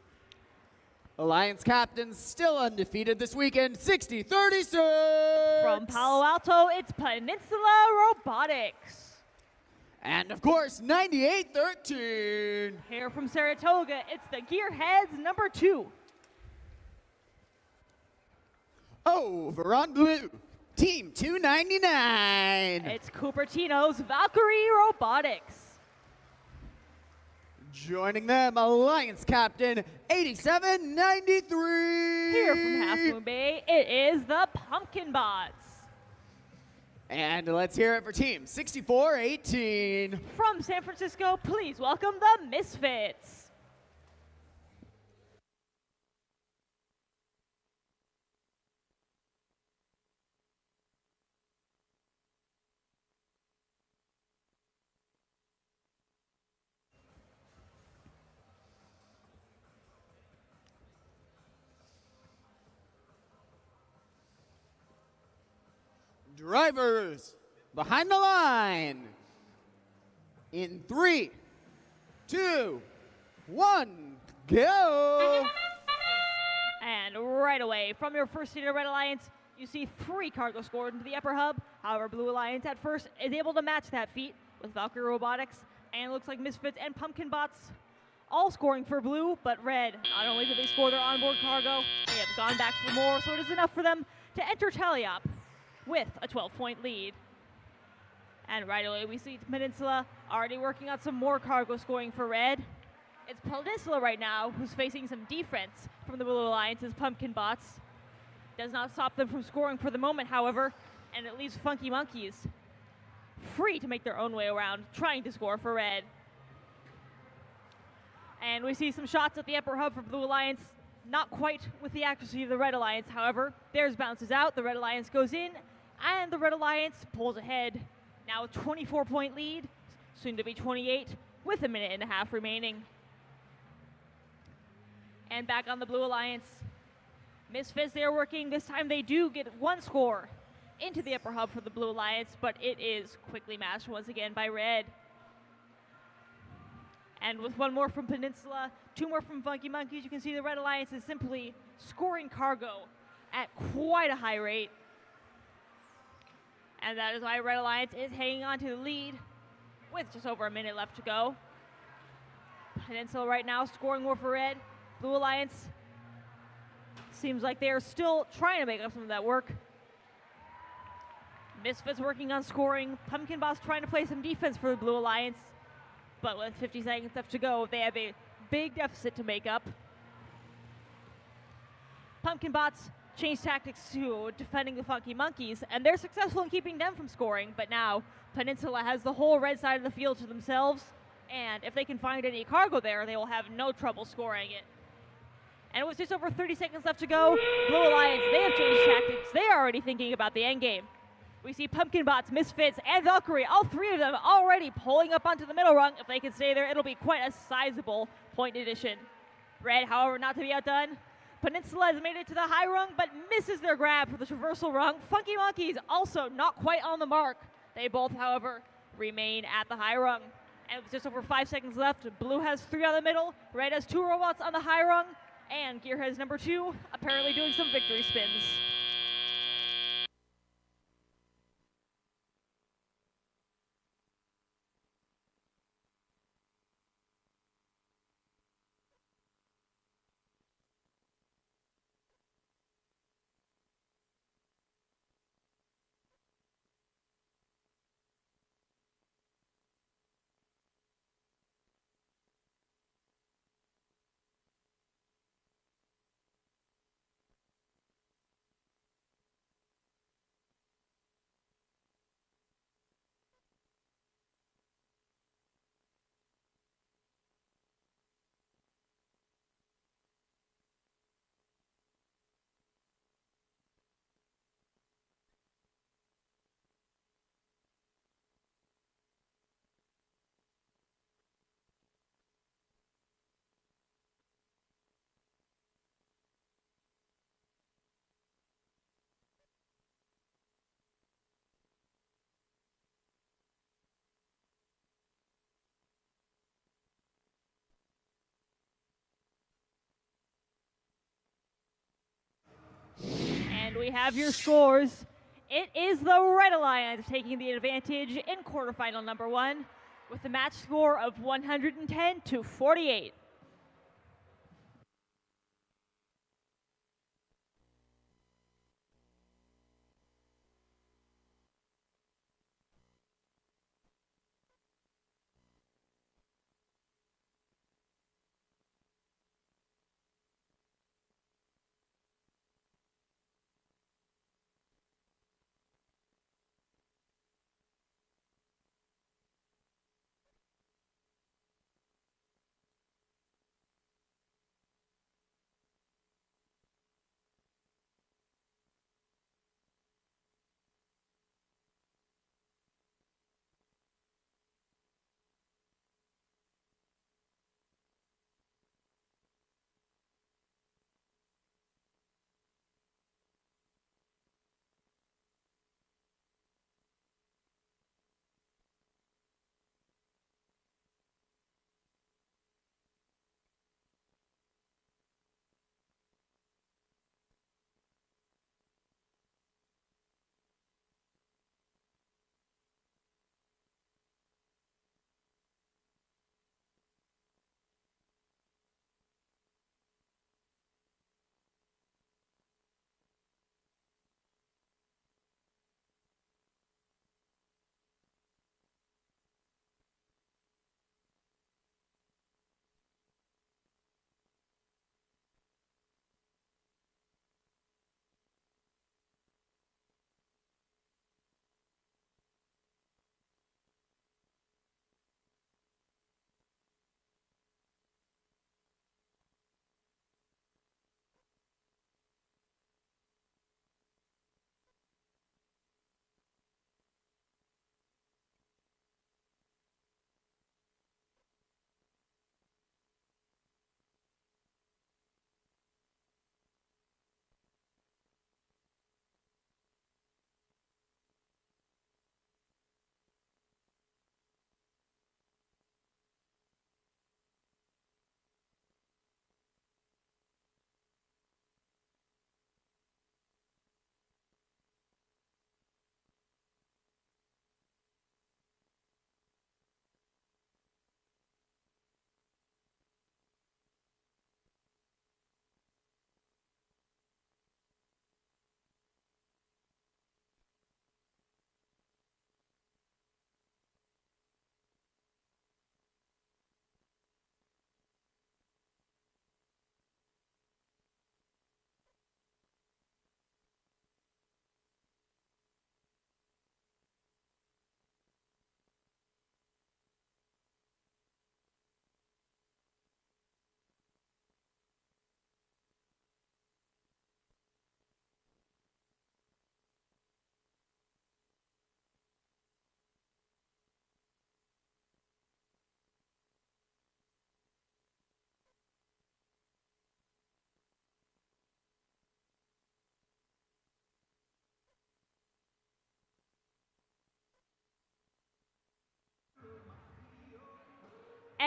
Alliance captains still undefeated this weekend, 60-36! From Palo Alto, it's Peninsula Robotics. And of course, 98-13. Here from Saratoga, it's the Gearheads number 2. Over on blue, team 299. It's Cupertino's Valkyrie Robotics. Joining them, Alliance Captain 8793. Here from Half Moon Bay, it is the Pumpkin Bots. And let's hear it for team 6418. From San Francisco, please welcome the Misfits. Drivers behind the line. In 3, 2, 1, go! And right away, from your first seed of Red Alliance, you see 3 cargo scored into the upper hub. However, Blue Alliance at first is able to match that feat with Valkyrie Robotics, and it looks like Misfits and Pumpkin Bots all scoring for Blue, but Red, not only did they score their onboard cargo, they have gone back for more, so it is enough for them to enter Taliop with a 12-point lead. And right away, we see Peninsula already working on some more cargo scoring for Red. It's Peninsula right now who's facing some defense from the Blue Alliance's Pumpkin Bots. Does not stop them from scoring for the moment, however, and it leaves Funky Monkeys free to make their own way around, trying to score for Red. And we see some shots at the upper hub for Blue Alliance, not quite with the accuracy of the Red Alliance, however. Theirs bounces out, the Red Alliance goes in, and the Red Alliance pulls ahead. Now a 24-point lead, soon to be 28, with a minute and a half remaining. And back on the Blue Alliance, Misfits, they're working. This time they do get 1 score into the upper hub for the Blue Alliance, but it is quickly matched once again by Red. And with 1 more from Peninsula, 2 more from Funky Monkeys, you can see the Red Alliance is simply scoring cargo at quite a high rate. And that is why Red Alliance is hanging on to the lead with just over a minute left to go. Peninsula right now scoring more for Red. Blue Alliance seems like they are still trying to make up some of that work. Misfits working on scoring. Pumpkin Boss trying to play some defense for the Blue Alliance. But with 50 seconds left to go, they have a big deficit to make up. Pumpkin Bots change tactics to defending the Funky Monkeys, and they're successful in keeping them from scoring, but now Peninsula has the whole red side of the field to themselves, and if they can find any cargo there, they will have no trouble scoring it. And with just over 30 seconds left to go, Blue Alliance, they have changed tactics. They are already thinking about the end game. We see Pumpkin Bots, Misfits, and Valkyrie, all 3 of them already pulling up onto the middle rung. If they can stay there, it'll be quite a sizable point addition. Red, however, not to be outdone. Peninsula has made it to the high rung, but misses their grab for the traversal rung. Funky Monkeys also not quite on the mark. They both, however, remain at the high rung. And with just over 5 seconds left, Blue has 3 on the middle, Red has 2 robots on the high rung, and Gearheads number 2 apparently doing some victory spins. And we have your scores. It is the Red Alliance taking the advantage in quarterfinal number 1 with a match score of 110 to 48.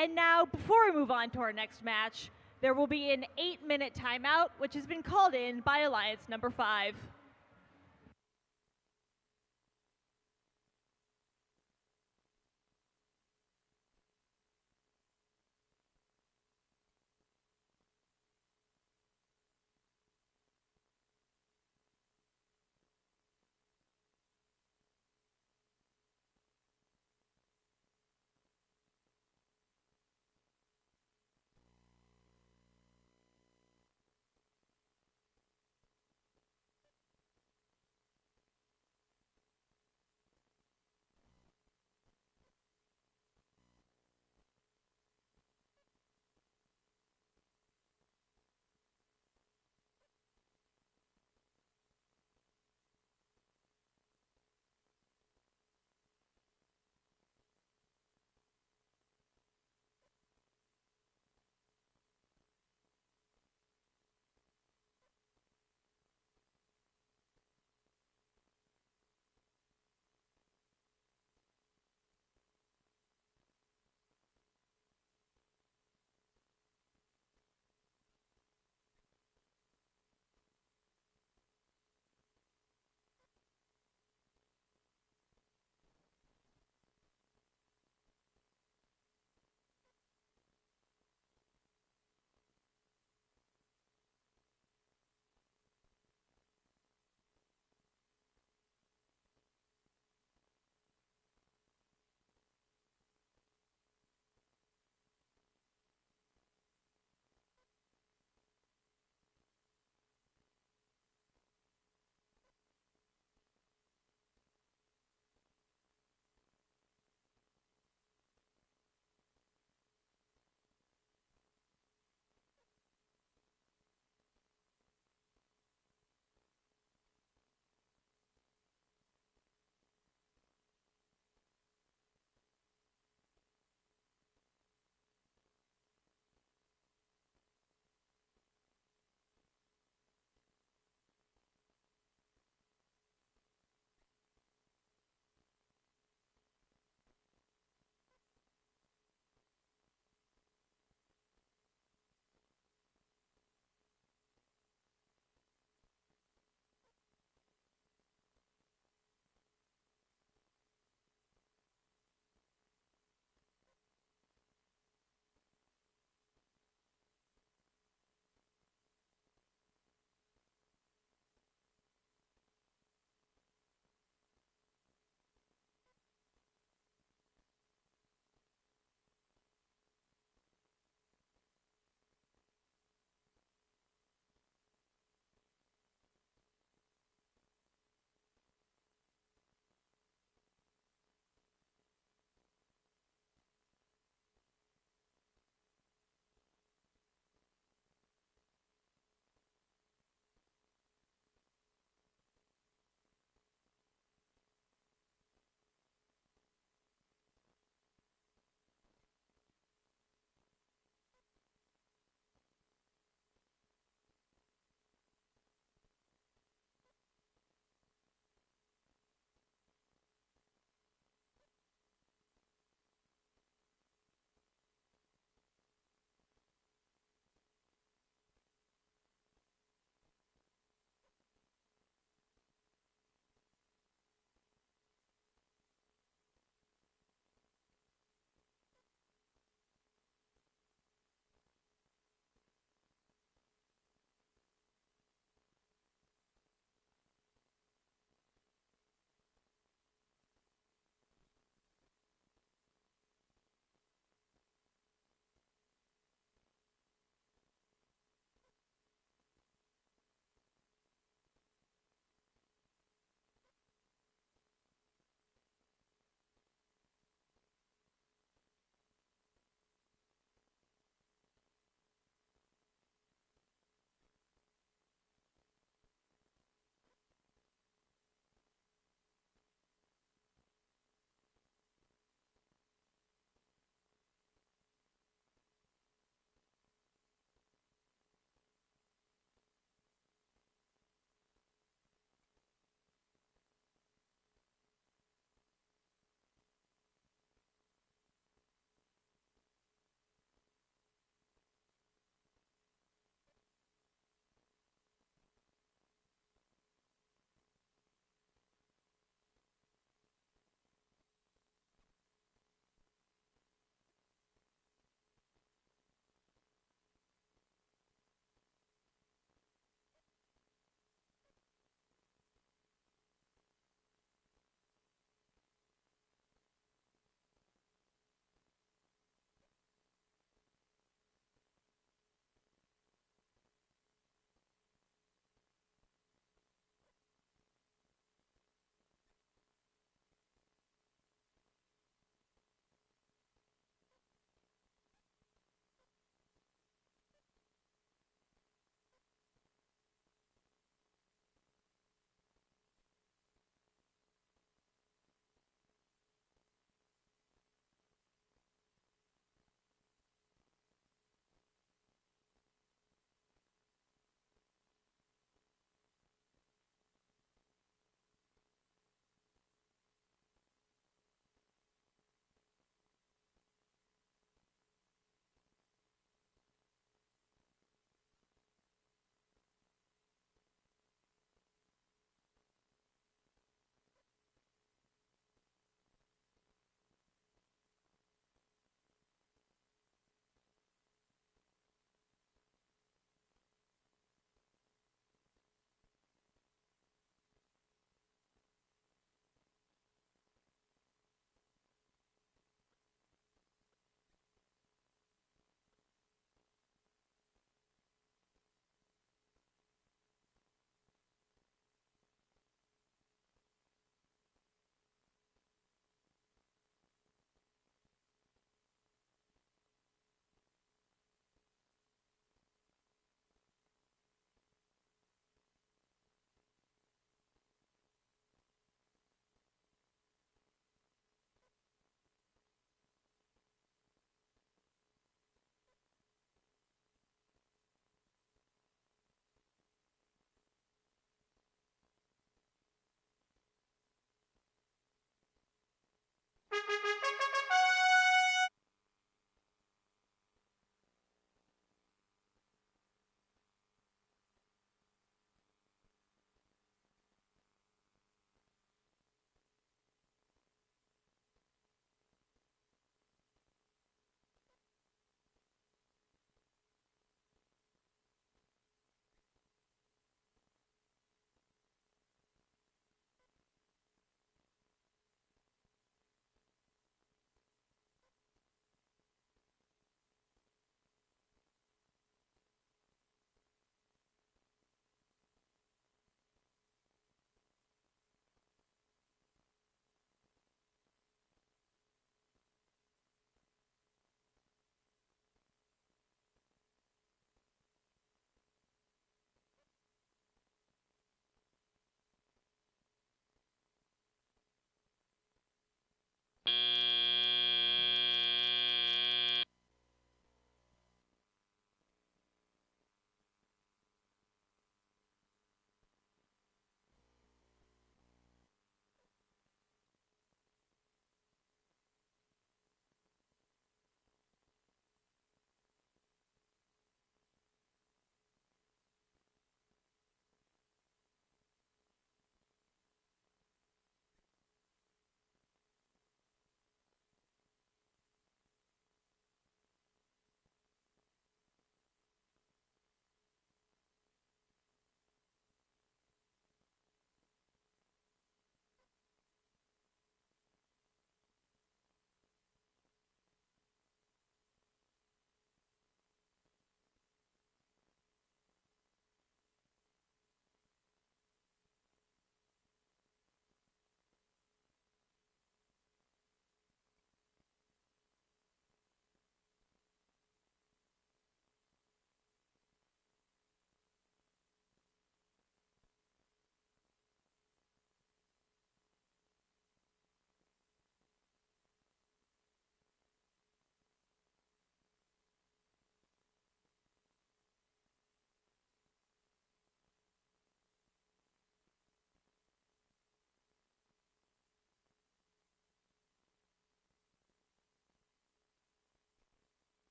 And now, before we move on to our next match, there will be an 8-minute timeout, which has been called in by Alliance number 5.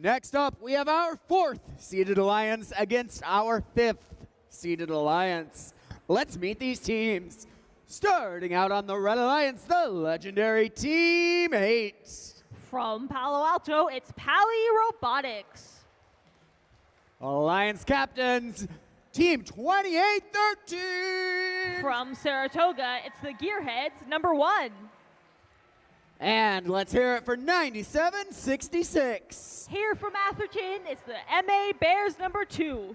Next up, we have our 4th seeded alliance against our 5th seeded alliance. Let's meet these teams. Starting out on the Red Alliance, the legendary Team 8. From Palo Alto, it's Pally Robotics. Alliance captains, Team 2813. From Saratoga, it's the Gearheads, number 1. And let's hear it for 9766. Here from Atherton, it's the MA Bears, number 2.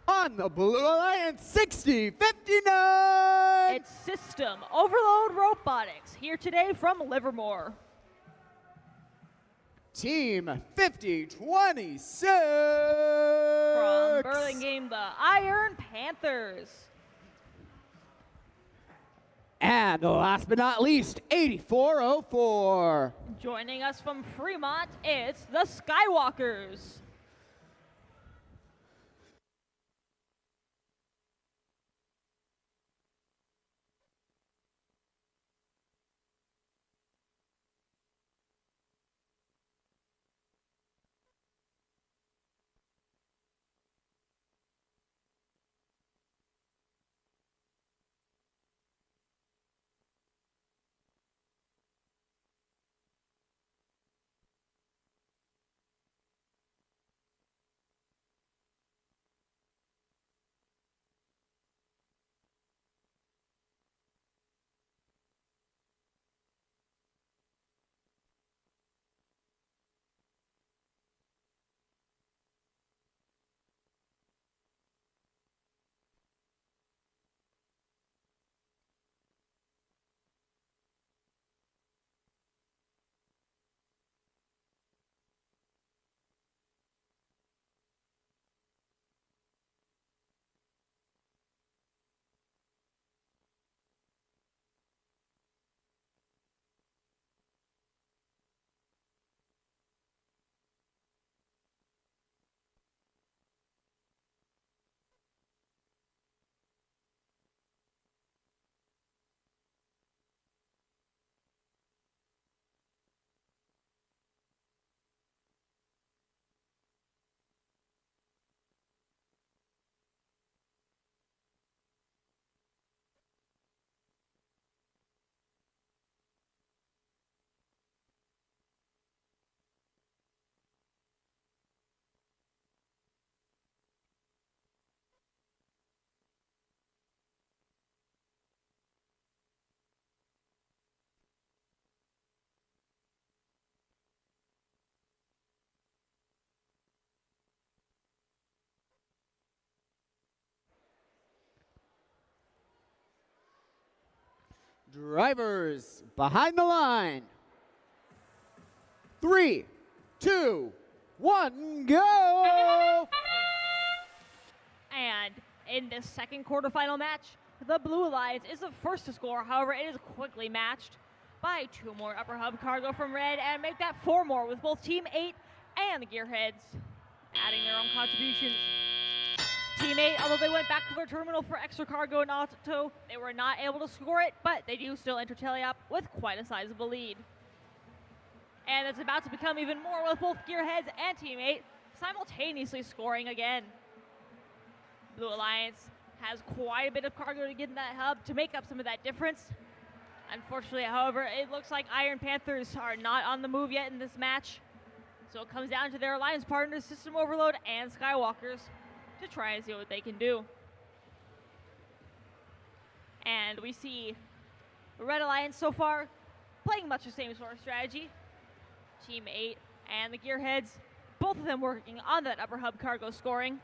On the Blue Alliance, 6059. It's System Overload Robotics, here today from Livermore. Team 5026. From Burlingame, the Iron Panthers. And last but not least, 8404. Joining us from Fremont, it's the Skywalkers. Drivers behind the line. 3, 2, 1, go! And in this second quarterfinal match, the Blue Alliance is the first to score. However, it is quickly matched by 2 more upper hub cargo from Red and make that 4 more with both Team 8 and the Gearheads adding their own contributions. Team 8, although they went back to their terminal for extra cargo and auto, they were not able to score it, but they do still enter tally up with quite a sizable lead. And it's about to become even more with both Gearheads and Team 8 simultaneously scoring again. Blue Alliance has quite a bit of cargo to get in that hub to make up some of that difference. Unfortunately, however, it looks like Iron Panthers are not on the move yet in this match. So it comes down to their alliance partners, System Overload and Skywalkers, to try and see what they can do. And we see the Red Alliance so far playing much the same sort of strategy. Team 8 and the Gearheads, both of them working on that upper hub cargo scoring.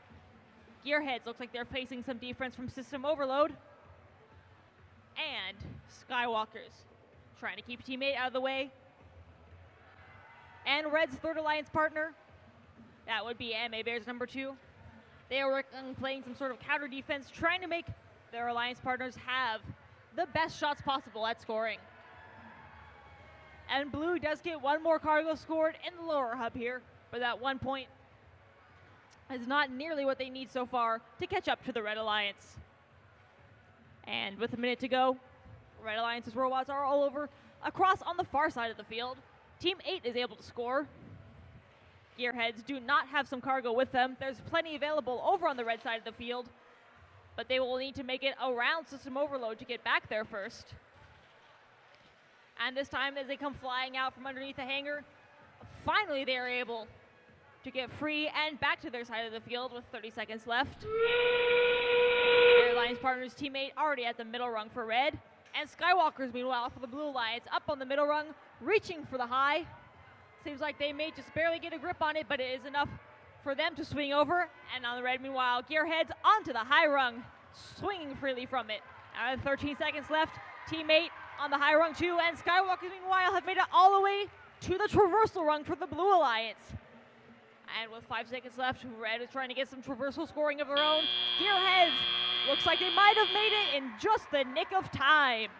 Gearheads looks like they're facing some defense from System Overload. And Skywalkers trying to keep Team 8 out of the way. And Red's third alliance partner, that would be MA Bears number 2. They are playing some sort of counter defense, trying to make their alliance partners have the best shots possible at scoring. And Blue does get 1 more cargo scored in the lower hub here, but that 1 point is not nearly what they need so far to catch up to the Red Alliance. And with a minute to go, Red Alliance's robots are all over across on the far side of the field. Team 8 is able to score. Gearheads do not have some cargo with them. There's plenty available over on the red side of the field, but they will need to make it around System Overload to get back there first. And this time, as they come flying out from underneath the hangar, finally they are able to get free and back to their side of the field with 30 seconds left. Their Alliance partner's teammate already at the middle rung for red. And Skywalkers, meanwhile, for the Blue Alliance, up on the middle rung, reaching for the high. Seems like they may just barely get a grip on it, but it is enough for them to swing over. And on the red, meanwhile, Gearheads onto the high rung, swinging freely from it. 13 seconds left. Teammate on the high rung too, and Skywalkers, meanwhile, have made it all the way to the traversal rung for the Blue Alliance. And with 5 seconds left, red is trying to get some traversal scoring of their own. Gearheads looks like they might have made it in just the nick of time.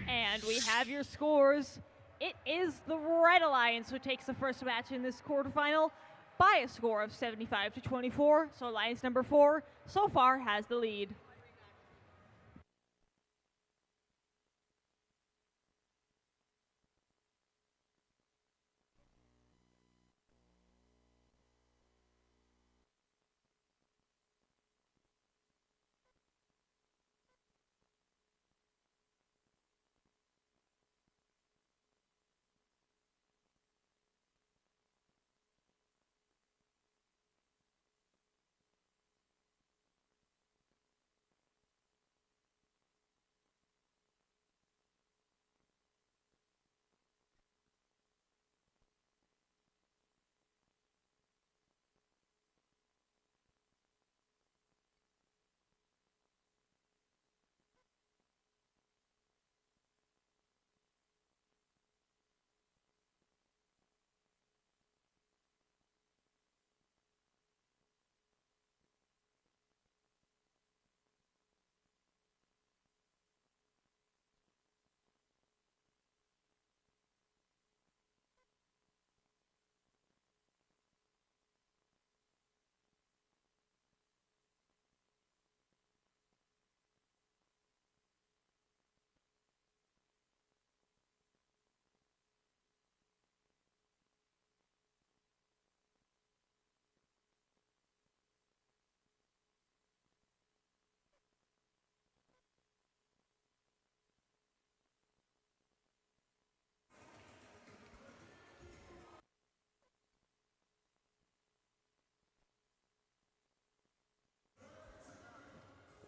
And we have your scores. It is the Red Alliance who takes the first match in this quarterfinal by a score of 75-24. So Alliance number 4 so far has the lead.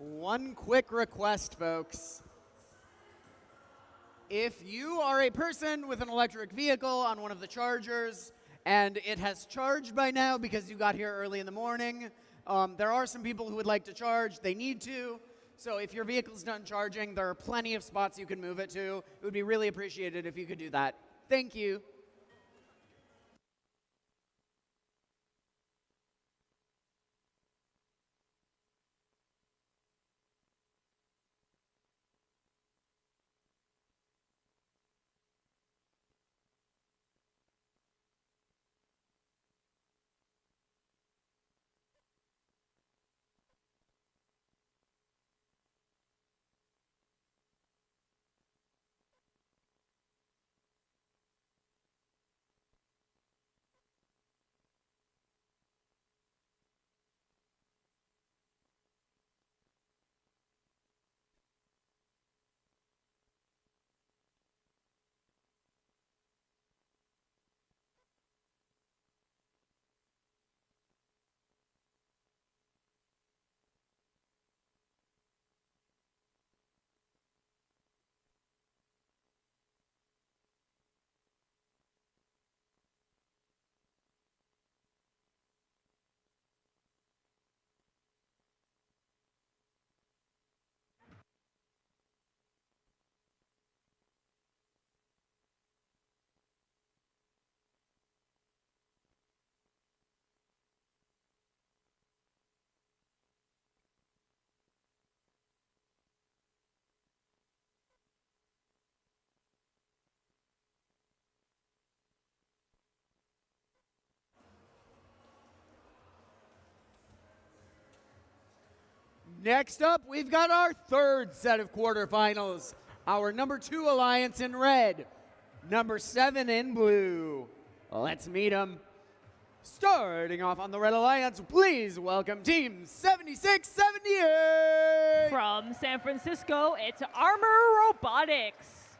One quick request, folks. If you are a person with an electric vehicle on one of the chargers and it has charged by now because you got here early in the morning, there are some people who would like to charge. They need to. So if your vehicle's done charging, there are plenty of spots you can move it to. It would be really appreciated if you could do that. Thank you. Next up, we've got our third set of quarterfinals. Our number 2 alliance in red, number 7 in blue. Let's meet them. Starting off on the red alliance, please welcome team 7678. From San Francisco, it's Armor Robotics.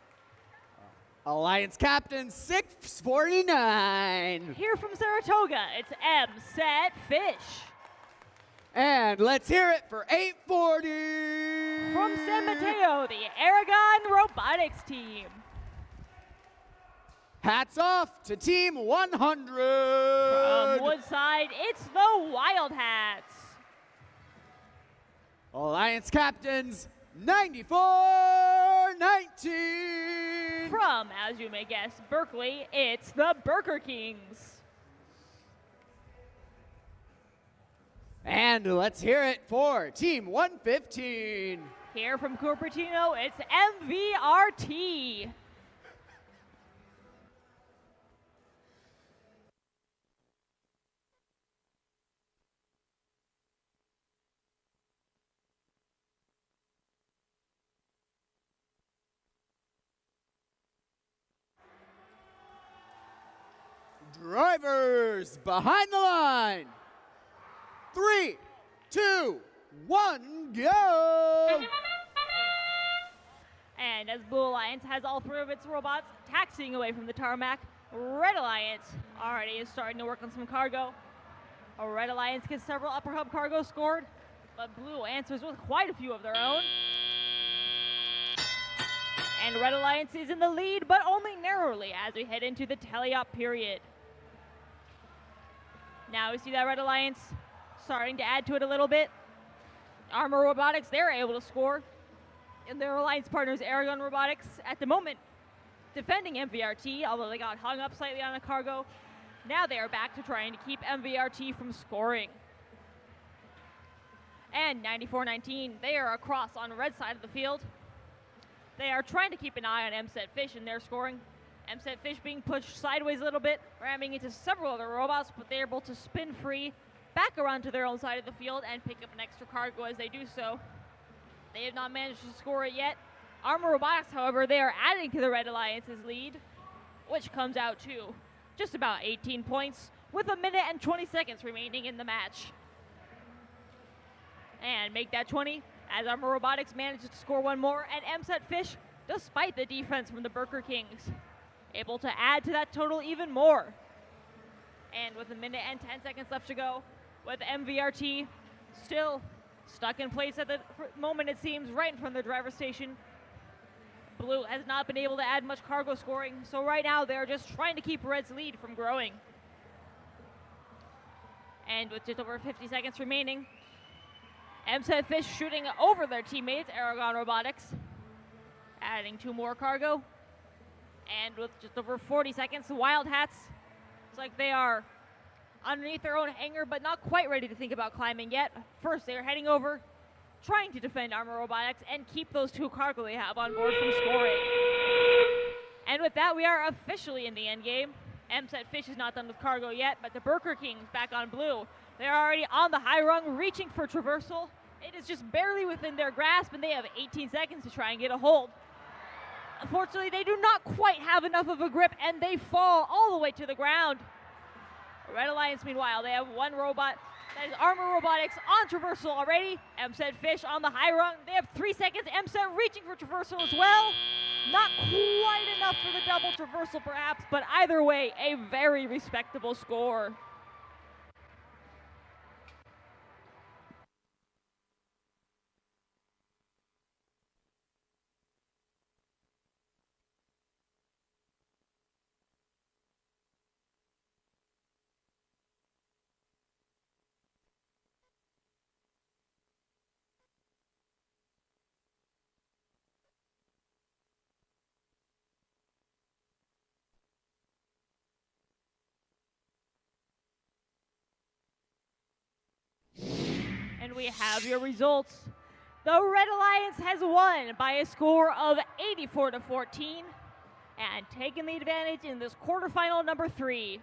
Alliance captain 649. Here from Saratoga, it's M-Set Fish. And let's hear it for 840. From San Mateo, the Aragon Robotics team. Hats off to Team 100. From Woodside, it's the Wild Hats. Alliance captains 9419. From, as you may guess, Berkeley, it's the Burger Kings. And let's hear it for Team 115. Here from Cupertino, it's MVRT. Drivers behind the line. 3, 2, 1, go! And as Blue Alliance has all 3 of its robots taxiing away from the tarmac, Red Alliance already is starting to work on some cargo. Red Alliance gets several upper hub cargo scored, but Blue answers with quite a few of their own. And Red Alliance is in the lead, but only narrowly as we head into the teleop period. Now we see that Red Alliance starting to add to it a little bit. Armor Robotics, they're able to score. And their alliance partners, Aragon Robotics, at the moment, defending MVRT, although they got hung up slightly on a cargo. Now they are back to trying to keep MVRT from scoring. And 9419, they are across on the red side of the field. They are trying to keep an eye on M-Set Fish in their scoring. M-Set Fish being pushed sideways a little bit, ramming into several other robots, but they're able to spin free back around to their own side of the field and pick up an extra cargo as they do so. They have not managed to score it yet. Armor Robotics, however, they are adding to the Red Alliance's lead, which comes out to just about 18 points with 1 minute and 20 seconds remaining in the match. And make that 20 as Armor Robotics manages to score 1 more, and M-Set Fish, despite the defense from the Burger Kings, able to add to that total even more. And with 1 minute and 10 seconds left to go, with MVRT still stuck in place at the moment, it seems, right in front of the driver's station. Blue has not been able to add much cargo scoring, so right now they're just trying to keep Red's lead from growing. And with just over 50 seconds remaining, M-Set Fish shooting over their teammates, Aragon Robotics, adding 2 more cargo. And with just over 40 seconds, the Wild Hats, it's like they are underneath their own hangar, but not quite ready to think about climbing yet. First, they're heading over, trying to defend Armor Robotics and keep those 2 cargo they have on board from scoring. And with that, we are officially in the end game. M-Set Fish is not done with cargo yet, but the Burger Kings back on blue. They're already on the high rung, reaching for traversal. It is just barely within their grasp, and they have 18 seconds to try and get a hold. Unfortunately, they do not quite have enough of a grip, and they fall all the way to the ground. Red Alliance, meanwhile, they have 1 robot. That is Armor Robotics on traversal already. M-Set Fish on the high rung. They have 3 seconds. M-Set reaching for traversal as well. Not quite enough for the double traversal, perhaps, but either way, a very respectable score. And we have your results. The Red Alliance has won by a score of 84-14 and taken the advantage in this quarterfinal number 3.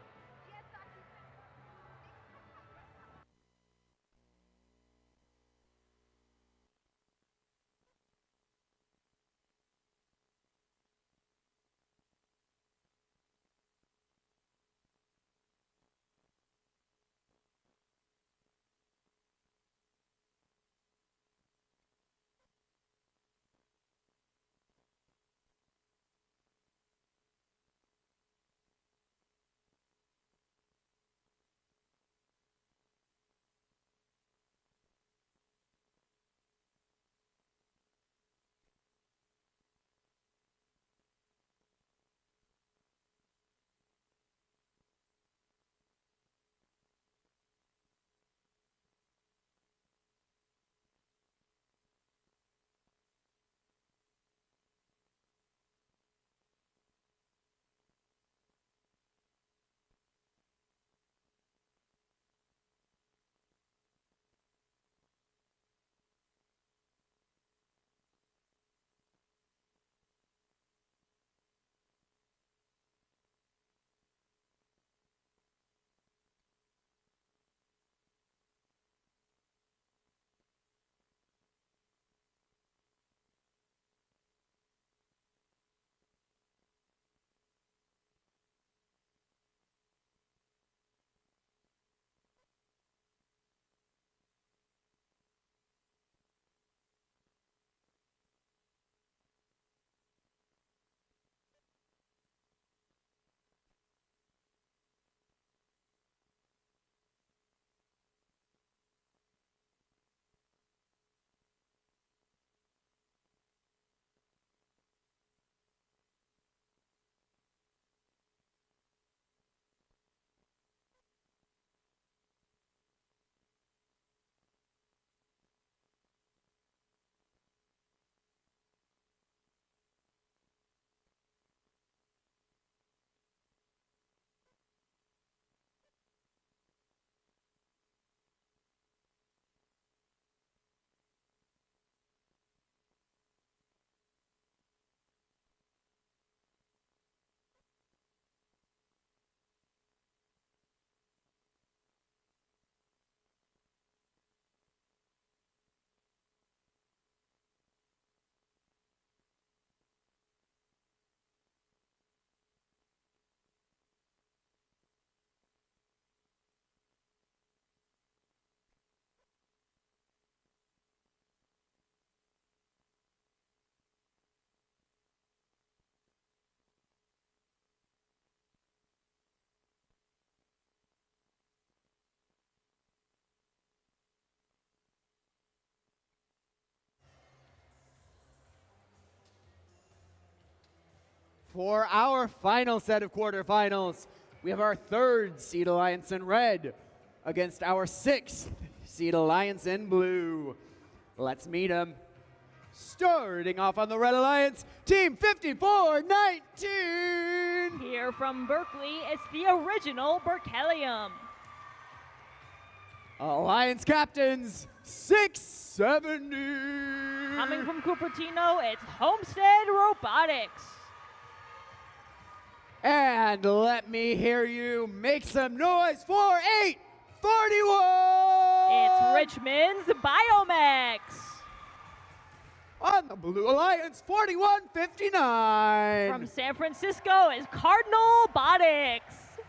For our final set of quarterfinals, we have our 3rd seed alliance in red against our 6th seed alliance in blue. Let's meet them. Starting off on the red alliance, Team 5419. Here from Berkeley, it's the original Berkelium. Alliance captains, 670. Coming from Cupertino, it's Homestead Robotics. And let me hear you make some noise for 841. It's Richmond's Biomex. On the blue alliance, 4159. From San Francisco is Cardinal Botics.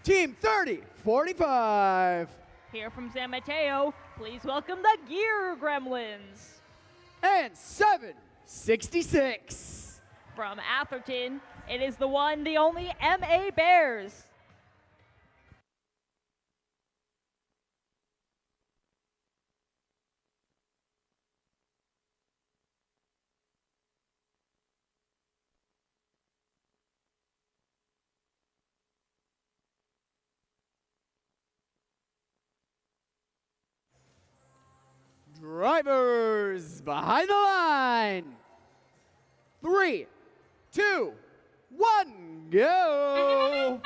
Team 3045. Here from San Mateo, please welcome the Gear Gremlins. And 766. From Atherton, it is the one, the only MA Bears. Drivers behind the line. 3, 2, 1, go.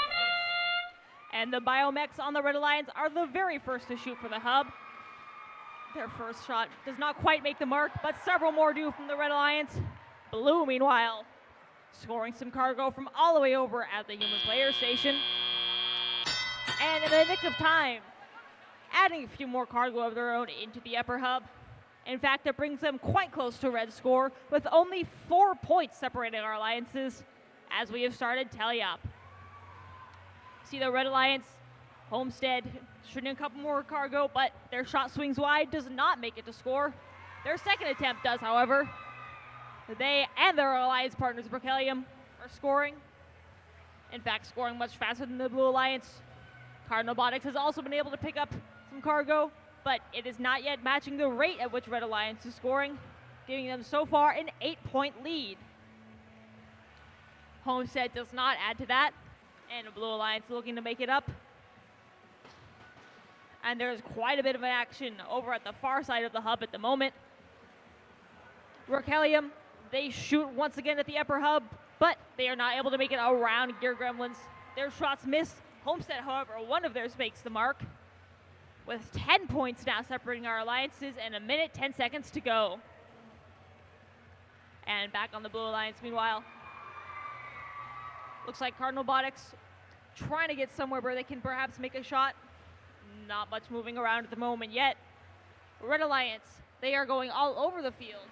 And the Biomex on the Red Alliance are the very first to shoot for the hub. Their first shot does not quite make the mark, but several more do from the Red Alliance. Blue, meanwhile, scoring some cargo from all the way over at the human player station. And in the nick of time, adding a few more cargo of their own into the upper hub. In fact, it brings them quite close to red score, with only 4 points separating our alliances as we have started tally up. See the Red Alliance, Homestead, shooting a couple more cargo, but their shot swings wide, does not make it to score. Their second attempt does, however. They and their alliance partners, Berkelium, are scoring. In fact, scoring much faster than the Blue Alliance. Cardinal Botics has also been able to pick up some cargo, but it is not yet matching the rate at which Red Alliance is scoring, giving them so far an 8-point lead. Homestead does not add to that, and the Blue Alliance looking to make it up. And there's quite a bit of an action over at the far side of the hub at the moment. Berkelium, they shoot once again at the upper hub, but they are not able to make it around Gear Gremlins. Their shots miss. Homestead, however, one of theirs makes the mark, with 10 points now separating our alliances and 1 minute, 10 seconds to go. And back on the Blue Alliance, meanwhile. Looks like Cardinal Botics trying to get somewhere where they can perhaps make a shot. Not much moving around at the moment yet. Red Alliance, they are going all over the field.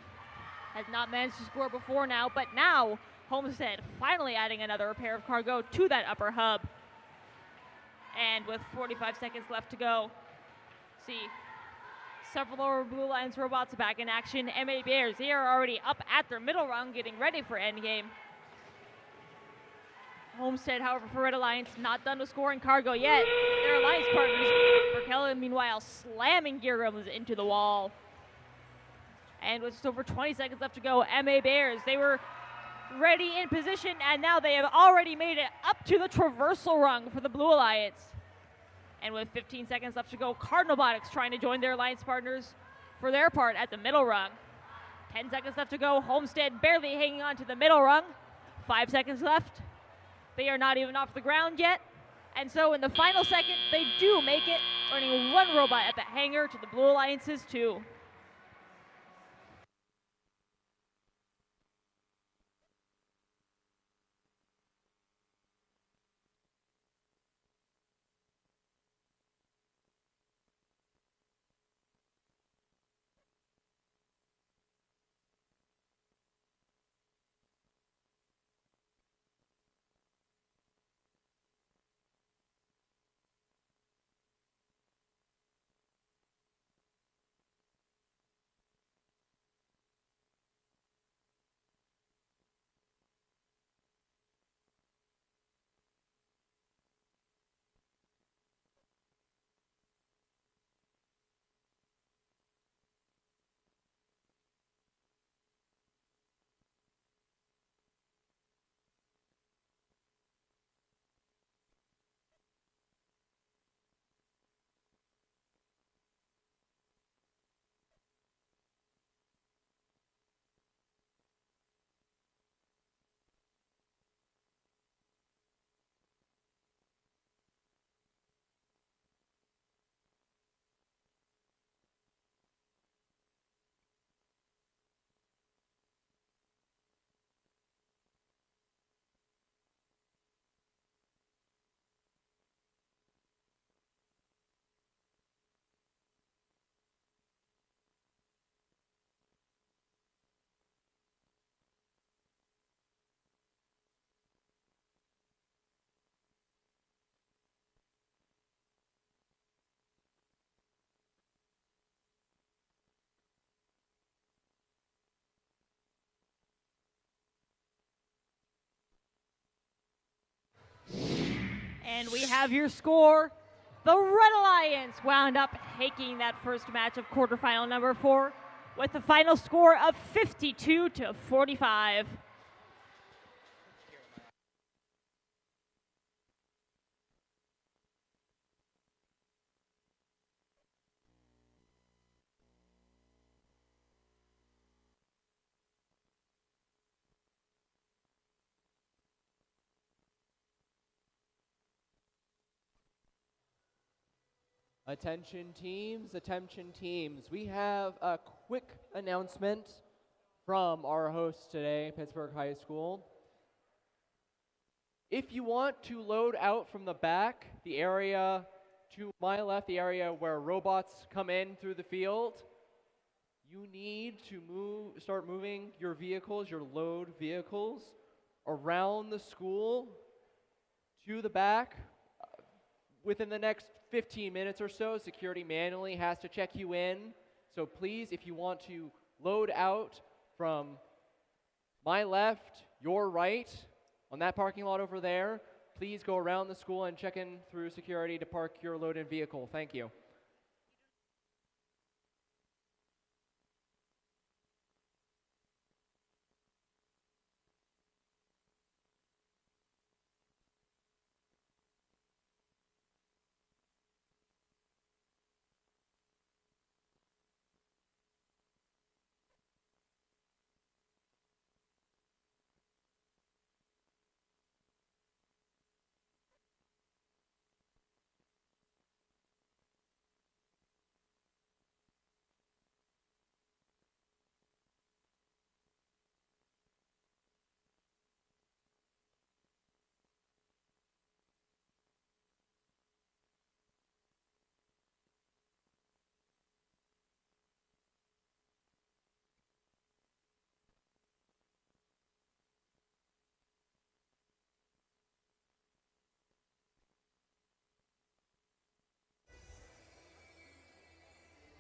Has not managed to score before now, but now Homestead finally adding another pair of cargo to that upper hub. And with 45 seconds left to go, see several lower Blue Alliance robots back in action. MA Bears, they are already up at their middle rung, getting ready for endgame. Homestead, however, for Red Alliance, not done with scoring cargo yet. Their alliance partners, Berkelium, meanwhile, slamming Gear Gremlins into the wall. And with just over 20 seconds left to go, MA Bears, they were ready in position, and now they have already made it up to the traversal rung for the Blue Alliance. And with 15 seconds left to go, Cardinal Botics trying to join their alliance partners for their part at the middle rung. 10 seconds left to go, Homestead barely hanging on to the middle rung. 5 seconds left. They are not even off the ground yet. And so in the final second, they do make it, earning 1 robot at the hangar to the Blue Alliance's 2. And we have your score. The Red Alliance wound up taking that first match of quarterfinal number 4 with a final score of 52-45. Attention teams, attention teams. We have a quick announcement from our host today, Pittsburgh High School. If you want to load out from the back, the area to my left, the area where robots come in through the field, you need to start moving your vehicles, your load vehicles, around the school to the back. Within the next 15 minutes or so, security manually has to check you in. So please, if you want to load out from my left, your right, on that parking lot over there, please go around the school and check in through security to park your loaded vehicle. Thank you.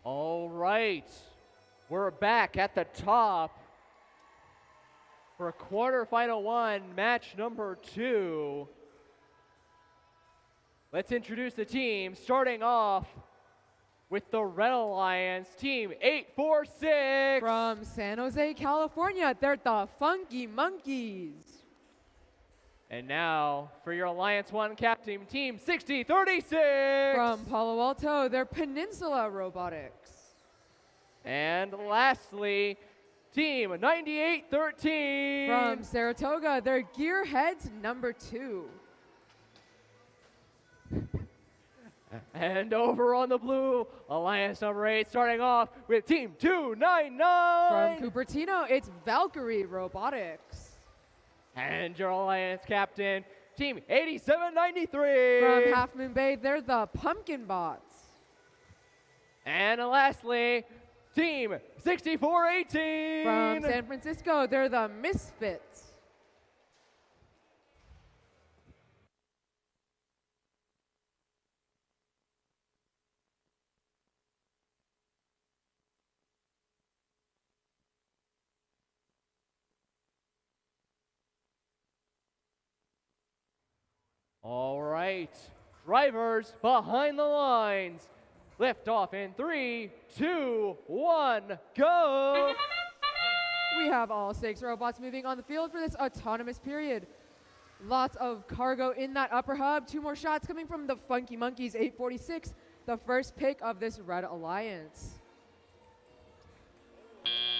All right, we're back at the top for quarterfinal 1, match number 2. Let's introduce the team, starting off with the Red Alliance, team 846. From San Jose, California, they're the Funky Monkeys. And now for your Alliance 1 captain, team 6036. From Palo Alto, they're Peninsula Robotics. And lastly, team 9813. From Saratoga, they're Gearheads number 2. And over on the blue, Alliance number 8, starting off with team 299. From Cupertino, it's Valkyrie Robotics. And your Alliance captain, team 8793. From Half Moon Bay, they're the Pumpkin Bots. And lastly, team 6418. From San Francisco, they're the Misfits. All right, drivers behind the lines. Lift off in 3, 2, 1, go! We have all 6 robots moving on the field for this autonomous period. Lots of cargo in that upper hub. 2 more shots coming from the Funky Monkeys 846, the first pick of this Red Alliance.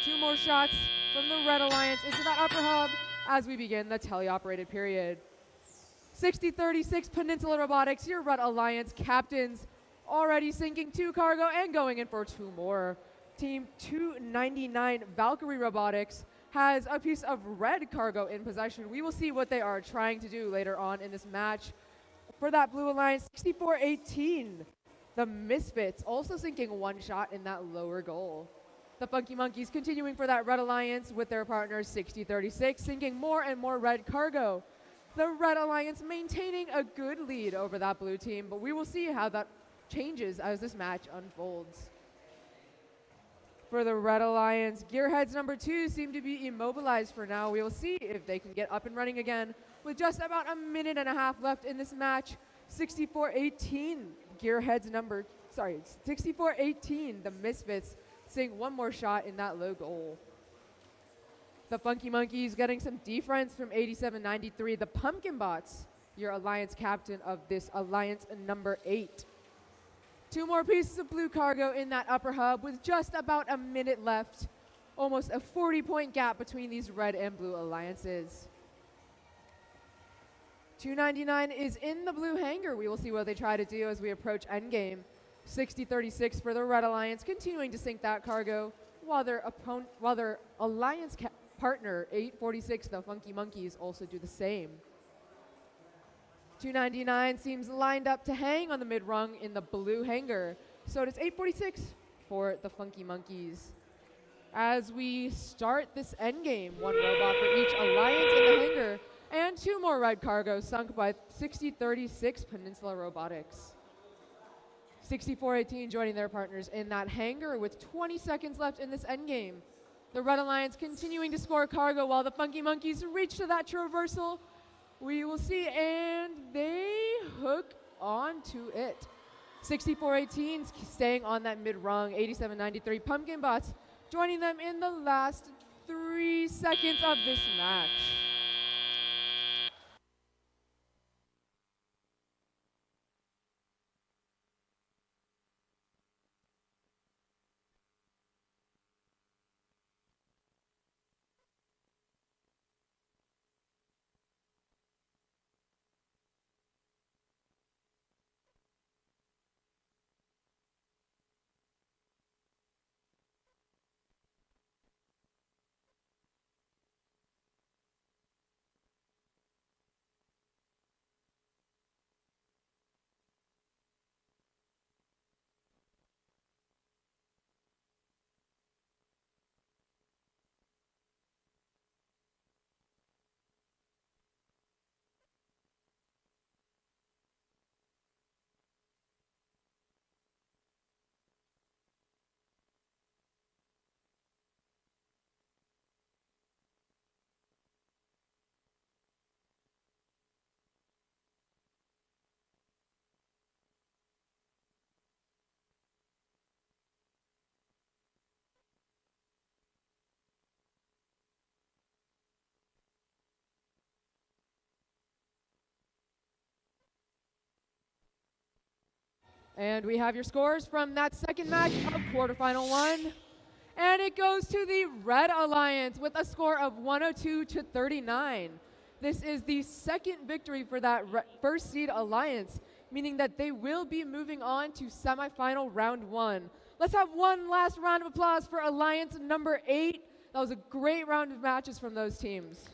2 more shots from the Red Alliance into that upper hub as we begin the teleoperated period. 6036 Peninsula Robotics, your Red Alliance captains, already sinking 2 cargo and going in for 2 more. Team 299 Valkyrie Robotics has a piece of red cargo in possession. We will see what they are trying to do later on in this match. For that Blue Alliance, 6418, the Misfits also sinking 1 shot in that lower goal. The Funky Monkeys continuing for that Red Alliance with their partners 6036, sinking more and more red cargo. The Red Alliance maintaining a good lead over that blue team, but we will see how that changes as this match unfolds. For the Red Alliance, Gearheads number 2 seem to be immobilized for now. We will see if they can get up and running again. With just about a minute and a half left in this match, 64-18, sorry, 64-18, the Misfits seeing one more shot in that low goal. The Funky Monkeys getting some defense from 87-93. The Pumpkin Bots, your alliance captain of this alliance number 8. Two more pieces of blue cargo in that upper hub with just about a minute left. Almost a 40-point gap between these red and blue alliances. 299 is in the blue hangar. We will see what they try to do as we approach endgame. 60-36 for the red alliance, continuing to sink that cargo, while their alliance partner, 846, the Funky Monkeys, also do the same. 299 seems lined up to hang on the mid-rung in the blue hangar. So does 846 for the Funky Monkeys. As we start this endgame, one robot for each alliance in the hangar, and two more red cargo sunk by 60-36 Peninsula Robotics. 64-18 joining their partners in that hangar with 20 seconds left in this endgame. The Red Alliance continuing to score cargo while the Funky Monkeys reach to that traversal. We will see, and they hook onto it. 64-18 staying on that mid-rung, 87-93 Pumpkin Bots joining them in the last 3 seconds of this match. And we have your scores from that second match of quarterfinal 1. And it goes to the Red Alliance with a score of 102-39. This is the second victory for that first seed alliance, meaning that they will be moving on to semifinal round 1. Let's have one last round of applause for alliance number 8. That was a great round of matches from those teams.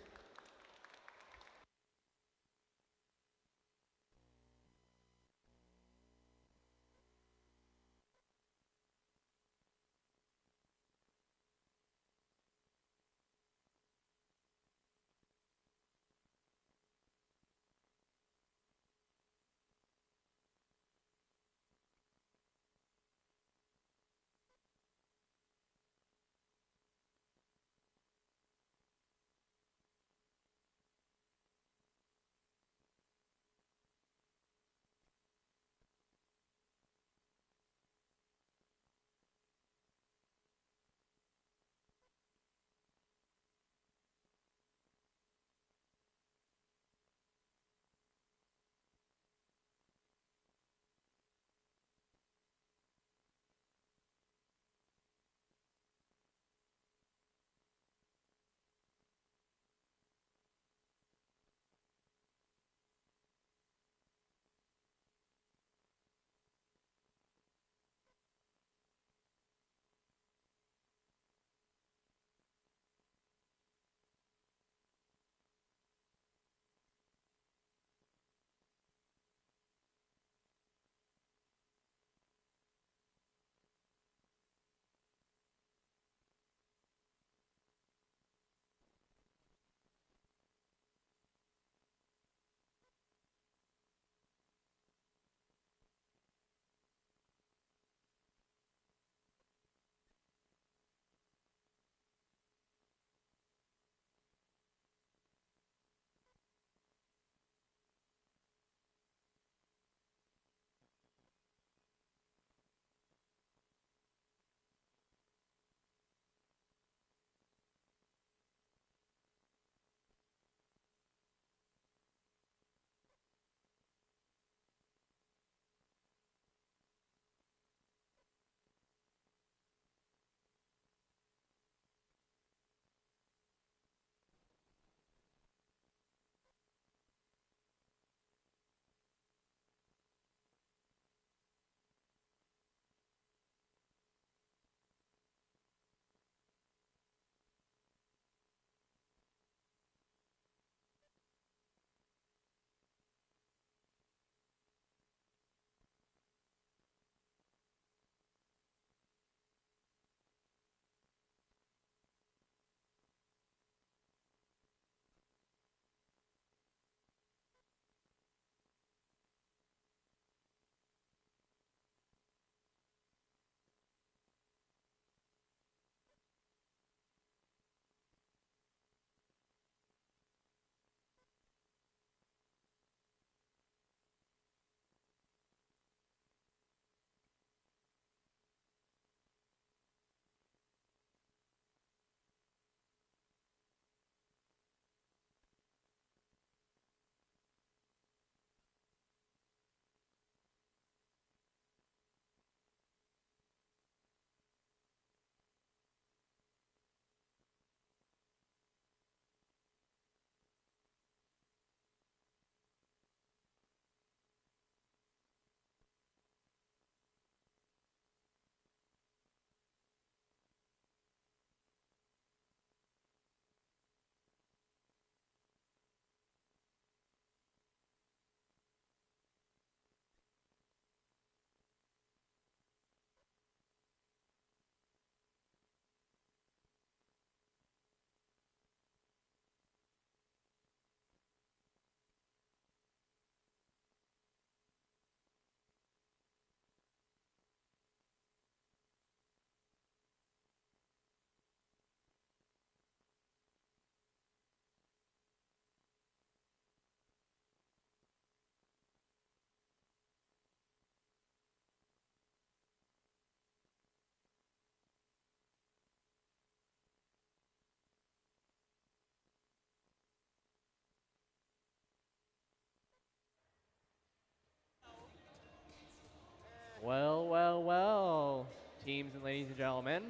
Well, teams and ladies and gentlemen,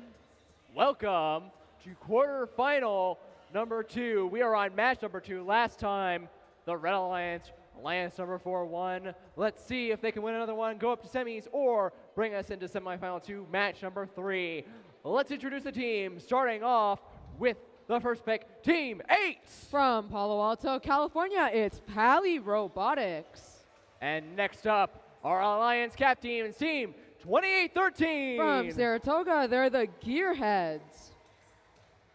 welcome to quarterfinal number 2. We are on match number 2. Last time, the Red Alliance, Alliance number 4 won. Let's see if they can win another one, go up to semis, or bring us into semifinal 2, match number 3. Let's introduce the team, starting off with the first pick, Team 8. From Palo Alto, California, it's Pally Robotics. And next up, our Alliance captains, Team 2813. From Saratoga, they're the Gearheads.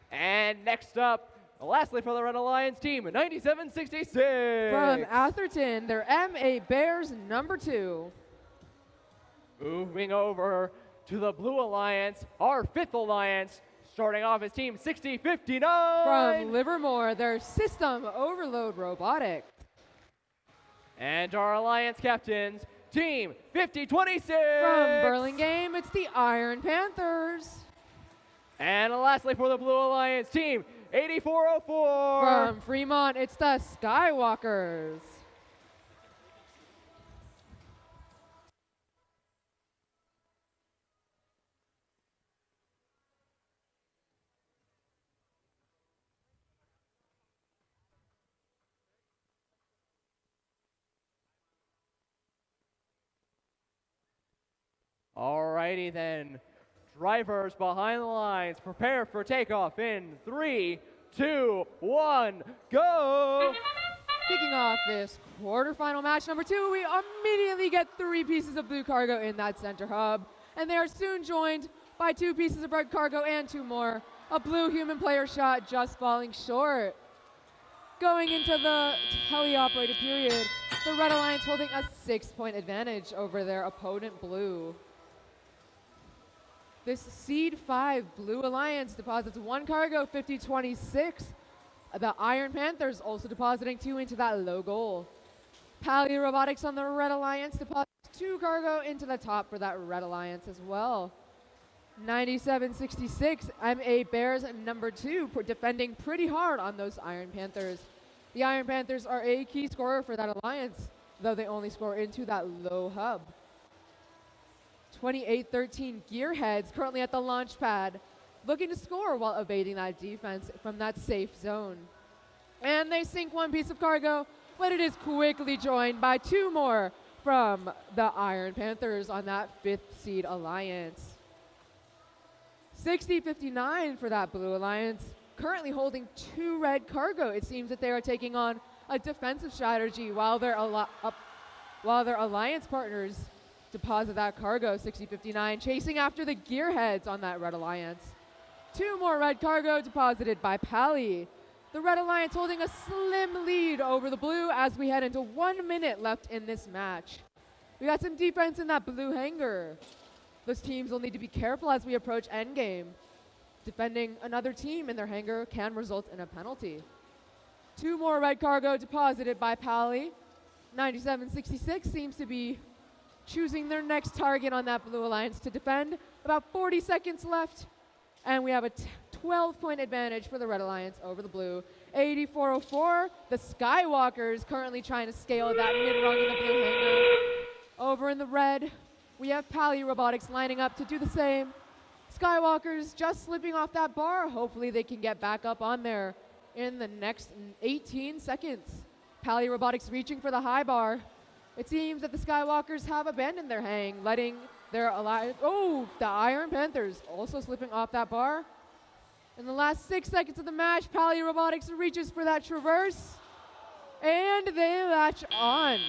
And next up, lastly for the Red Alliance, Team 9766. From Atherton, they're MA Bears number 2. Moving over to the Blue Alliance, our 5th Alliance, starting off as Team 6059. From Livermore, they're System Overload Robotics. And our Alliance captains, Team 5026. From Burlingame, it's the Iron Panthers. And lastly for the Blue Alliance, Team 8404. From Fremont, it's the Skywalkers. Alrighty then, drivers behind the lines, prepare for takeoff in 3, 2, 1, go! Kicking off this quarterfinal match number 2, we immediately get 3 pieces of blue cargo in that center hub, and they are soon joined by 2 pieces of red cargo and 2 more. A blue human player shot just falling short. Going into the teleoperated period, the Red Alliance holding a 6-point advantage over their opponent blue. This Seed 5 Blue Alliance deposits 1 cargo, 5026. The Iron Panthers also depositing 2 into that low goal. Pally Robotics on the Red Alliance deposits 2 cargo into the top for that Red Alliance as well. 9766 MA Bears number 2 defending pretty hard on those Iron Panthers. The Iron Panthers are a key scorer for that alliance, though they only score into that low hub. 2813 Gearheads currently at the launch pad, looking to score while evading that defense from that safe zone. And they sink 1 piece of cargo, but it is quickly joined by 2 more from the Iron Panthers on that 5th seed alliance. 6059 for that Blue Alliance, currently holding 2 red cargo. It seems that they are taking on a defensive strategy while their alliance partners deposit that cargo. 6059 chasing after the Gearheads on that Red Alliance. 2 more red cargo deposited by Pally. The Red Alliance holding a slim lead over the blue as we head into 1 minute left in this match. We got some defense in that blue hangar. Those teams will need to be careful as we approach endgame. Defending another team in their hangar can result in a penalty. 2 more red cargo deposited by Pally. 9766 seems to be choosing their next target on that Blue Alliance to defend. About 40 seconds left, and we have a 12-point advantage for the Red Alliance over the blue. 8404, the Skywalkers currently trying to scale that mid-rung in the blue hangar. Over in the red, we have Pally Robotics lining up to do the same. Skywalkers just slipping off that bar. Hopefully they can get back up on there in the next 18 seconds. Pally Robotics reaching for the high bar. It seems that the Skywalkers have abandoned their hang, letting their alliance. Oh, the Iron Panthers also slipping off that bar. In the last 6 seconds of the match, Pally Robotics reaches for that traverse, and they latch on.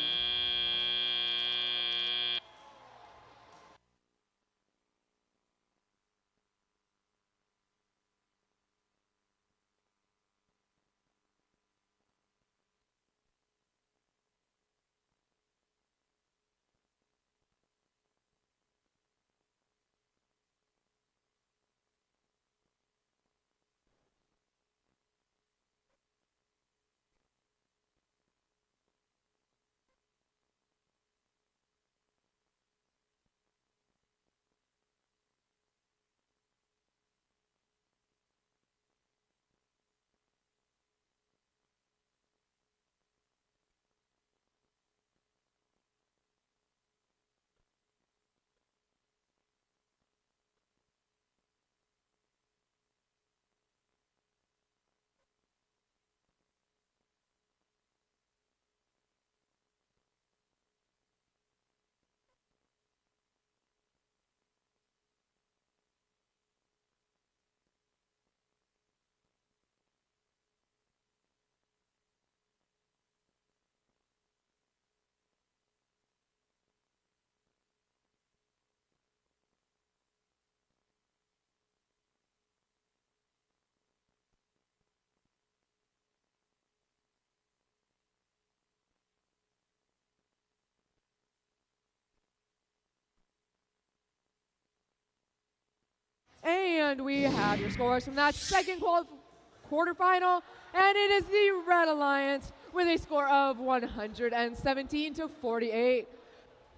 And we have your scores from that second quarterfinal, and it is the Red Alliance with a score of 117 to 48.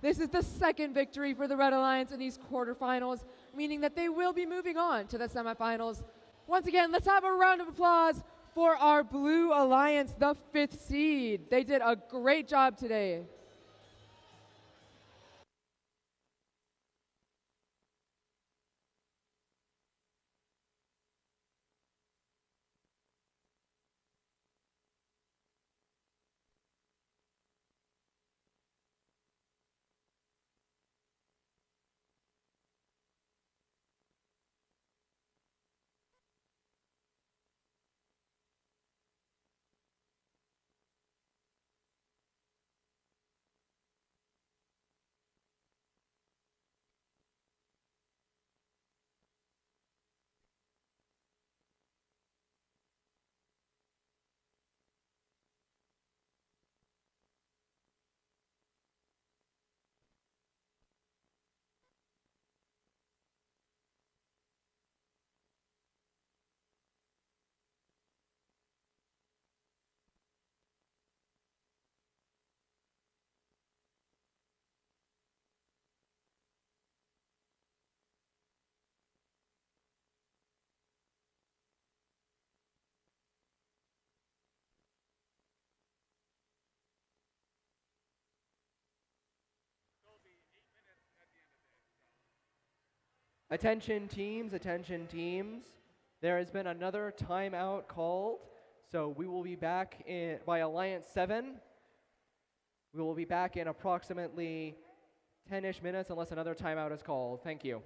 This is the second victory for the Red Alliance in these quarterfinals, meaning that they will be moving on to the semifinals. Once again, let's have a round of applause for our Blue Alliance, the 5th seed. They did a great job today. Attention teams, attention teams. There has been another timeout called, so we will be back by Alliance 7. We will be back in approximately 10-ish minutes unless another timeout is called. Thank you.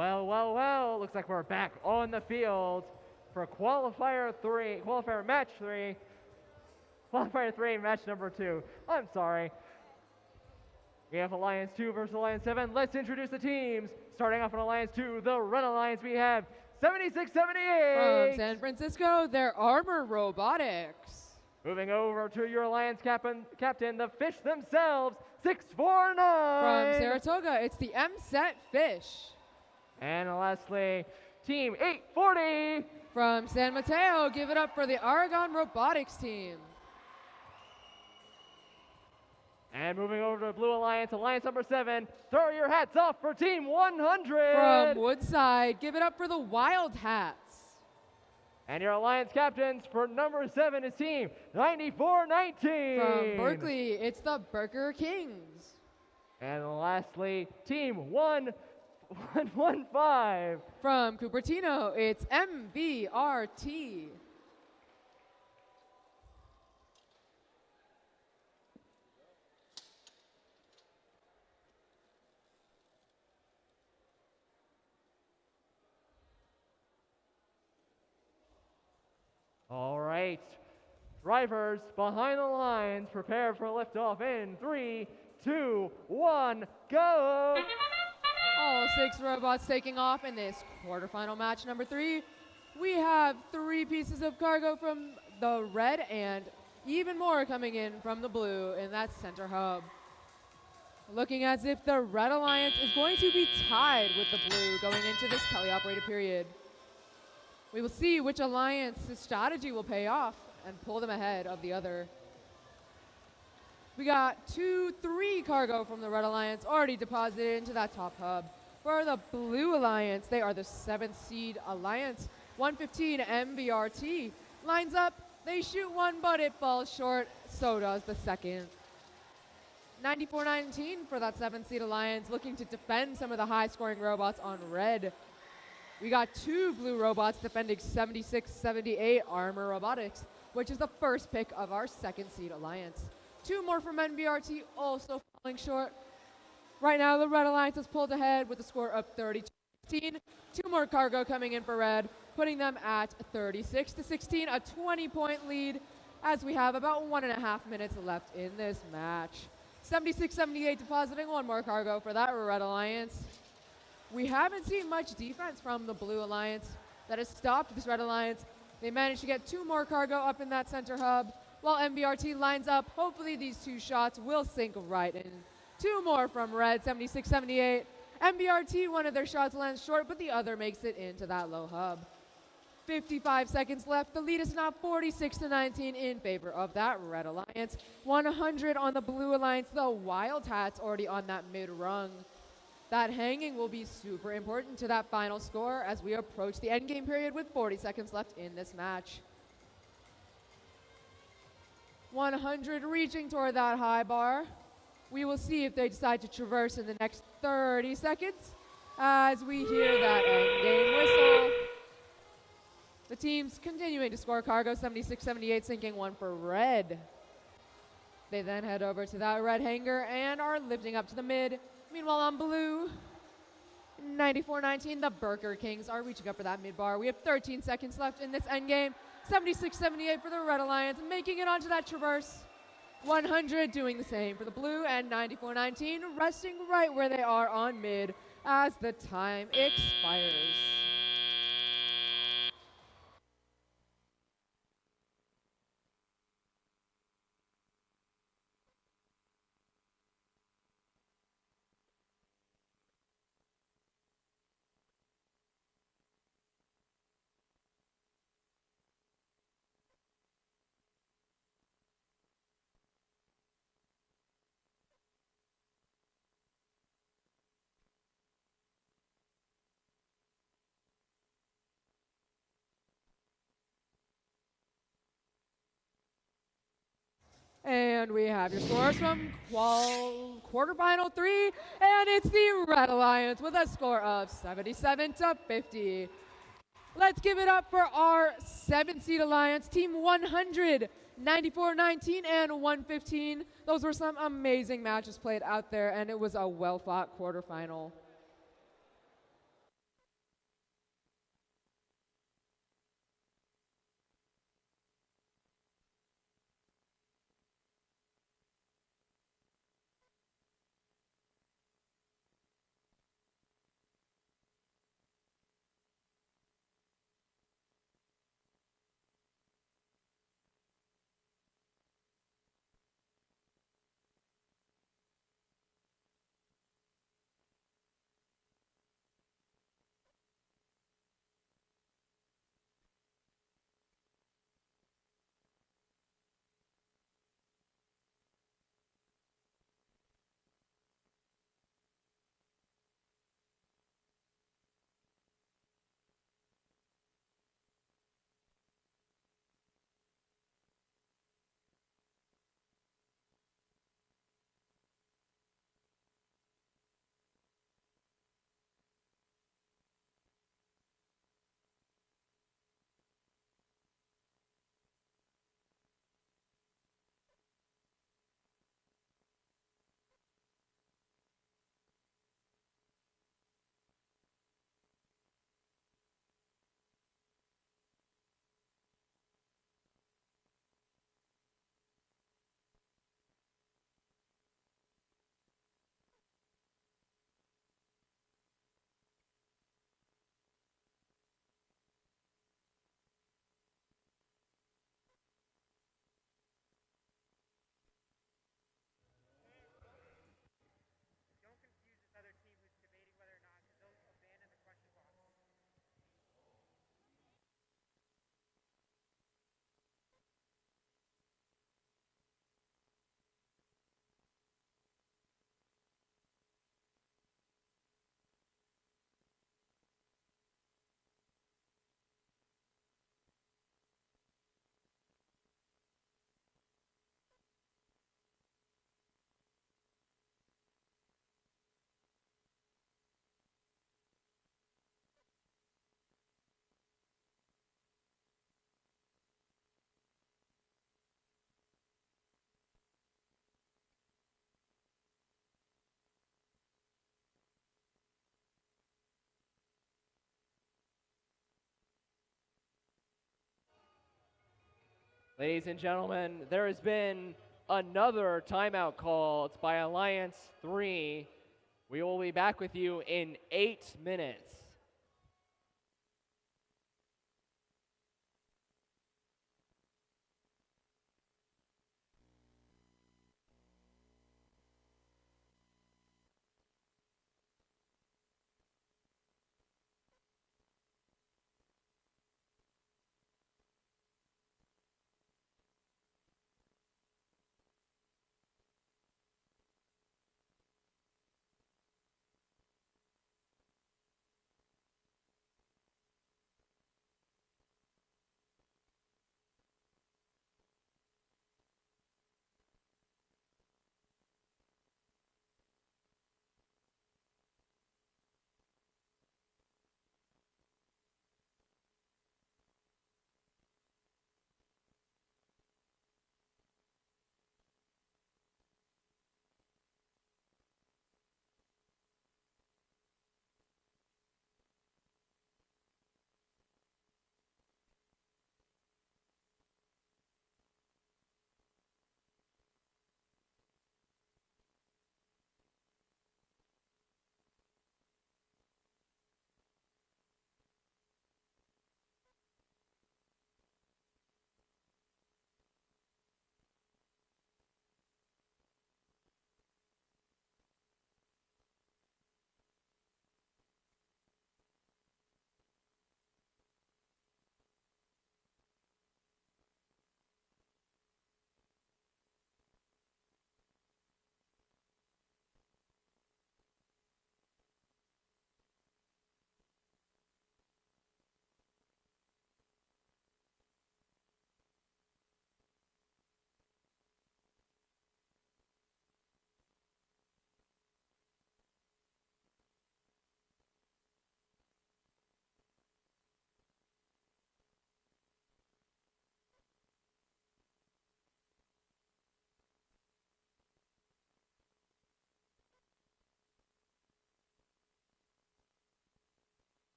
Well, well, well, looks like we're back on the field for qualifier match 3. Qualifier 3, match number 2. I'm sorry. We have Alliance 2 versus Alliance 7. Let's introduce the teams. Starting off in Alliance 2, the Red Alliance, we have 7678. From San Francisco, their Armor Robotics. Moving over to your Alliance captain, the Fish themselves, 649. From Saratoga, it's the M-Set Fish. And lastly, Team 840. From San Mateo, give it up for the Aragon Robotics team. And moving over to Blue Alliance, Alliance number 7, throw your hats off for Team 100. From Woodside, give it up for the Wild Hats. And your Alliance captains for number 7 is Team 9419. From Berkeley, it's the Burger Kings. And lastly, Team 115. From Cupertino, it's MVRT. All right, drivers behind the lines, prepare for liftoff in 3, 2, 1, go! All 6 robots taking off in this quarterfinal match number 3. We have 3 pieces of cargo from the red and even more coming in from the blue in that center hub. Looking as if the Red Alliance is going to be tied with the blue going into this teleoperated period. We will see which alliance's strategy will pay off and pull them ahead of the other. We got 2, 3 cargo from the Red Alliance already deposited into that top hub. For the Blue Alliance, they are the 7th seed alliance. 115 MBRT lines up. They shoot one, but it falls short. So does the second. 9419 for that 7th seed alliance, looking to defend some of the high-scoring robots on red. We got 2 blue robots defending 7678 Armor Robotics, which is the first pick of our 2nd seed alliance. 2 more from NBRT, also falling short. Right now, the Red Alliance has pulled ahead with a score of 32-16. 2 more cargo coming in for red, putting them at 36-16, a 20-point lead, as we have about 1.5 minutes left in this match. 7678 depositing 1 more cargo for that Red Alliance. We haven't seen much defense from the Blue Alliance that has stopped this Red Alliance. They managed to get 2 more cargo up in that center hub, while MBRT lines up. Hopefully these 2 shots will sink right in. 2 more from red, 7678. MBRT, one of their shots lands short, but the other makes it into that low hub. 55 seconds left. The lead is now 46-19 in favor of that Red Alliance. 100 on the Blue Alliance. The Wild Hats already on that mid-rung. That hanging will be super important to that final score as we approach the endgame period with 40 seconds left in this match. 100 reaching toward that high bar. We will see if they decide to traverse in the next 30 seconds as we hear that endgame whistle. The team's continuing to score cargo, 76-78, sinking 1 for red. They then head over to that red hanger and are lifting up to the mid. Meanwhile, on blue, 9419, the Burger Kings are reaching up for that mid-bar. We have 13 seconds left in this endgame. 76-78 for the Red Alliance, making it onto that traverse. 100 doing the same for the blue, and 9419 resting right where they are on mid as the time expires. And we have your scores from quarterfinal 3, and it's the Red Alliance with a score of 77-50. Let's give it up for our 7th seed alliance, Team 100, 94-19 and 115. Those were some amazing matches played out there, and it was a well-fought quarterfinal. Ladies and gentlemen, there has been another timeout called by Alliance 3. We will be back with you in 8 minutes.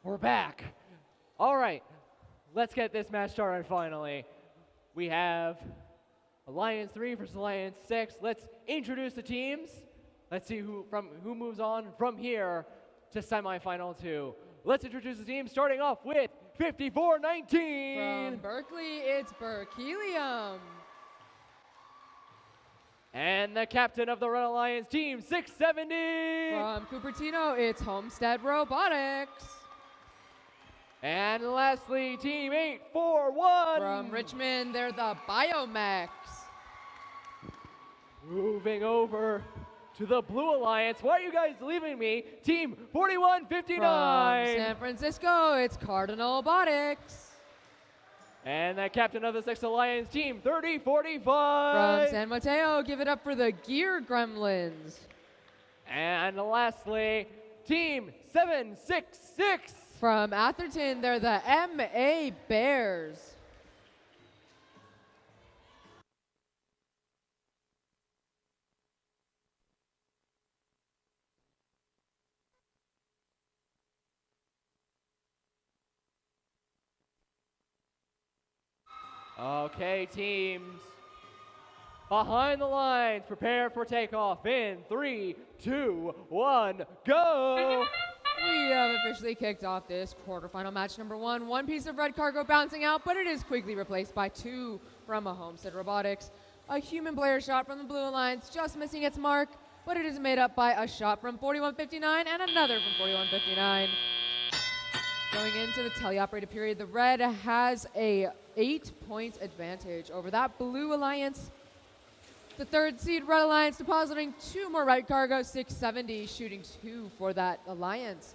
We're back. All right, let's get this match started finally. We have Alliance 3 versus Alliance 6. Let's introduce the teams. Let's see who moves on from here to semifinal 2. Let's introduce the team, starting off with 5419. From Berkeley, it's Berkelium. And the captain of the Red Alliance, Team 670. From Cupertino, it's Homestead Robotics. And lastly, Team 841. From Richmond, they're the Biomex. Moving over to the Blue Alliance. Why are you guys leaving me? Team 4159. From San Francisco, it's Cardinal Robotics. And the captain of the 6th Alliance, Team 3045. From San Mateo, give it up for the Gear Gremlins. And lastly, Team 766. From Atherton, they're the MA Bears. Okay, teams. Behind the lines, prepare for takeoff in 3, 2, 1, go! We have officially kicked off this quarterfinal match number 1. One piece of red cargo bouncing out, but it is quickly replaced by 2 from a Homestead Robotics. A human player shot from the Blue Alliance, just missing its mark, but it is made up by a shot from 4159 and another from 4159. Going into the teleoperated period, the red has a 8-point advantage over that Blue Alliance. The 3rd seed Red Alliance depositing 2 more red cargo, 670, shooting 2 for that alliance.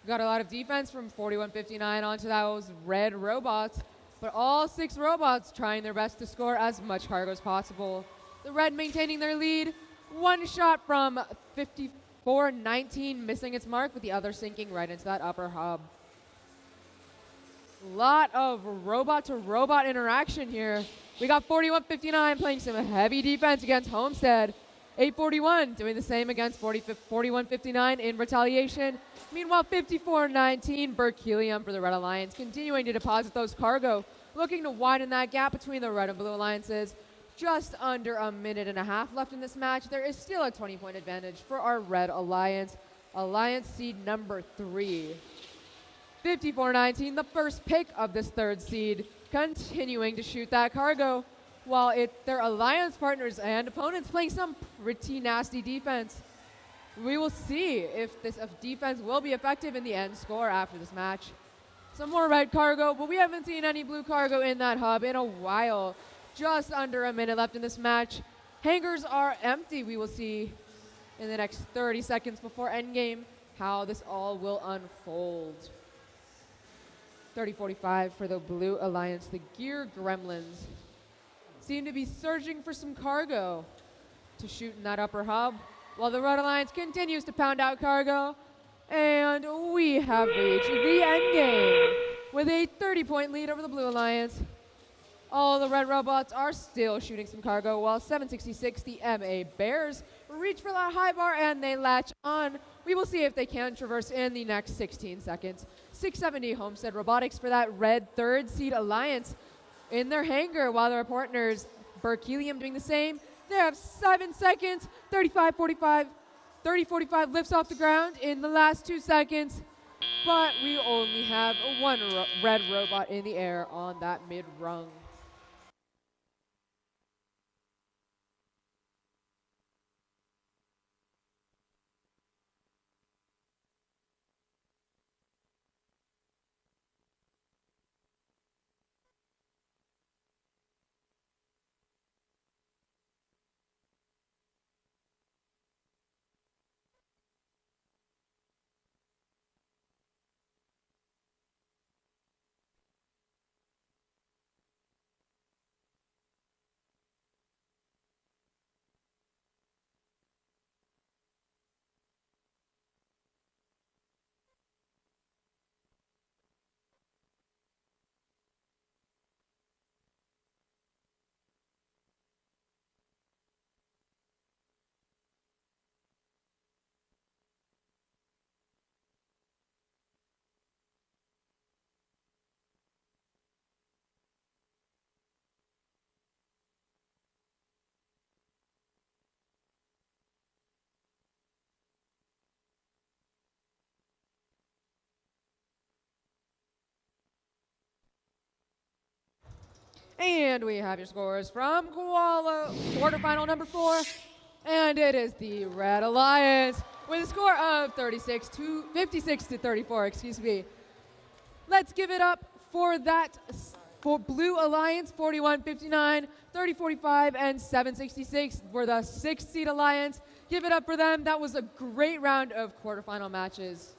Got a lot of defense from 4159 onto those red robots, but all 6 robots trying their best to score as much cargo as possible. The red maintaining their lead, 1 shot from 6419 missing its mark, with the other sinking right into that upper hub. Lot of robot to robot interaction here. We got 4159 playing some heavy defense against Homestead. 841 doing the same against 4159 in retaliation. Meanwhile, 5419 Berkelium for the Red Alliance continuing to deposit those cargo, looking to widen that gap between the Red and Blue Alliances. Just under a minute and a half left in this match. There is still a 20-point advantage for our Red Alliance. Alliance seed number 3. 5419, the first pick of this third seed, continuing to shoot that cargo, while their alliance partners and opponents playing some pretty nasty defense. We will see if defense will be effective in the end score after this match. Some more red cargo, but we haven't seen any blue cargo in that hub in a while. Just under a minute left in this match. Hangars are empty. We will see in the next 30 seconds before endgame how this all will unfold. 30-45 for the Blue Alliance. The Gear Gremlins seem to be searching for some cargo to shoot in that upper hub, while the Red Alliance continues to pound out cargo. And we have reached the end game with a 30-point lead over the Blue Alliance. All the red robots are still shooting some cargo, while 766, the MA Bears, reach for that high bar and they latch on. We will see if they can traverse in the next 16 seconds. 670 Homestead Robotics for that red third seed alliance in their hangar, while their partners Berkelium doing the same. They have 7 seconds. 30-45 lifts off the ground in the last 2 seconds, but we only have one red robot in the air on that mid rung. And we have your scores from quarterfinal number 4. And it is the Red Alliance with a score of 56 to 34, excuse me. Let's give it up for Blue Alliance, 41-59, 30-45, and 766 for the 6th seed Alliance. Give it up for them. That was a great round of quarterfinal matches.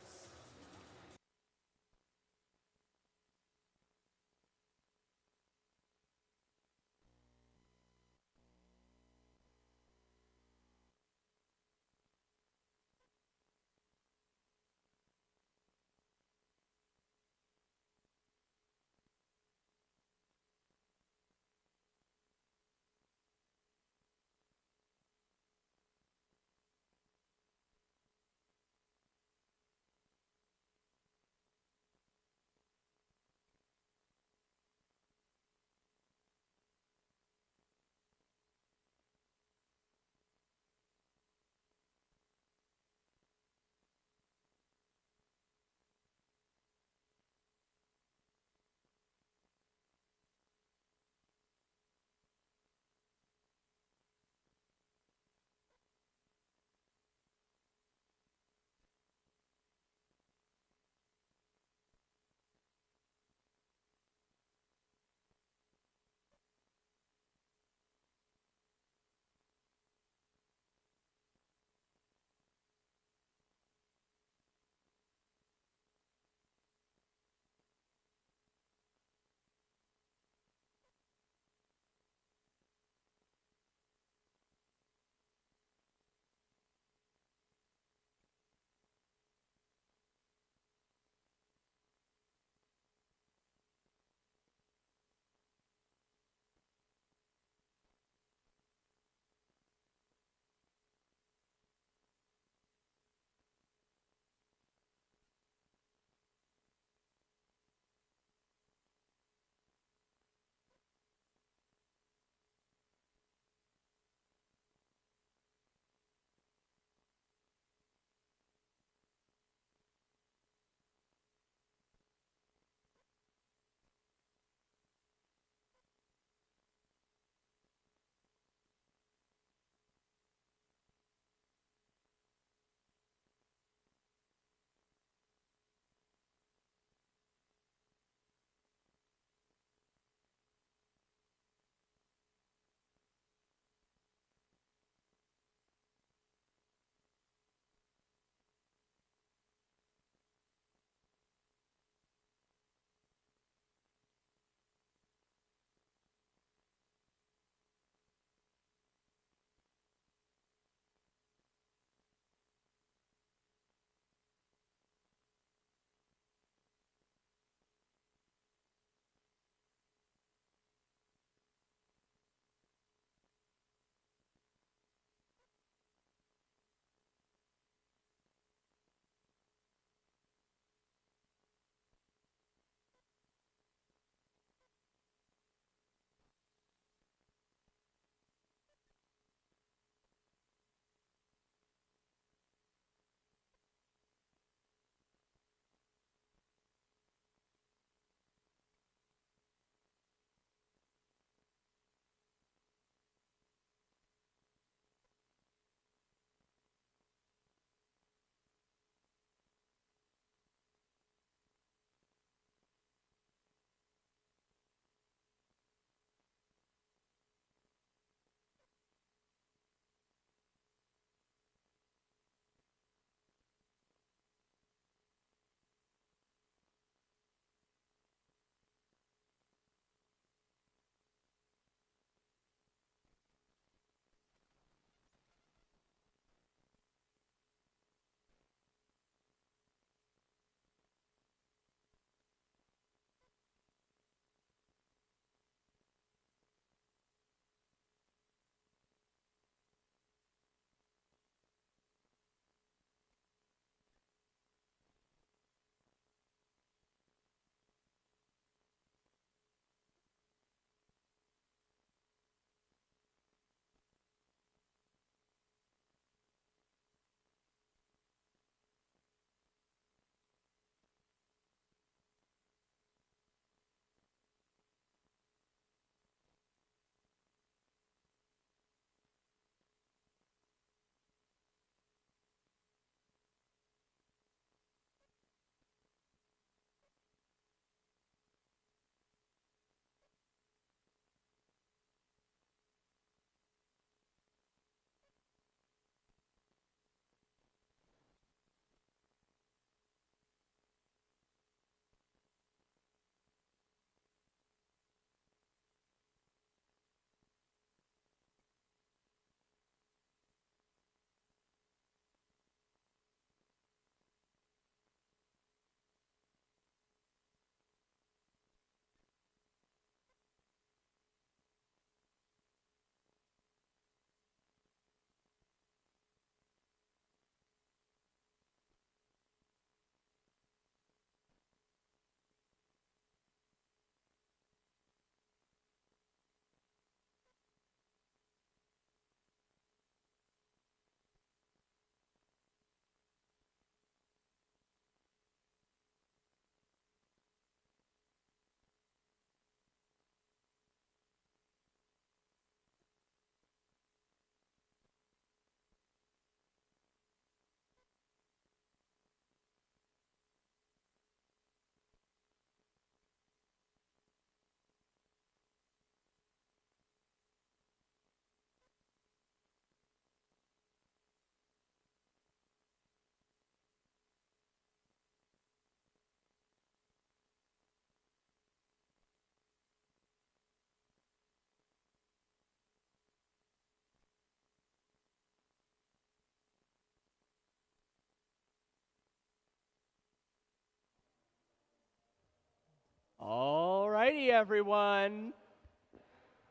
Alrighty, everyone.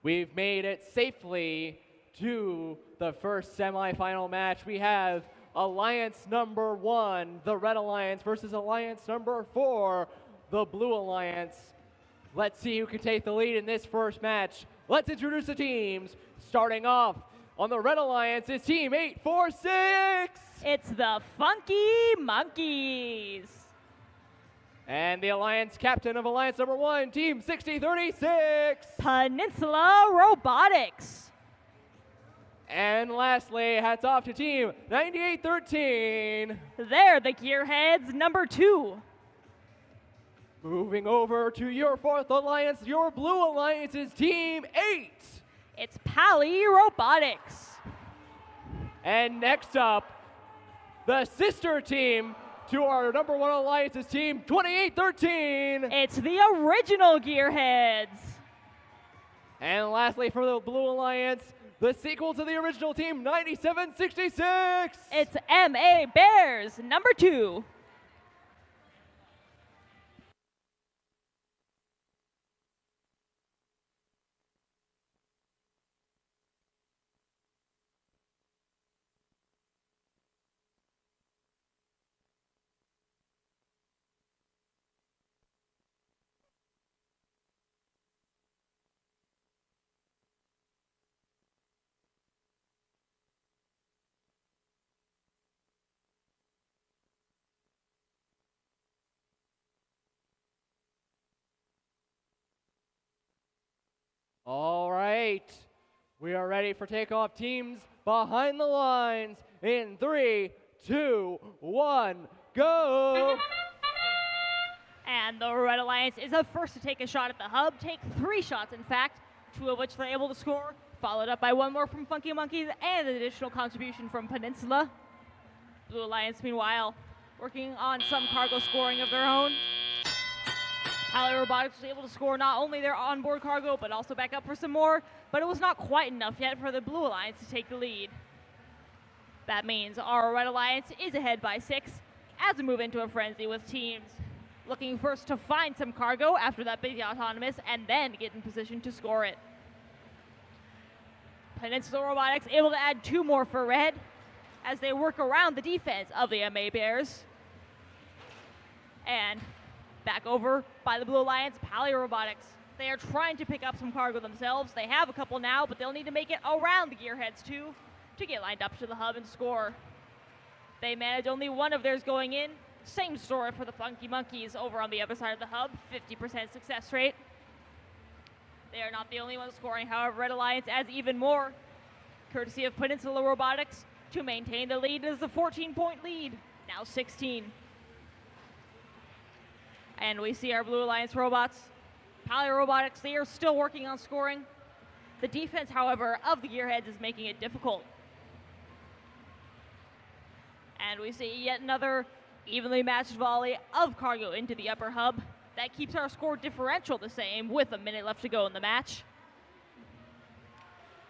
We've made it safely to the first semifinal match. We have Alliance number 1, the Red Alliance, versus Alliance number 4, the Blue Alliance. Let's see who can take the lead in this first match. Let's introduce the teams. Starting off on the Red Alliance is Team 846. It's the Funky Monkeys. And the Alliance captain of Alliance number 1, Team 6036. Peninsula Robotics. And lastly, hats off to Team 9813. They're the Gearheads number 2. Moving over to your 4th Alliance, your Blue Alliance is Team 8. It's Pally Robotics. And next up, the sister team to our number 1 Alliance is Team 2813. It's the original Gearheads. And lastly, for the Blue Alliance, the sequel to the original Team 9766. It's MA Bears number 2. All right, we are ready for takeoff. Teams behind the lines in 3, 2, 1, go! And the Red Alliance is the first to take a shot at the hub. Take 3 shots, in fact, 2 of which they're able to score, followed up by 1 more from Funky Monkeys and an additional contribution from Peninsula. Blue Alliance, meanwhile, working on some cargo scoring of their own. Pally Robotics was able to score not only their onboard cargo, but also back up for some more, but it was not quite enough yet for the Blue Alliance to take the lead. That means our Red Alliance is ahead by 6 as we move into a frenzy with teams looking first to find some cargo after that big autonomous and then get in position to score it. Peninsula Robotics able to add 2 more for Red as they work around the defense of the MA Bears. And back over by the Blue Alliance, Pally Robotics. They are trying to pick up some cargo themselves. They have a couple now, but they'll need to make it around the Gearheads too to get lined up to the hub and score. They manage only 1 of theirs going in. Same story for the Funky Monkeys over on the other side of the hub, 50% success rate. They are not the only ones scoring, however, Red Alliance adds even more, courtesy of Peninsula Robotics, to maintain the lead as the 14-point lead, now 16. And we see our Blue Alliance robots. Pally Robotics, they are still working on scoring. The defense, however, of the Gearheads is making it difficult. And we see yet another evenly matched volley of cargo into the upper hub. That keeps our score differential the same with a minute left to go in the match.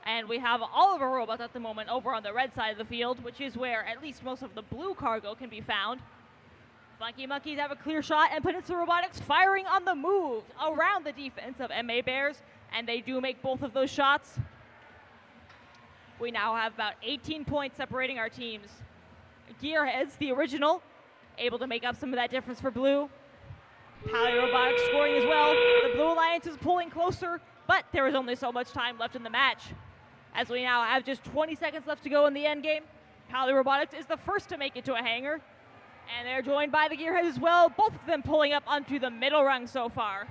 And we have all of our robots at the moment over on the red side of the field, which is where at least most of the blue cargo can be found. Funky Monkeys have a clear shot, and Peninsula Robotics firing on the move around the defense of MA Bears, and they do make both of those shots. We now have about 18 points separating our teams. Gearheads, the original, able to make up some of that difference for blue. Pally Robotics scoring as well. The Blue Alliance is pulling closer, but there is only so much time left in the match. As we now have just 20 seconds left to go in the end game, Pally Robotics is the first to make it to a hangar. And they're joined by the Gearheads as well, both of them pulling up onto the middle rung so far.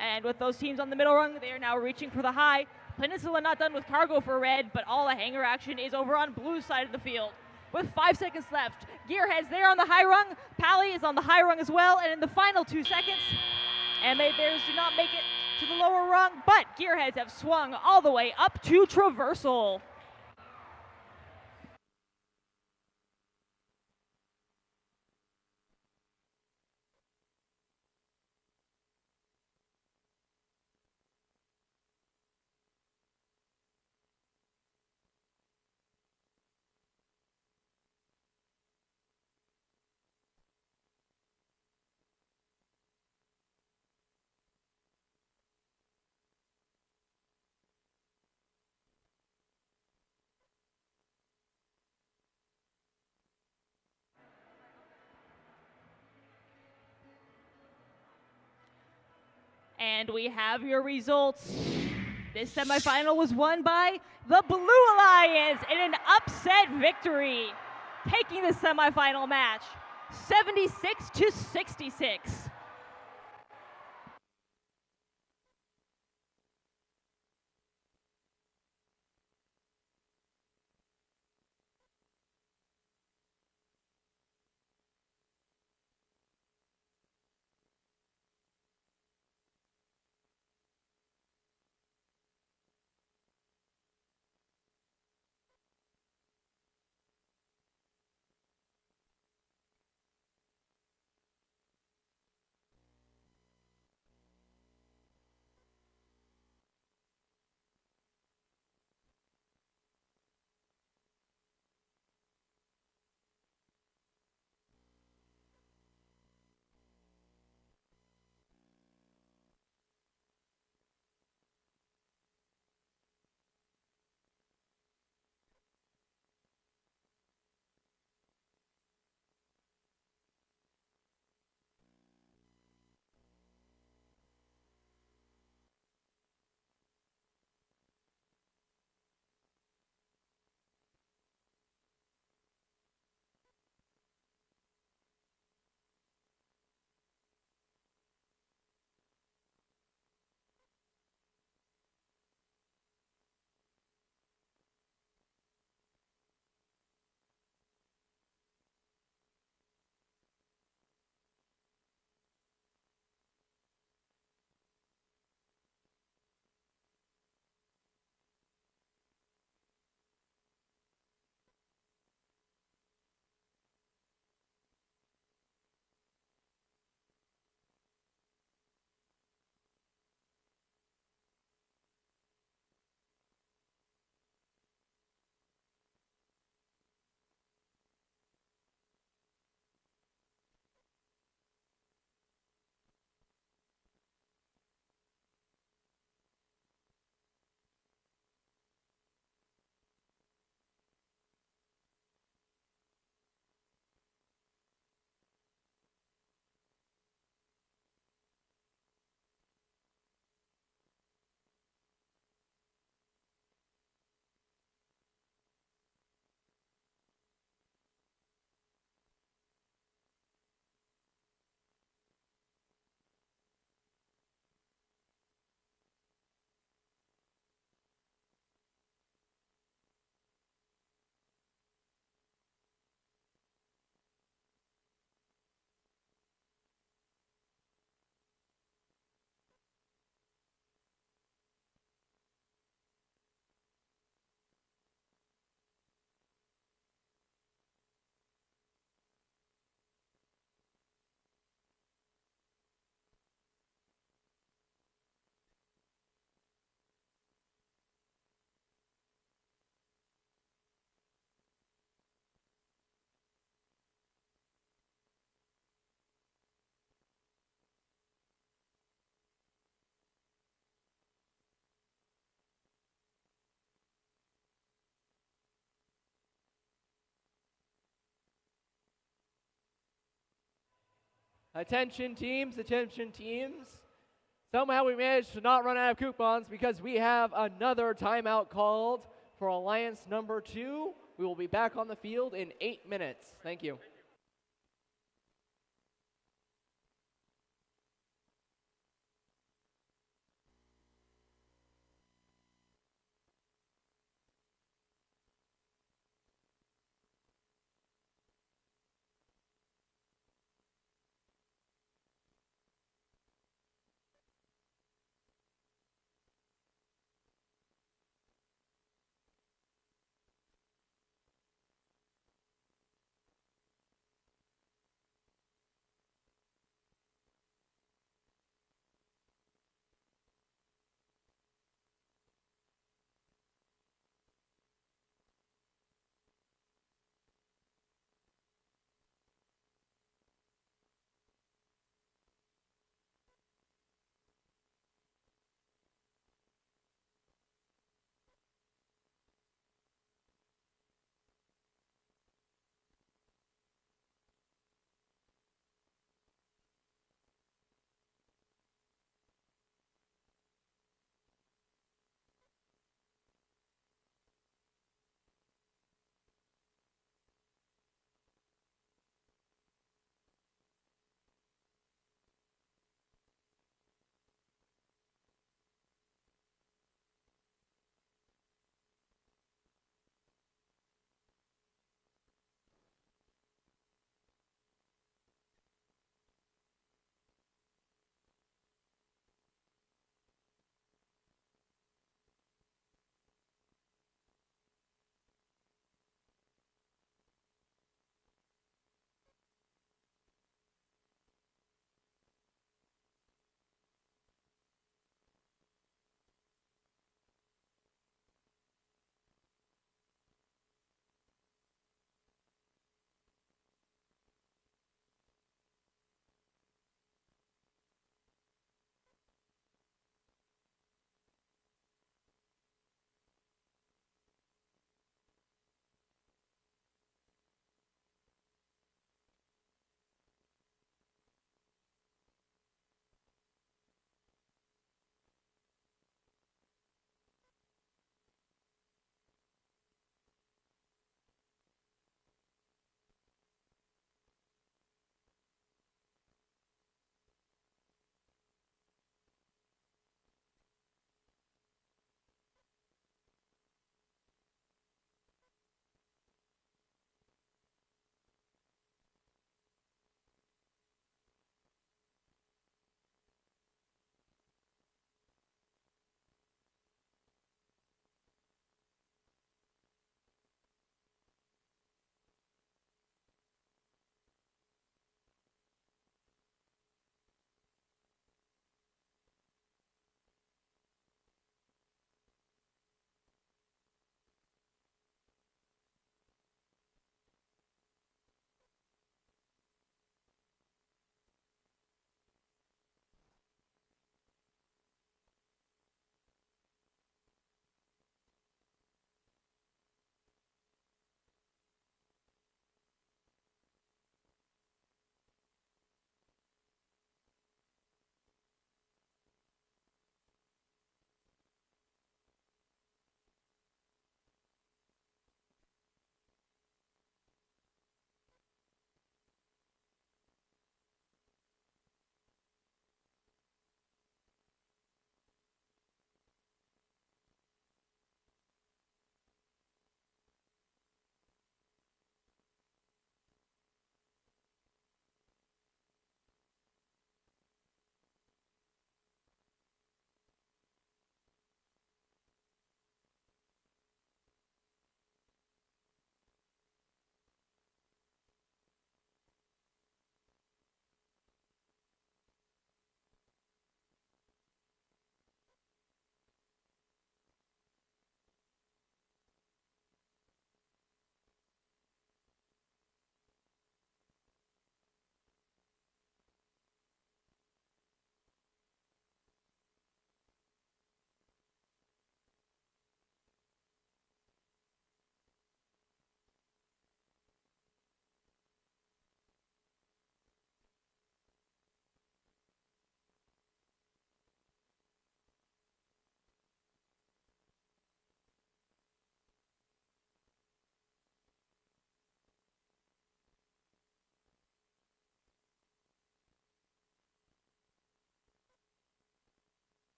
And with those teams on the middle rung, they are now reaching for the high. Peninsula not done with cargo for Red, but all the hangar action is over on Blue's side of the field. With 5 seconds left, Gearheads there on the high rung. Pally is on the high rung as well, and in the final 2 seconds, MA Bears do not make it to the lower rung, but Gearheads have swung all the way up to traversal. And we have your results. This semifinal was won by the Blue Alliance in an upset victory, taking the semifinal match 76-66. Attention teams, attention teams. Somehow we managed to not run out of coupons because we have another timeout called for Alliance number 2. We will be back on the field in 8 minutes. Thank you.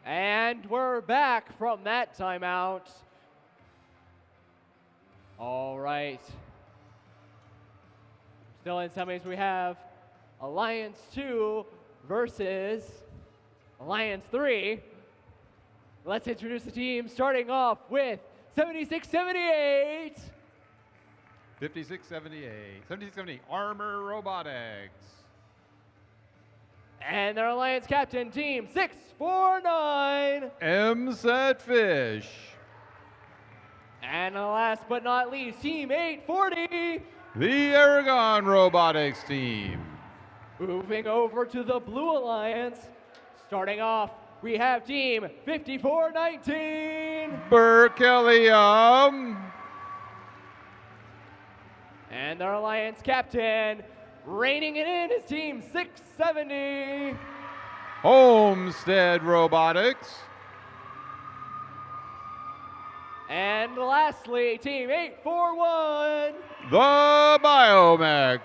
And we're back from that timeout. All right. Still in semis, we have Alliance 2 versus Alliance 3. Let's introduce the team, starting off with 7678. 5678. 7678, Armor Robotics. And their Alliance captain, team 649. MSET Fish. And last but not least, team 840. The Aragon Robotics team. Moving over to the Blue Alliance. Starting off, we have team 5419. Berkelium. And their Alliance captain, reining it in, is team 670. Homestead Robotics. And lastly, team 841. The Biomex.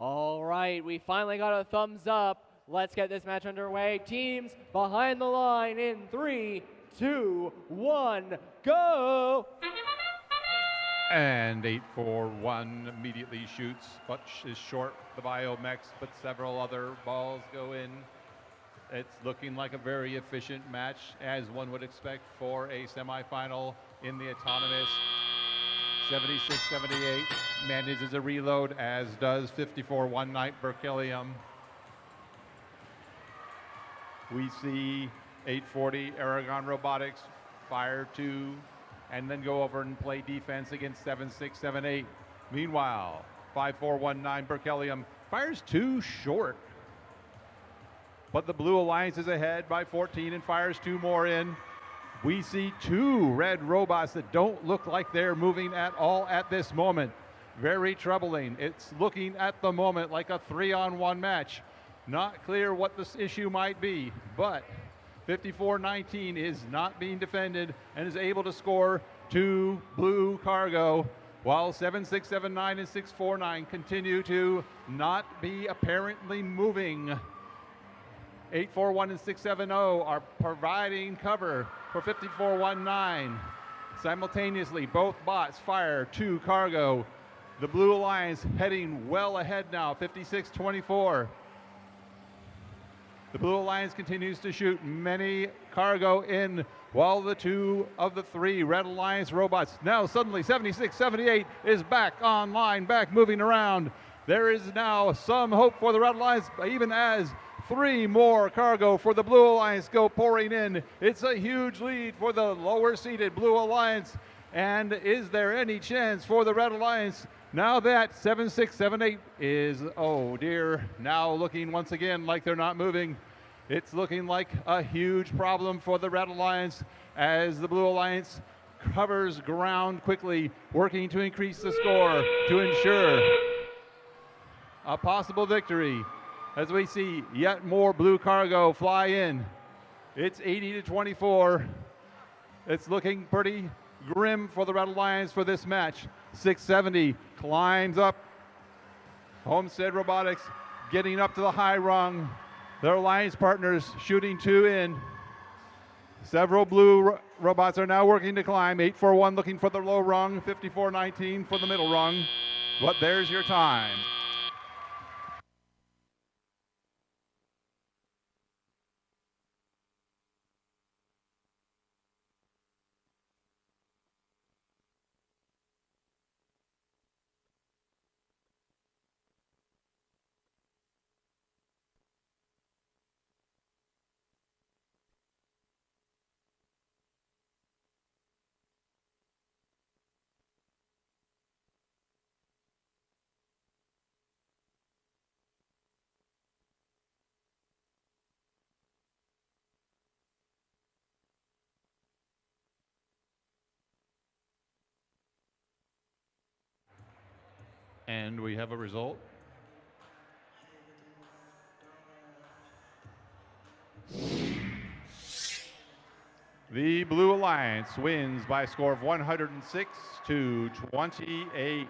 All right, we finally got a thumbs up. Let's get this match underway. Teams behind the line in 3, 2, 1, go! And 8-4-1 immediately shoots, but is short the Biomex, but several other balls go in. It's looking like a very efficient match, as one would expect for a semifinal in the autonomous. 76-78 manages a reload, as does 54-1 Knight Berkelium. We see 840 Aragon Robotics fire 2 and then go over and play defense against 7678. Meanwhile, 5419 Berkelium fires 2 short. But the Blue Alliance is ahead by 14 and fires 2 more in. We see 2 red robots that don't look like they're moving at all at this moment. Very troubling. It's looking at the moment like a 3-on-1 match. Not clear what this issue might be, but 5419 is not being defended and is able to score 2 blue cargo, while 7679 and 649 continue to not be apparently moving. 841 and 670 are providing cover for 5419. Simultaneously, both bots fire 2 cargo. The Blue Alliance heading well ahead now, 5624. The Blue Alliance continues to shoot many cargo in, while the 2 of the 3 Red Alliance robots, now suddenly 7678 is back online, back moving around. There is now some hope for the Red Alliance, even as 3 more cargo for the Blue Alliance go pouring in. It's a huge lead for the lower seeded Blue Alliance. And is there any chance for the Red Alliance now that 7678 is, oh dear, now looking once again like they're not moving? It's looking like a huge problem for the Red Alliance as the Blue Alliance covers ground quickly, working to increase the score to ensure a possible victory. As we see yet more blue cargo fly in. It's 80-24. It's looking pretty grim for the Red Alliance for this match. 670 climbs up. Homestead Robotics getting up to the high rung. Their alliance partners shooting 2 in. Several blue robots are now working to climb. 841 looking for the low rung. 5419 for the middle rung. But there's your time. And we have a result. The Blue Alliance wins by a score of 106-28.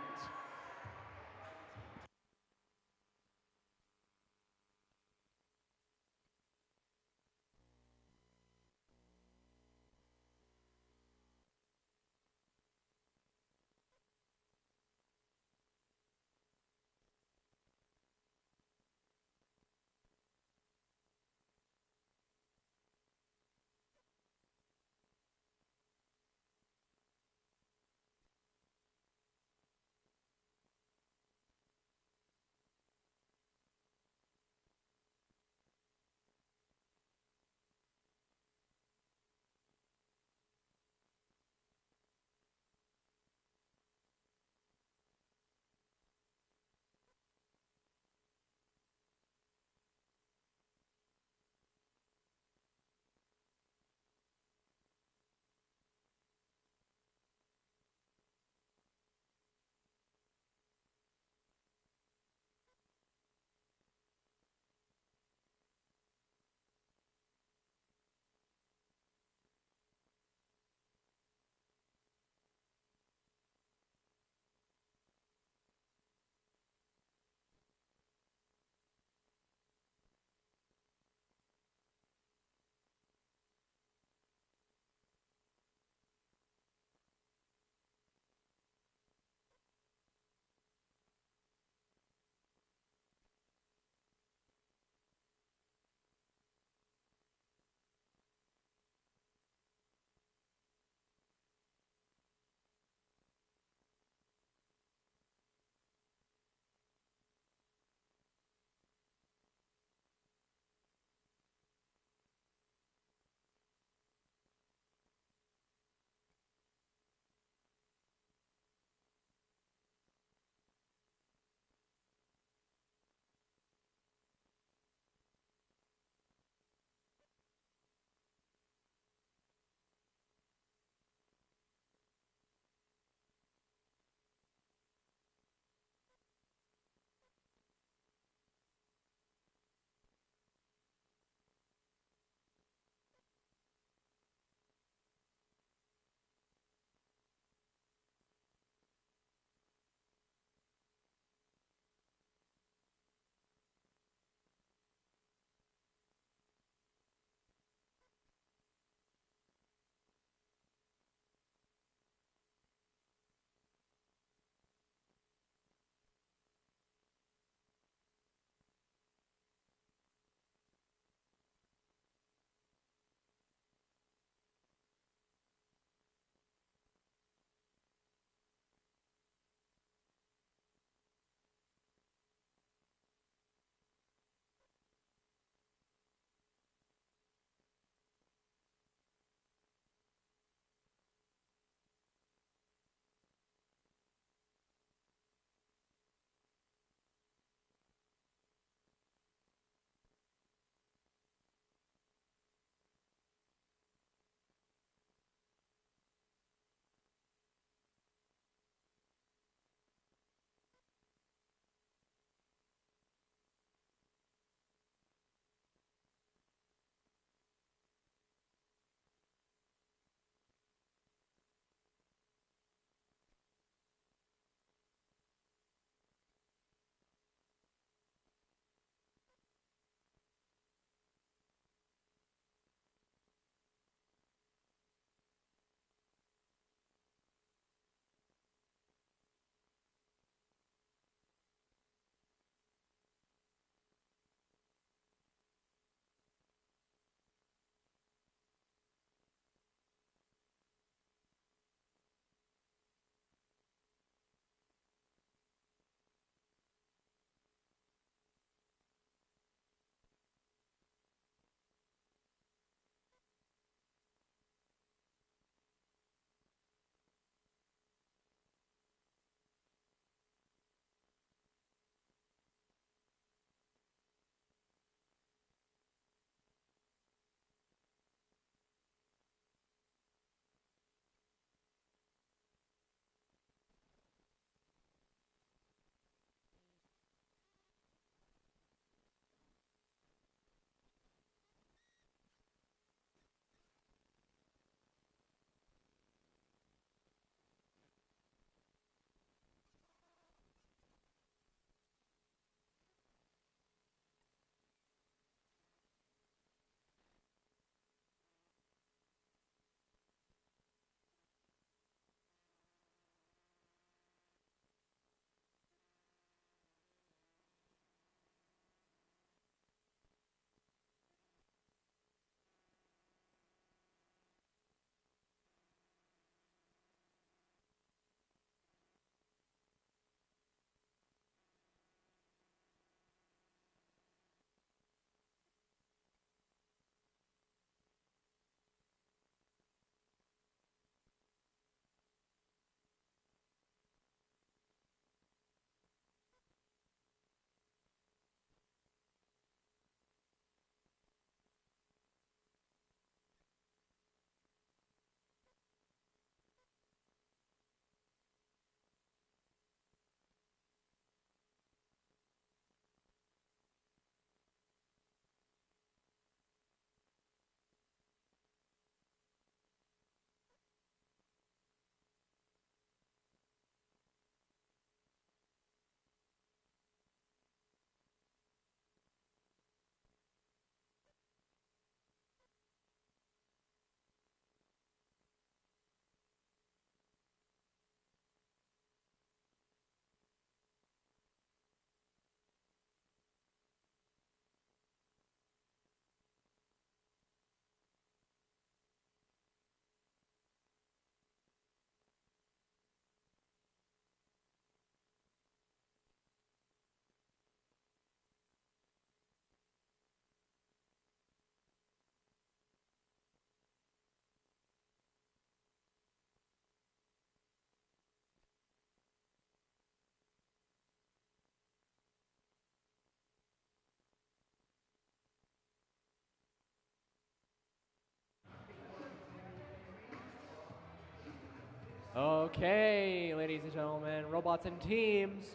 Okay, ladies and gentlemen, robots and teams,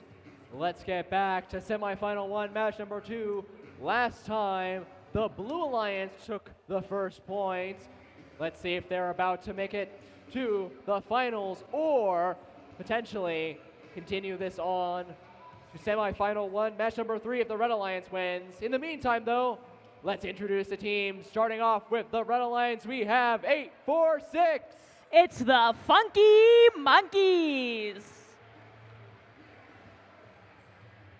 let's get back to semifinal 1, match number 2. Last time, the Blue Alliance took the first point. Let's see if they're about to make it to the finals or potentially continue this on to semifinal 1, match number 3 if the Red Alliance wins. In the meantime, though, let's introduce the team. Starting off with the Red Alliance, we have 846. It's the Funky Monkeys.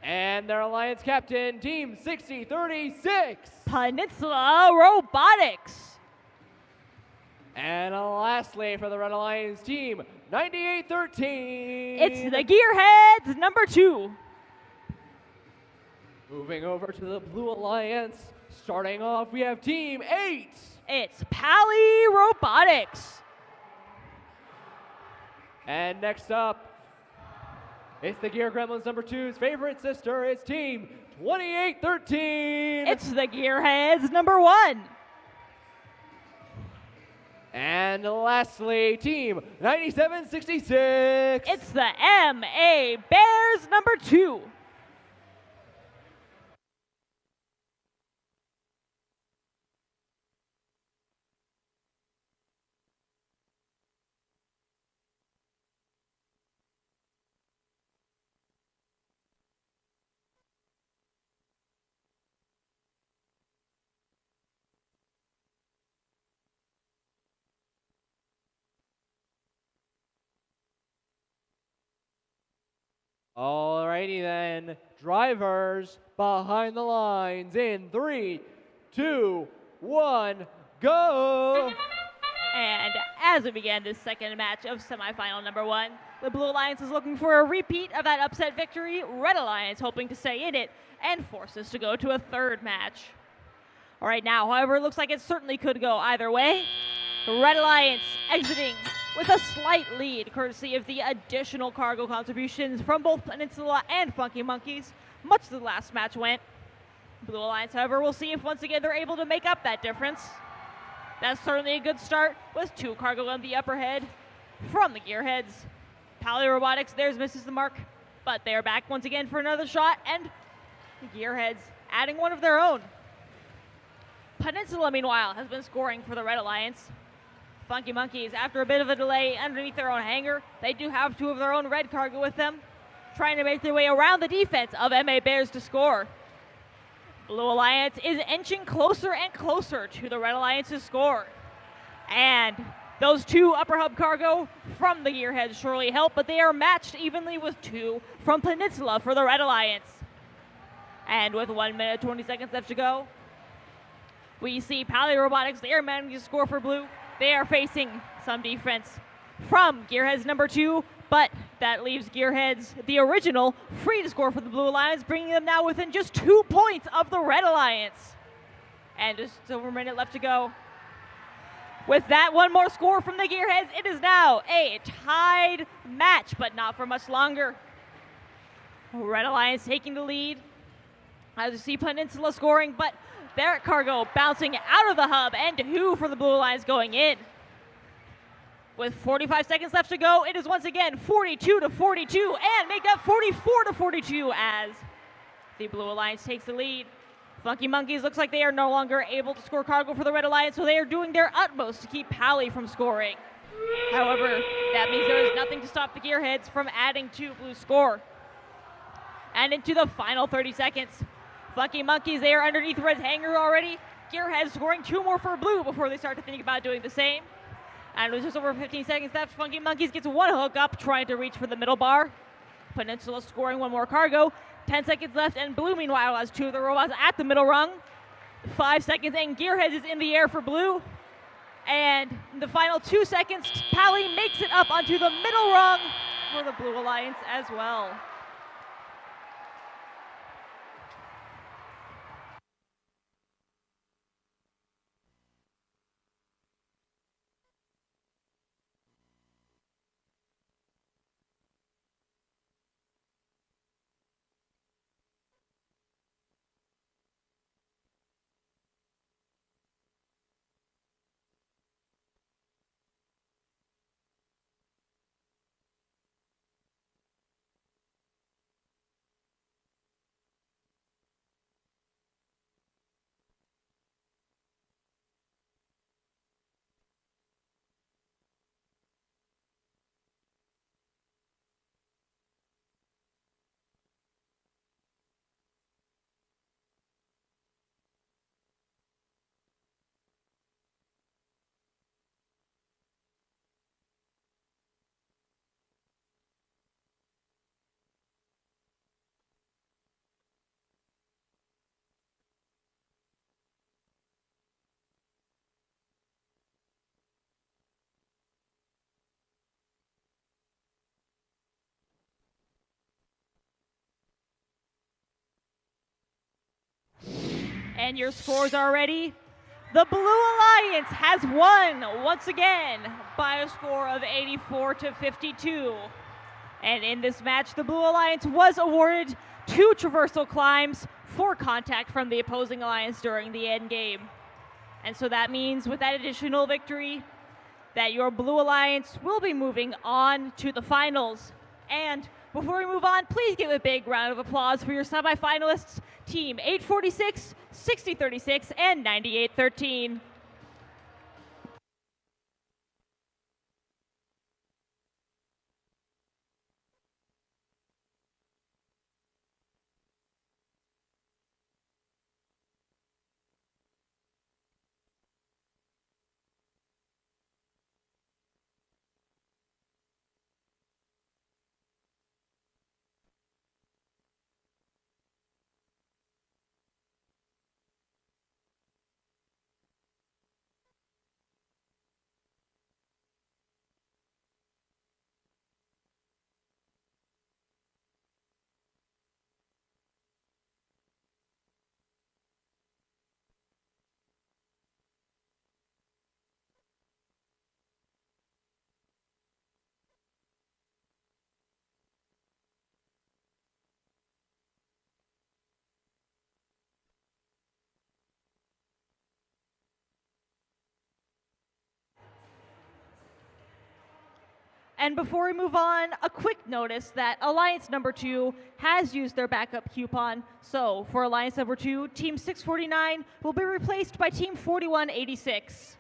And their alliance captain, Team 6036. Peninsula Robotics. And lastly, for the Red Alliance team, 9813. It's the Gearheads number 2. Moving over to the Blue Alliance, starting off, we have Team 8. It's Pally Robotics. And next up, it's the Gear Gremlins number 2's favorite sister. It's Team 2813. It's the Gearheads number 1. And lastly, Team 9766. It's the MA Bears number 2. Alrighty then, drivers behind the lines in 3, 2, 1, go! And as we begin this second match of semifinal number 1, the Blue Alliance is looking for a repeat of that upset victory. Red Alliance hoping to stay in it and force us to go to a third match. All right, now, however, it looks like it certainly could go either way. The Red Alliance exiting with a slight lead, courtesy of the additional cargo contributions from both Peninsula and Funky Monkeys, much as the last match went. Blue Alliance, however, we'll see if once again they're able to make up that difference. That's certainly a good start with 2 cargo on the upper head from the Gearheads. Pally Robotics, theirs misses the mark, but they are back once again for another shot, and the Gearheads adding one of their own. Peninsula, meanwhile, has been scoring for the Red Alliance. Funky Monkeys, after a bit of a delay underneath their own hangar, they do have 2 of their own red cargo with them, trying to make their way around the defense of MA Bears to score. Blue Alliance is inching closer and closer to the Red Alliance's score. And those 2 upper hub cargo from the Gearheads surely help, but they are matched evenly with 2 from Peninsula for the Red Alliance. And with 1 minute 20 seconds left to go, we see Pally Robotics, they are managing to score for Blue. They are facing some defense from Gearheads number 2, but that leaves Gearheads, the original, free to score for the Blue Alliance, bringing them now within just 2 points of the Red Alliance. And just over a minute left to go. With that one more score from the Gearheads, it is now a tied match, but not for much longer. Red Alliance taking the lead. As you see Peninsula scoring, but their cargo bouncing out of the hub, and 2 for the Blue Alliance going in. With 45 seconds left to go, it is once again 42-42, and make that 44-42 as the Blue Alliance takes the lead. Funky Monkeys looks like they are no longer able to score cargo for the Red Alliance, so they are doing their utmost to keep Pally from scoring. However, that means there is nothing to stop the Gearheads from adding to Blue's score. And into the final 30 seconds. Funky Monkeys, they are underneath Red's hangar already. Gearheads scoring 2 more for Blue before they start to think about doing the same. And with just over 15 seconds left, Funky Monkeys gets 1 hook up, trying to reach for the middle bar. Peninsula scoring 1 more cargo. 10 seconds left, and Blue, meanwhile, has 2 of the robots at the middle rung. 5 seconds, and Gearheads is in the air for Blue. And in the final 2 seconds, Pally makes it up onto the middle rung for the Blue Alliance as well. And your scores are ready. The Blue Alliance has won once again by a score of 84-52. And in this match, the Blue Alliance was awarded 2 traversal climbs for contact from the opposing alliance during the end game. And so that means with that additional victory, that your Blue Alliance will be moving on to the finals. And before we move on, please give a big round of applause for your semifinalists, Team 846, 6036, and 9813. And before we move on, a quick notice that Alliance number 2 has used their backup coupon. So for Alliance number 2, Team 649 will be replaced by Team 4186.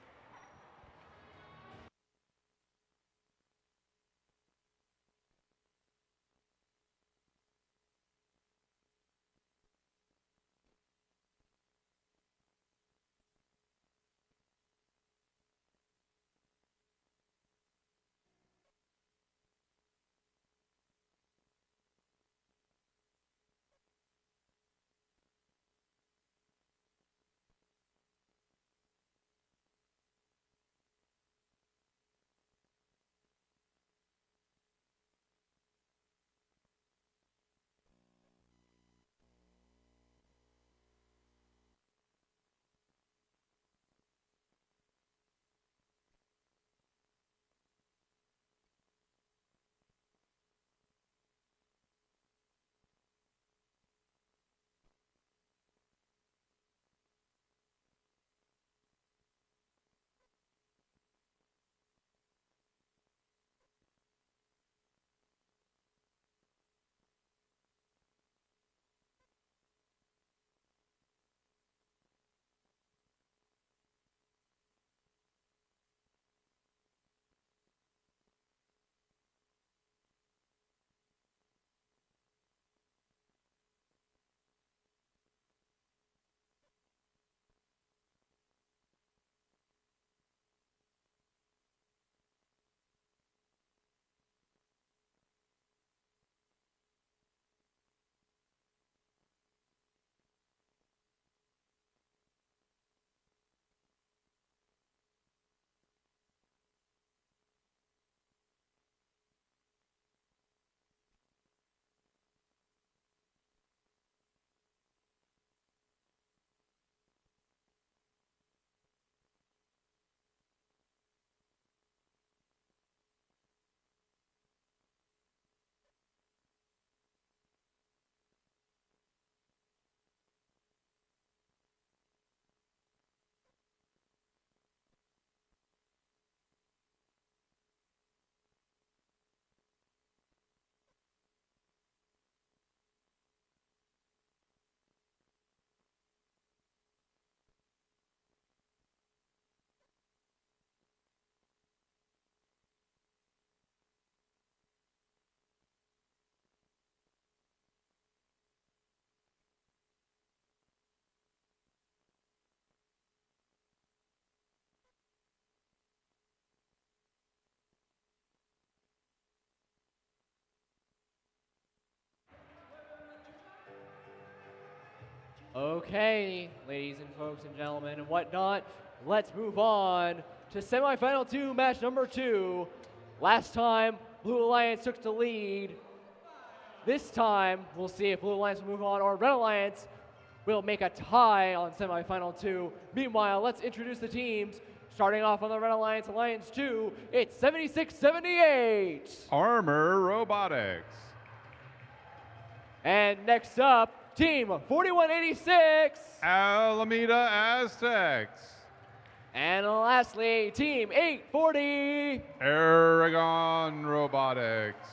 Okay, ladies and folks and gentlemen and whatnot, let's move on to semifinal 2, match number 2. Last time, Blue Alliance took the lead. This time, we'll see if Blue Alliance will move on or Red Alliance will make a tie on semifinal 2. Meanwhile, let's introduce the teams. Starting off on the Red Alliance, Alliance 2, it's 76-78. Armor Robotics. And next up, Team 4186. Alameda Aztecs. And lastly, Team 840. Aragon Robotics.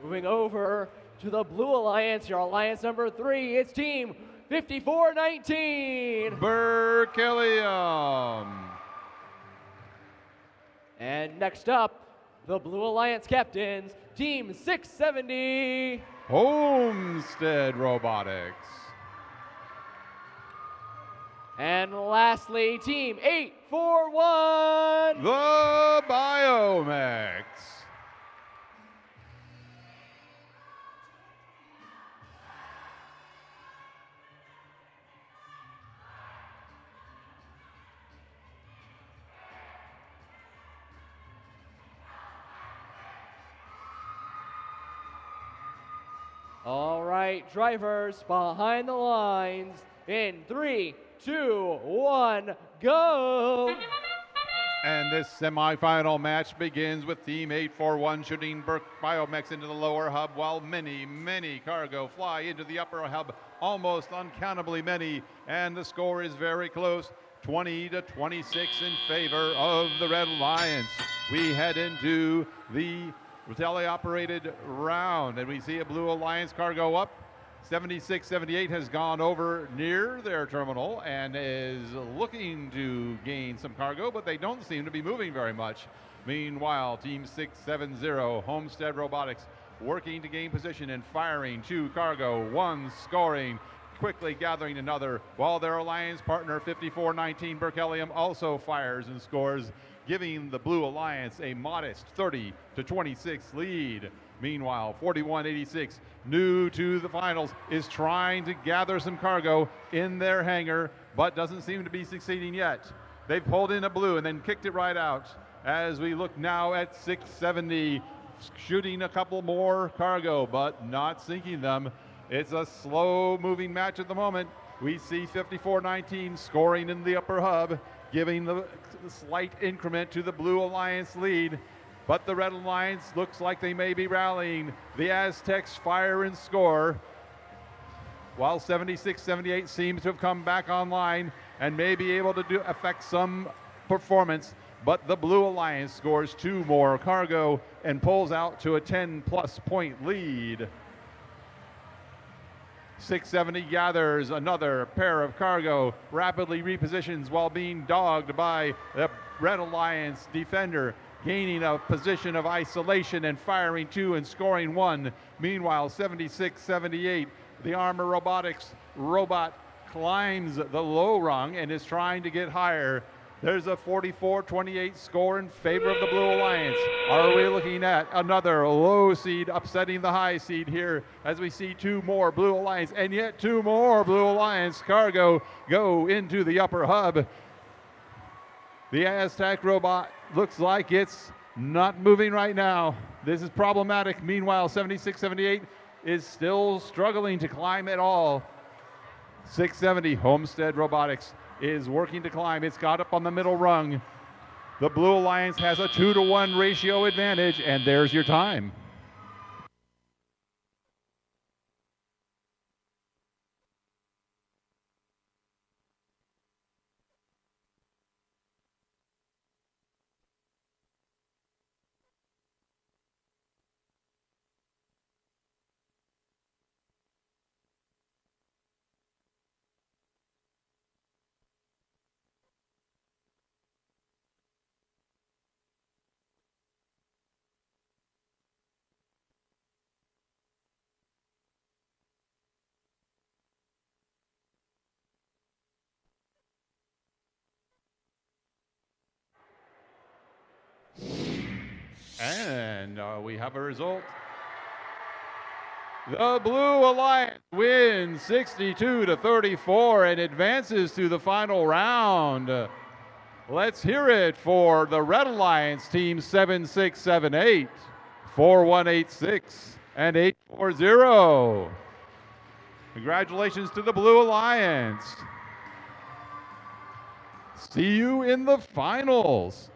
Moving over to the Blue Alliance, your Alliance number 3, it's Team 5419. Berkelium. And next up, the Blue Alliance captains, Team 670. Homestead Robotics. And lastly, Team 841. The Biomex. All right, drivers behind the lines in 3, 2, 1, go! And this semifinal match begins with Team 841 shooting Biomex into the lower hub while many cargo fly into the upper hub, almost uncountably many, and the score is very close, 20-26 in favor of the Red Alliance. We head into the teleoperated round, and we see a Blue Alliance cargo up. 76-78 has gone over near their terminal and is looking to gain some cargo, but they don't seem to be moving very much. Meanwhile, Team 670, Homestead Robotics, working to gain position and firing 2 cargo, 1 scoring, quickly gathering another, while their alliance partner 5419 Berkelium also fires and scores, giving the Blue Alliance a modest 30-26 lead. Meanwhile, 4186, new to the finals, is trying to gather some cargo in their hangar, but doesn't seem to be succeeding yet. They've pulled in a blue and then kicked it right out. As we look now at 670, shooting a couple more cargo, but not sinking them. It's a slow-moving match at the moment. We see 5419 scoring in the upper hub, giving the slight increment to the Blue Alliance lead. But the Red Alliance looks like they may be rallying. The Aztecs fire and score, while 76-78 seems to have come back online and may be able to affect some performance. But the Blue Alliance scores 2 more cargo and pulls out to a 10-plus point lead. 670 gathers another pair of cargo, rapidly repositions while being dogged by the Red Alliance defender, gaining a position of isolation and firing 2 and scoring 1. Meanwhile, 76-78, the Armor Robotics robot climbs the low rung and is trying to get higher. There's a 44-28 score in favor of the Blue Alliance. Are we looking at another low seed upsetting the high seed here as we see 2 more Blue Alliance and yet 2 more Blue Alliance cargo go into the upper hub? The Aztec robot looks like it's not moving right now. This is problematic. Meanwhile, 76-78 is still struggling to climb at all. 670 Homestead Robotics is working to climb. It's got up on the middle rung. The Blue Alliance has a 2-to-1 ratio advantage, and there's your time. And we have a result. The Blue Alliance wins 62-34 and advances to the final round. Let's hear it for the Red Alliance team 7678, 4186, and 840. Congratulations to the Blue Alliance. See you in the finals.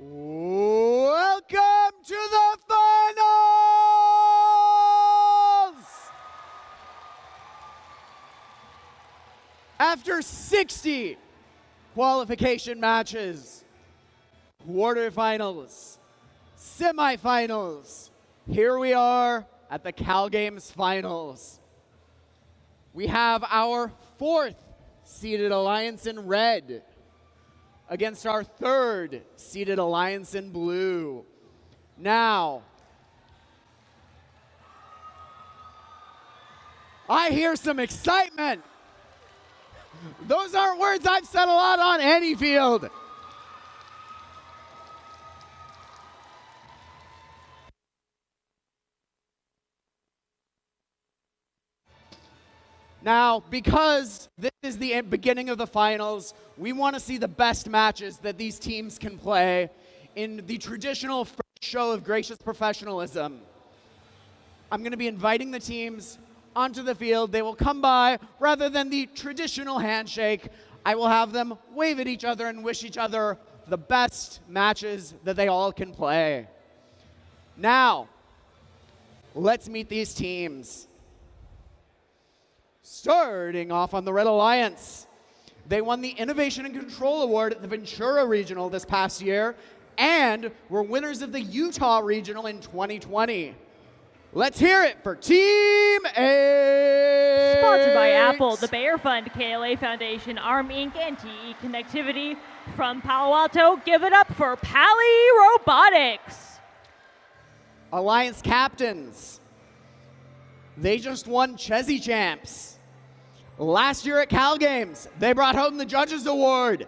Welcome to the finals! After 60 qualification matches, quarterfinals, semifinals, here we are at the CalGames finals. We have our 4th seeded alliance in red against our 3rd seeded alliance in blue. Now, I hear some excitement. Those aren't words I've said a lot on any field. Now, because this is the beginning of the finals, we want to see the best matches that these teams can play in the traditional first show of gracious professionalism. I'm going to be inviting the teams onto the field. They will come by. Rather than the traditional handshake, I will have them wave at each other and wish each other the best matches that they all can play. Now, let's meet these teams. Starting off on the Red Alliance, they won the Innovation and Control Award at the Ventura Regional this past year and were winners of the Utah Regional in 2020. Let's hear it for Team 8! Sponsored by Apple, the Bayer Fund, KLA Foundation, ARM Inc., and TE Connectivity. From Palo Alto, give it up for Pally Robotics. Alliance captains. They just won Chessy Champs. Last year at CalGames, they brought home the Judges Award.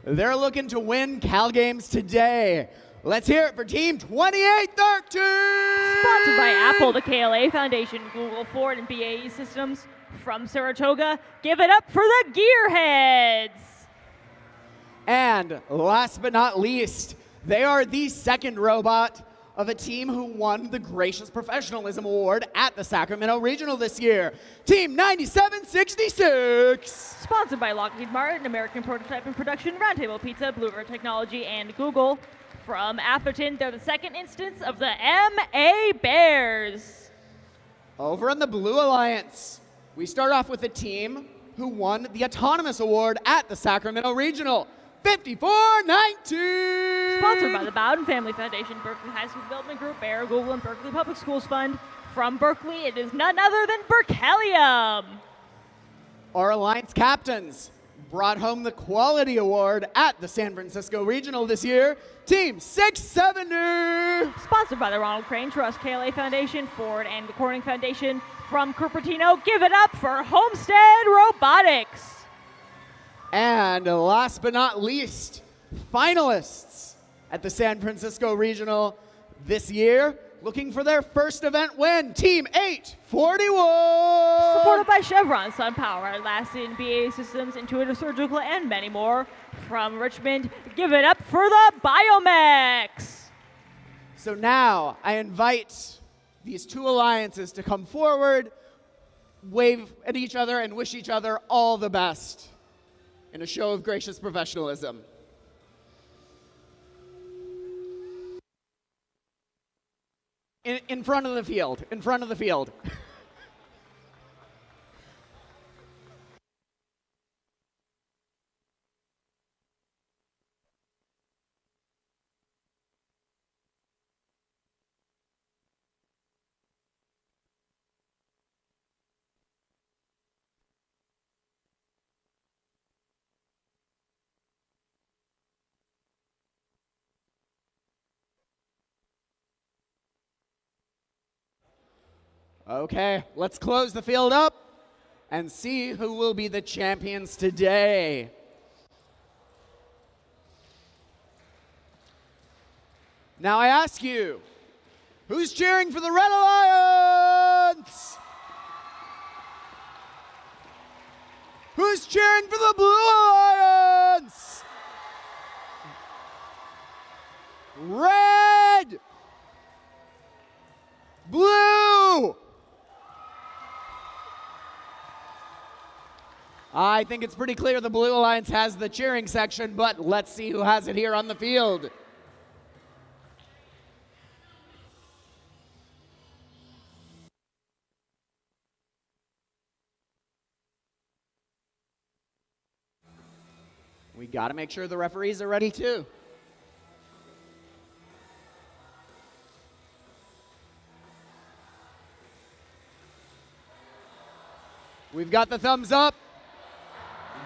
They're looking to win CalGames today. Let's hear it for Team 2813! Sponsored by Apple, the KLA Foundation, Google, Ford, and BAE Systems. From Saratoga, give it up for the Gearheads! And last but not least, they are the 2nd robot of a team who won the Gracious Professionalism Award at the Sacramento Regional this year. Team 9766! Sponsored by Lockheed Martin, American Prototype and Production, Roundtable Pizza, Blue River Technology, and Google. From Atherton, they're the 2nd instance of the MA Bears. Over on the Blue Alliance, we start off with a team who won the Autonomous Award at the Sacramento Regional. 5419! Sponsored by the Bowden Family Foundation, Berkeley High School Development Group, Bayer, Google, and Berkeley Public Schools Fund. From Berkeley, it is none other than Berkelium. Our Alliance captains brought home the Quality Award at the San Francisco Regional this year. Team 670! Sponsored by the Ronald Crane Trust, KLA Foundation, Ford, and the Corning Foundation. From Cupertino, give it up for Homestead Robotics. And last but not least, finalists at the San Francisco Regional this year, looking for their first event win, Team 841! Supported by Chevron, SunPower, Atlassian, BAE Systems, Intuitive Surgical, and many more. From Richmond, give it up for the Biomex! So now, I invite these 2 alliances to come forward, wave at each other, and wish each other all the best in a show of gracious professionalism. In front of the field, in front of the field. Okay, let's close the field up and see who will be the champions today. Now I ask you, who's cheering for the Red Alliance? Who's cheering for the Blue Alliance? Red! Blue! I think it's pretty clear the Blue Alliance has the cheering section, but let's see who has it here on the field. Got to make sure the referees are ready too. We've got the thumbs up.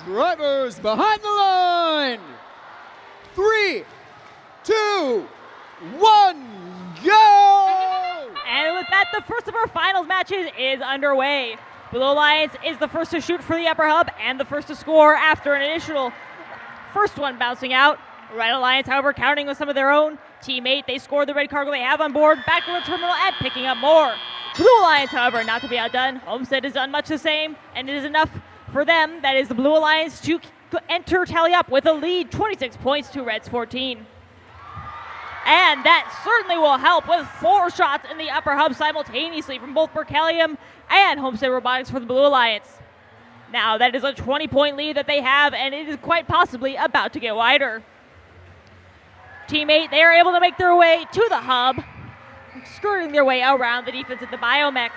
Drivers behind the line. 3, 2, 1, go! And with that, the first of our finals matches is underway. Blue Alliance is the first to shoot for the upper hub and the first to score after an initial first one bouncing out. Red Alliance, however, counting with some of their own. Team 8, they scored the red cargo they have on board, back to the terminal and picking up more. Blue Alliance, however, not to be outdone. Homestead has done much the same, and it is enough for them, that is the Blue Alliance, to enter tally up with a lead, 26 points to Red's 14. And that certainly will help with 4 shots in the upper hub simultaneously from both Berkelium and Homestead Robotics for the Blue Alliance. Now that is a 20-point lead that they have, and it is quite possibly about to get wider. Team 8, they are able to make their way to the hub, skirting their way around the defense of the Biomex.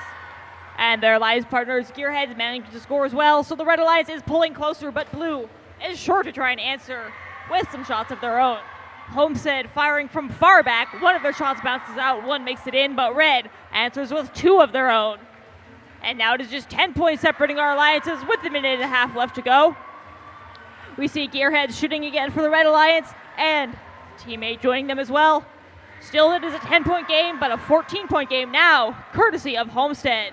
And their alliance partners, Gearheads, managed to score as well, so the Red Alliance is pulling closer, but Blue is sure to try and answer with some shots of their own. Homestead firing from far back. One of their shots bounces out, one makes it in, but Red answers with 2 of their own. And now it is just 10 points separating our alliances with a minute and a half left to go. We see Gearheads shooting again for the Red Alliance, and Team 8 joining them as well. Still, it is a 10-point game, but a 14-point game now, courtesy of Homestead.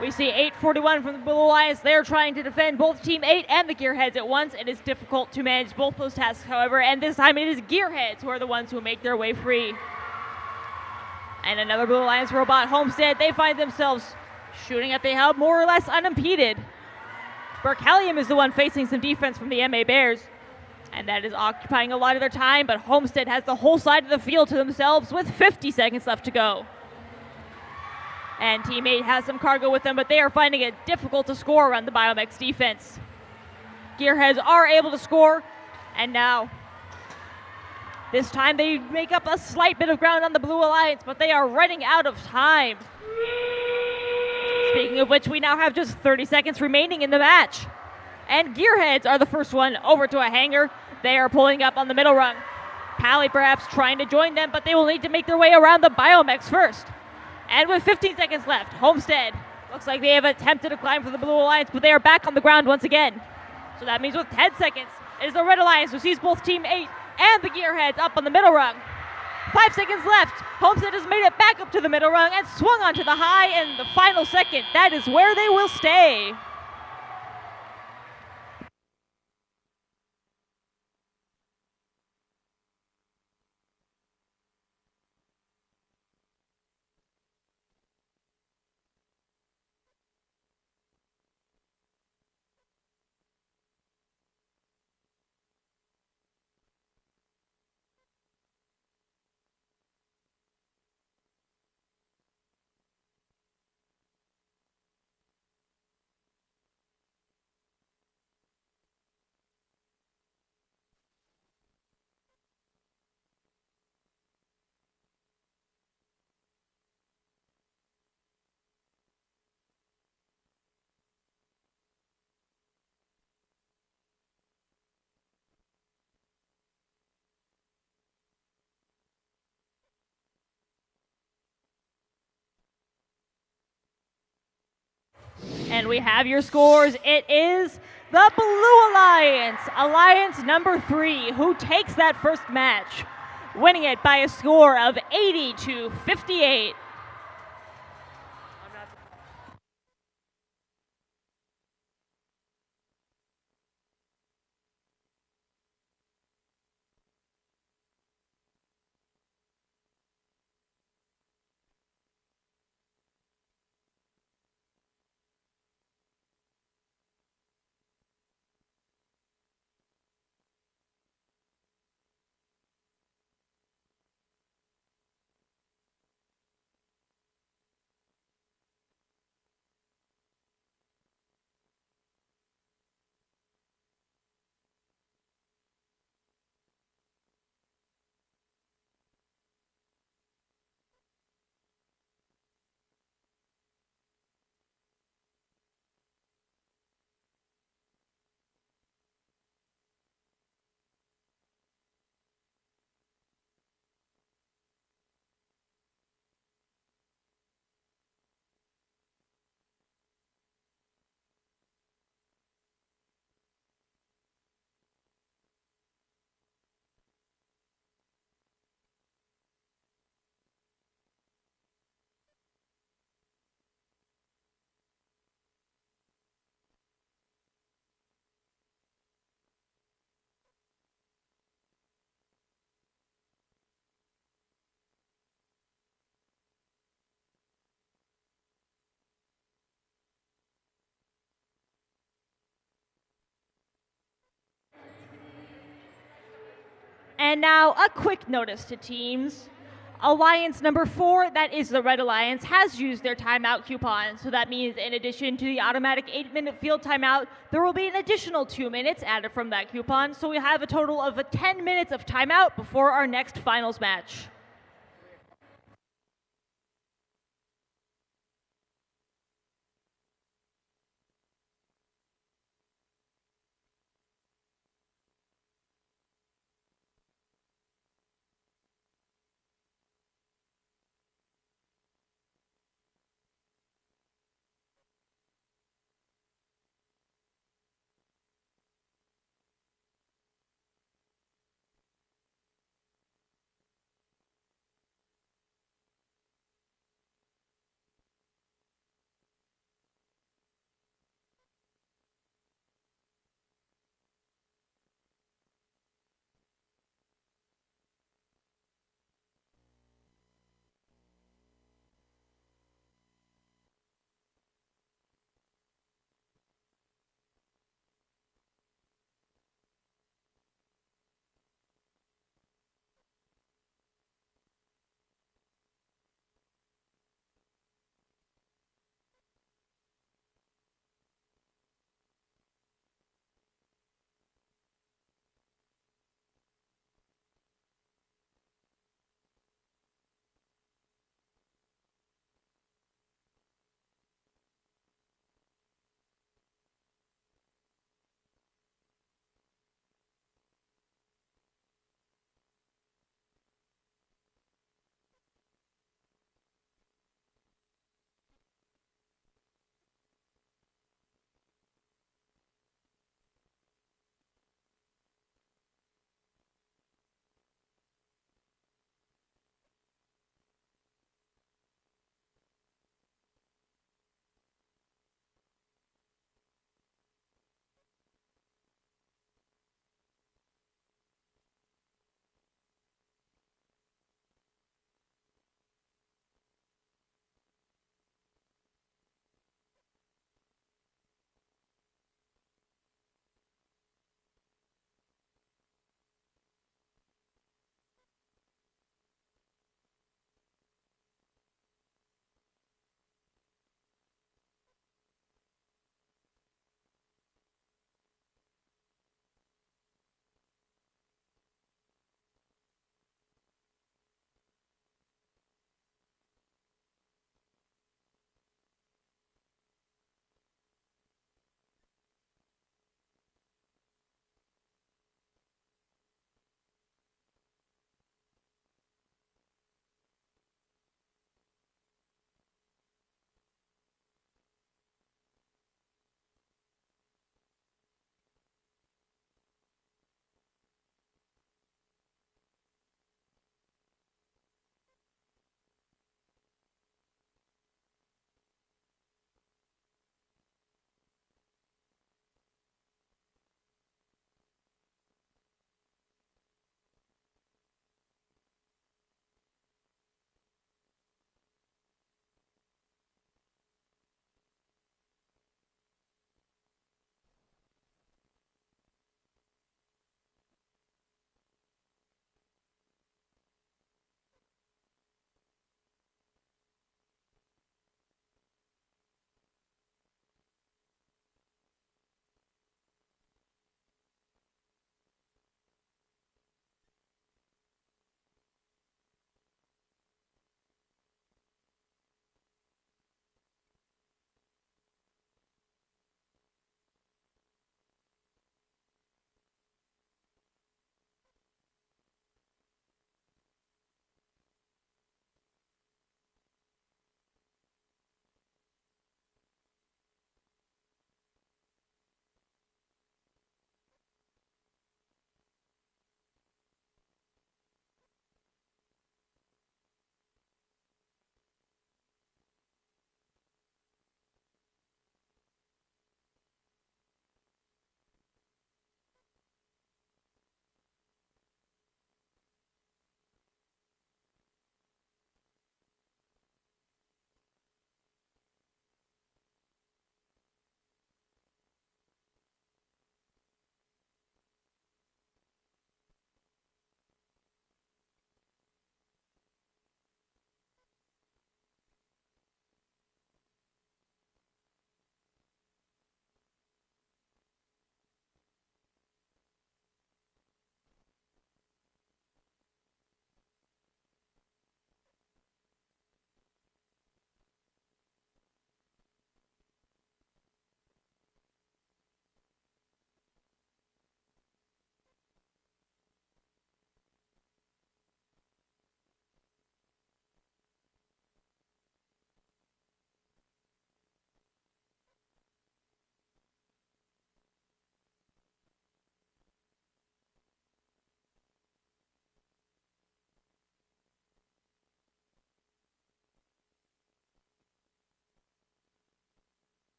We see 841 from the Blue Alliance. They're trying to defend both Team 8 and the Gearheads at once. It is difficult to manage both those tasks, however, and this time it is Gearheads who are the ones who make their way free. And another Blue Alliance robot, Homestead, they find themselves shooting at the hub more or less unimpeded. Berkelium is the one facing some defense from the MA Bears, and that is occupying a lot of their time, but Homestead has the whole side of the field to themselves with 50 seconds left to go. And Team 8 has some cargo with them, but they are finding it difficult to score around the Biomex defense. Gearheads are able to score, and now this time they make up a slight bit of ground on the Blue Alliance, but they are running out of time. Speaking of which, we now have just 30 seconds remaining in the match. And Gearheads are the first one over to a hangar. They are pulling up on the middle rung. Pally perhaps trying to join them, but they will need to make their way around the Biomex first. And with 15 seconds left, Homestead looks like they have attempted to climb for the Blue Alliance, but they are back on the ground once again. So that means with 10 seconds, it is the Red Alliance who sees both Team 8 and the Gearheads up on the middle rung. 5 seconds left. Homestead has made it back up to the middle rung and swung onto the high, and the final second, that is where they will stay. And we have your scores. It is the Blue Alliance, Alliance number 3, who takes that first match, winning it by a score of 80-58. And now a quick notice to teams. Alliance number 4, that is the Red Alliance, has used their timeout coupon. So that means in addition to the automatic 8-minute field timeout, there will be an additional 2 minutes added from that coupon. So we have a total of 10 minutes of timeout before our next finals match.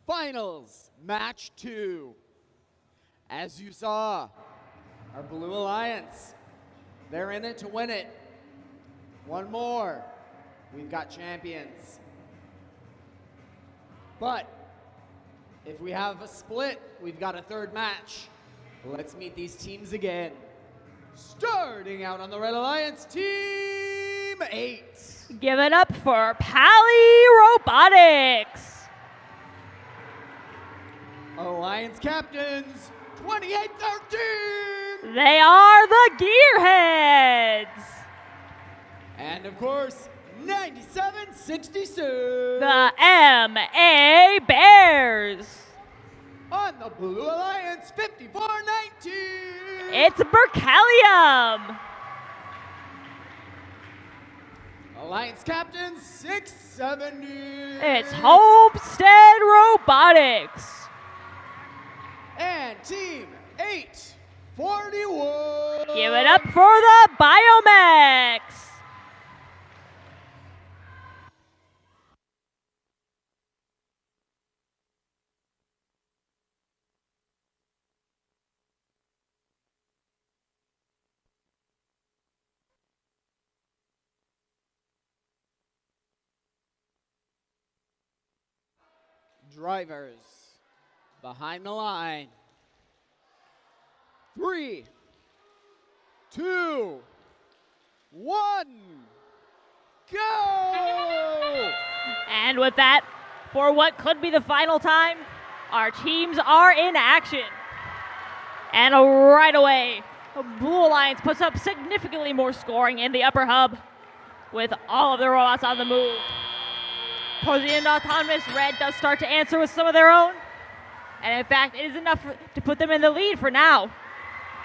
Finals, match 2. As you saw, our Blue Alliance, they're in it to win it. One more, we've got champions. But if we have a split, we've got a third match. Let's meet these teams again. Starting out on the Red Alliance, Team 8. Give it up for Pally Robotics. Alliance captains, 28-13. They are the Gearheads. And of course, 97-66. The MA Bears. On the Blue Alliance, 54-19. It's Berkelium. Alliance captain, 670. It's Homestead Robotics. And Team 841. Give it up for the Biomex. Drivers behind the line. 3, 2, 1, go! And with that, for what could be the final time, our teams are in action. And right away, Blue Alliance puts up significantly more scoring in the upper hub with all of the robots on the move. Posing autonomous, Red does start to answer with some of their own. And in fact, it is enough to put them in the lead for now.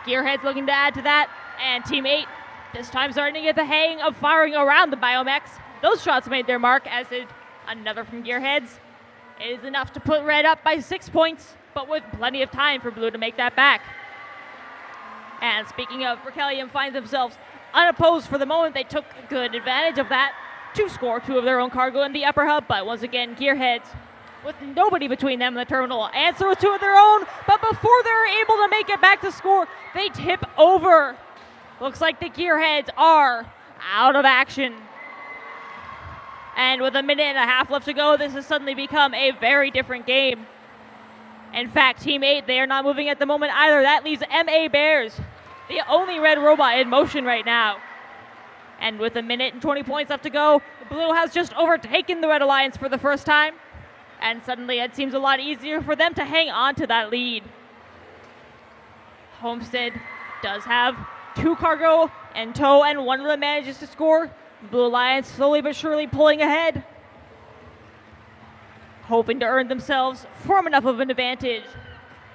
Gearhead's looking to add to that. And Team 8, this time starting to get the hang of firing around the Biomex. Those shots made their mark, as did another from Gearheads. It is enough to put Red up by 6 points, but with plenty of time for Blue to make that back. And speaking of, Berkelium finds themselves unopposed for the moment. They took good advantage of that to score 2 of their own cargo in the upper hub, but once again, Gearheads, with nobody between them and the terminal, answer with 2 of their own, but before they're able to make it back to score, they tip over. Looks like the Gearheads are out of action. And with a minute and a half left to go, this has suddenly become a very different game. In fact, Team 8, they are not moving at the moment either. That leaves MA Bears, the only red robot in motion right now. And with a minute and 20 points left to go, Blue has just overtaken the Red Alliance for the first time. And suddenly it seems a lot easier for them to hang on to that lead. Homestead does have 2 cargo in tow, and one of them manages to score. Blue Alliance slowly but surely pulling ahead, hoping to earn themselves form enough of an advantage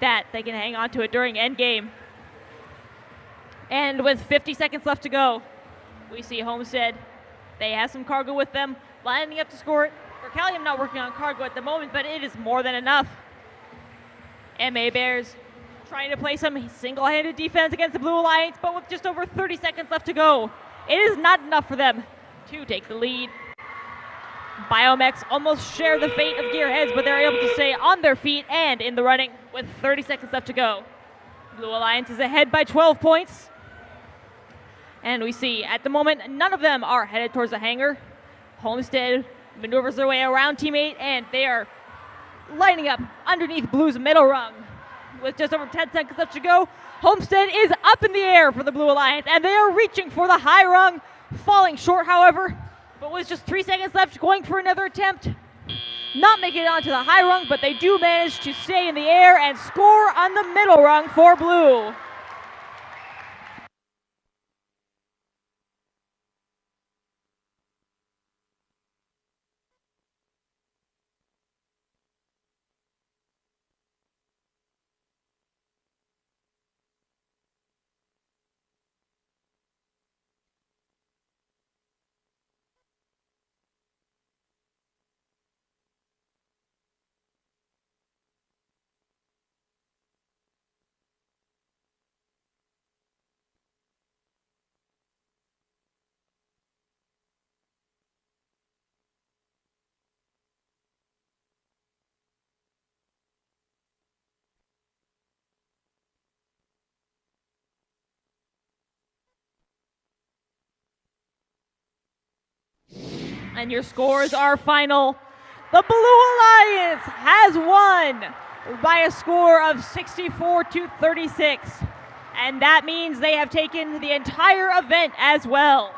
that they can hang on to it during endgame. And with 50 seconds left to go, we see Homestead. They have some cargo with them, lining up to score it. Berkelium not working on cargo at the moment, but it is more than enough. MA Bears trying to play some single-handed defense against the Blue Alliance, but with just over 30 seconds left to go, it is not enough for them to take the lead. Biomex almost share the fate of Gearheads, but they're able to stay on their feet and in the running with 30 seconds left to go. Blue Alliance is ahead by 12 points. And we see, at the moment, none of them are headed towards the hangar. Homestead maneuvers their way around Team 8, and they are lining up underneath Blue's middle rung. With just over 10 seconds left to go, Homestead is up in the air for the Blue Alliance, and they are reaching for the high rung, falling short, however, but with just 3 seconds left, going for another attempt. Not making it onto the high rung, but they do manage to stay in the air and score on the middle rung for Blue. And your scores are final. The Blue Alliance has won by a score of 64-36. And that means they have taken the entire event as well.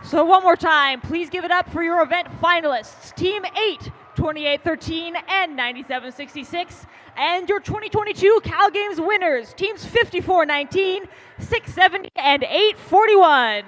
So one more time, please give it up for your event finalists. Team 8, 28-13 and 97-66. And your 2022 CalGames winners, teams 54-19, 670 and 841.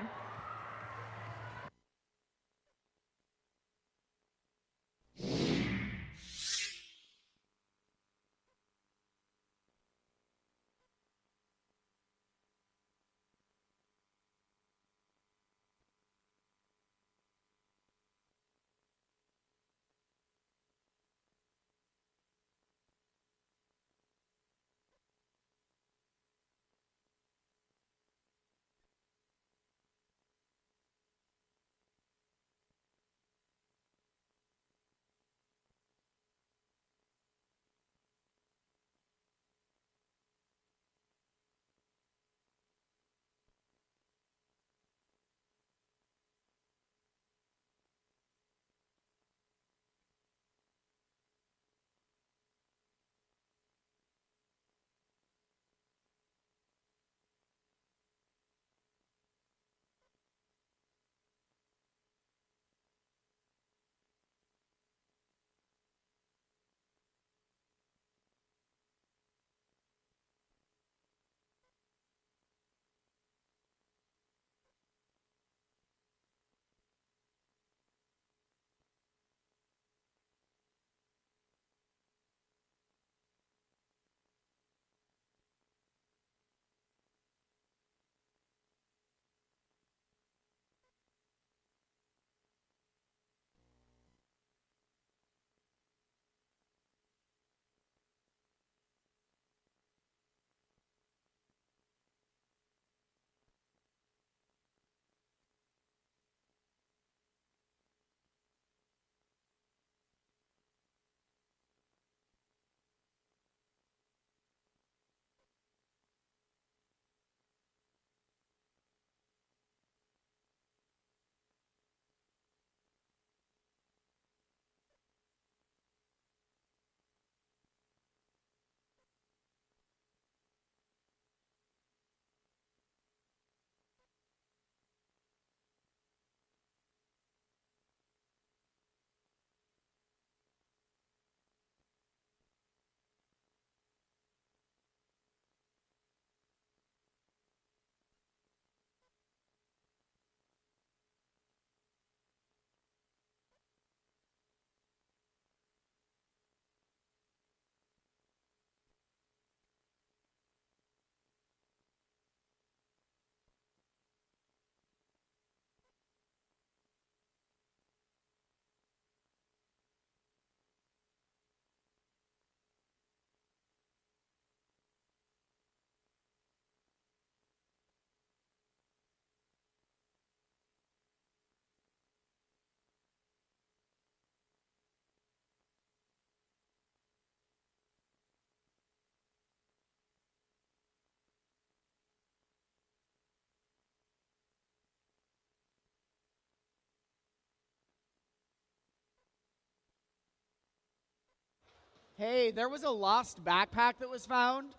Hey, there was a lost backpack that was found.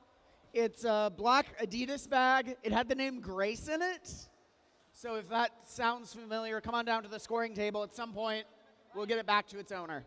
It's a black Adidas bag. It had the name Grace in it. So if that sounds familiar, come on down to the scoring table at some point. We'll get it back to its owner.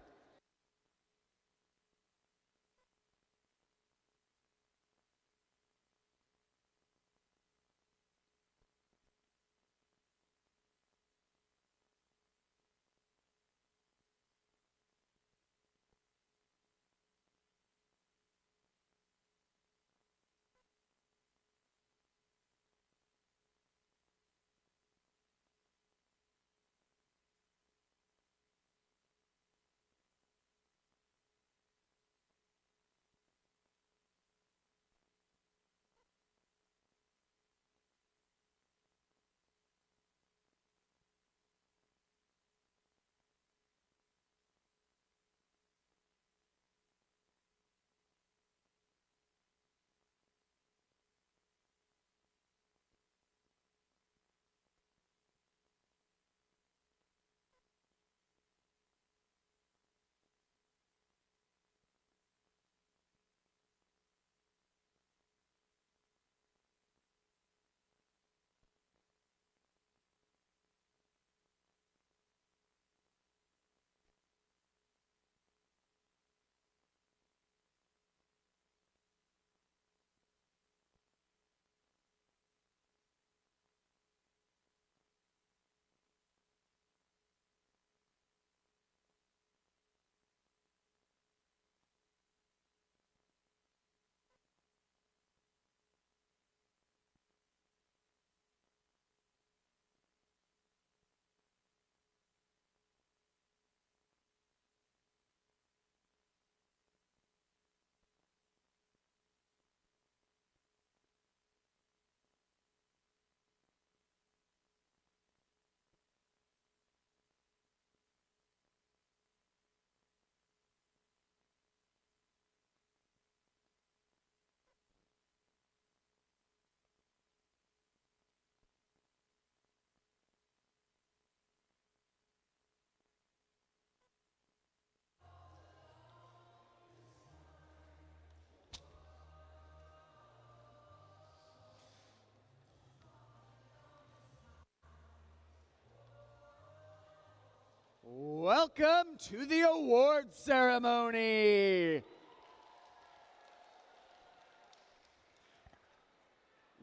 welcome to the award ceremony.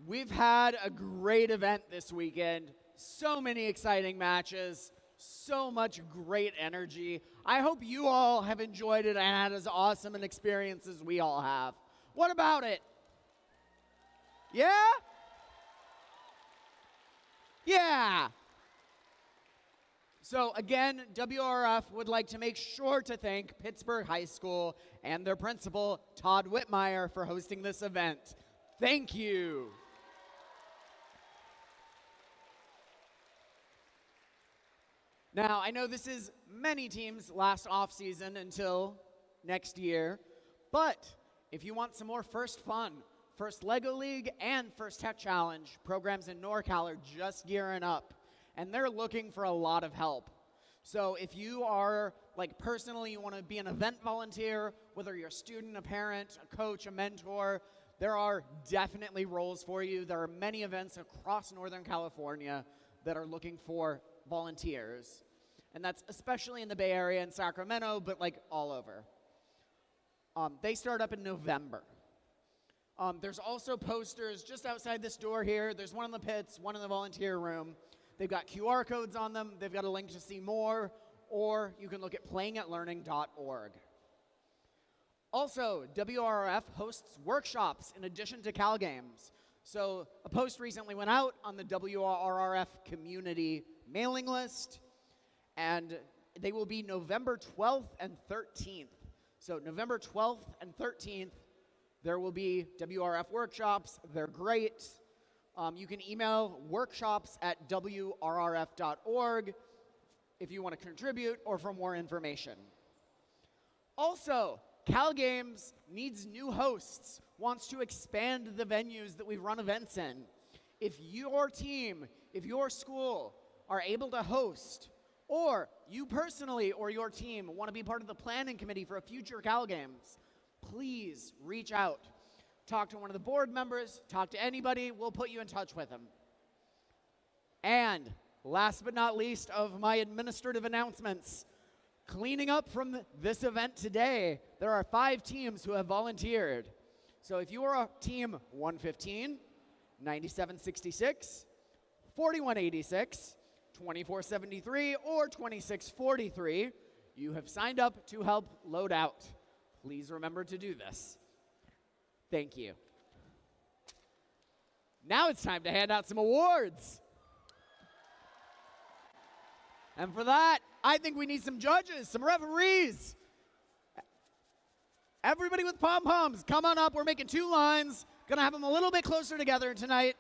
We've had a great event this weekend. So many exciting matches, so much great energy. I hope you all have enjoyed it and had as awesome an experience as we all have. What about it? Yeah? Yeah. So again, WRF would like to make sure to thank Pittsburgh High School and their principal, Todd Whitmire, for hosting this event. Thank you. Now, I know this is many teams' last off-season until next year, but if you want some more First Fun, First Lego League, and First Tech Challenge programs in NorCal are just gearing up, and they're looking for a lot of help. So if you are, like personally, you want to be an event volunteer, whether you're a student, a parent, a coach, a mentor, there are definitely roles for you. There are many events across Northern California that are looking for volunteers. And that's especially in the Bay Area and Sacramento, but like all over. They start up in November. There's also posters just outside this door here. There's one in the pits, one in the volunteer room. They've got QR codes on them. They've got a link to see more, or you can look at playingatlearning.org. Also, WRF hosts workshops in addition to CalGames. So a post recently went out on the WRF community mailing list, and they will be November 12th and 13th. So November 12th and 13th, there will be WRF workshops. They're great. You can email workshops@wrrf.org if you want to contribute or for more information. Also, CalGames needs new hosts, wants to expand the venues that we run events in. If your team, if your school are able to host, or you personally or your team want to be part of the planning committee for a future CalGames, please reach out. Talk to one of the board members, talk to anybody, we'll put you in touch with them. And last but not least of my administrative announcements, cleaning up from this event today, there are 5 teams who have volunteered. So if you are a team 115, 9766, 4186, 2473, or 2643, you have signed up to help load out. Please remember to do this. Thank you. Now it's time to hand out some awards. And for that, I think we need some judges, some referees. Everybody with pom-poms, come on up. We're making 2 lines. Gonna have them a little bit closer together tonight.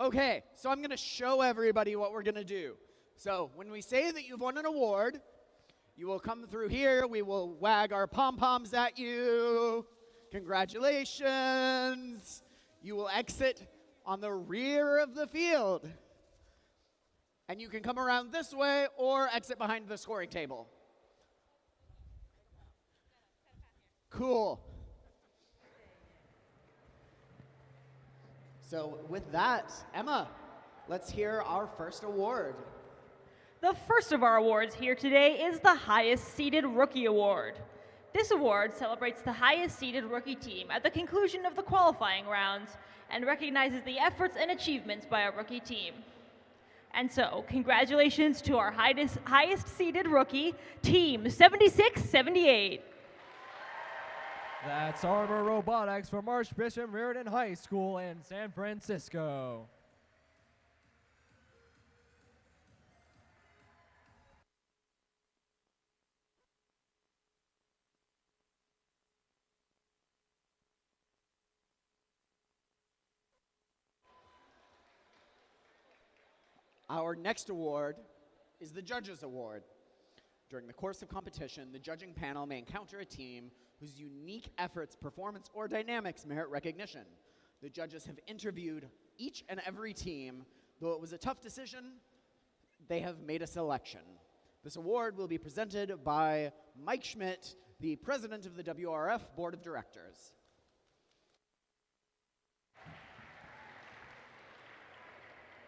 Okay, so I'm going to show everybody what we're going to do. So when we say that you've won an award, you will come through here. We will wag our pom-poms at you. Congratulations. You will exit on the rear of the field. And you can come around this way or exit behind the scoring table. Cool. So with that, Emma, let's hear our first award. The first of our awards here today is the Highest Seeded Rookie Award. This award celebrates the highest seeded rookie team at the conclusion of the qualifying rounds and recognizes the efforts and achievements by a rookie team. And so, congratulations to our highest seeded rookie, Team 7678. That's Arbor Robotics from Archbishop Riordan High School in San Francisco. Our next award is the Judges Award. During the course of competition, the judging panel may encounter a team whose unique efforts, performance, or dynamics merit recognition. The judges have interviewed each and every team. Though it was a tough decision, they have made a selection. This award will be presented by Mike Schmidt, the president of the WRF Board of Directors.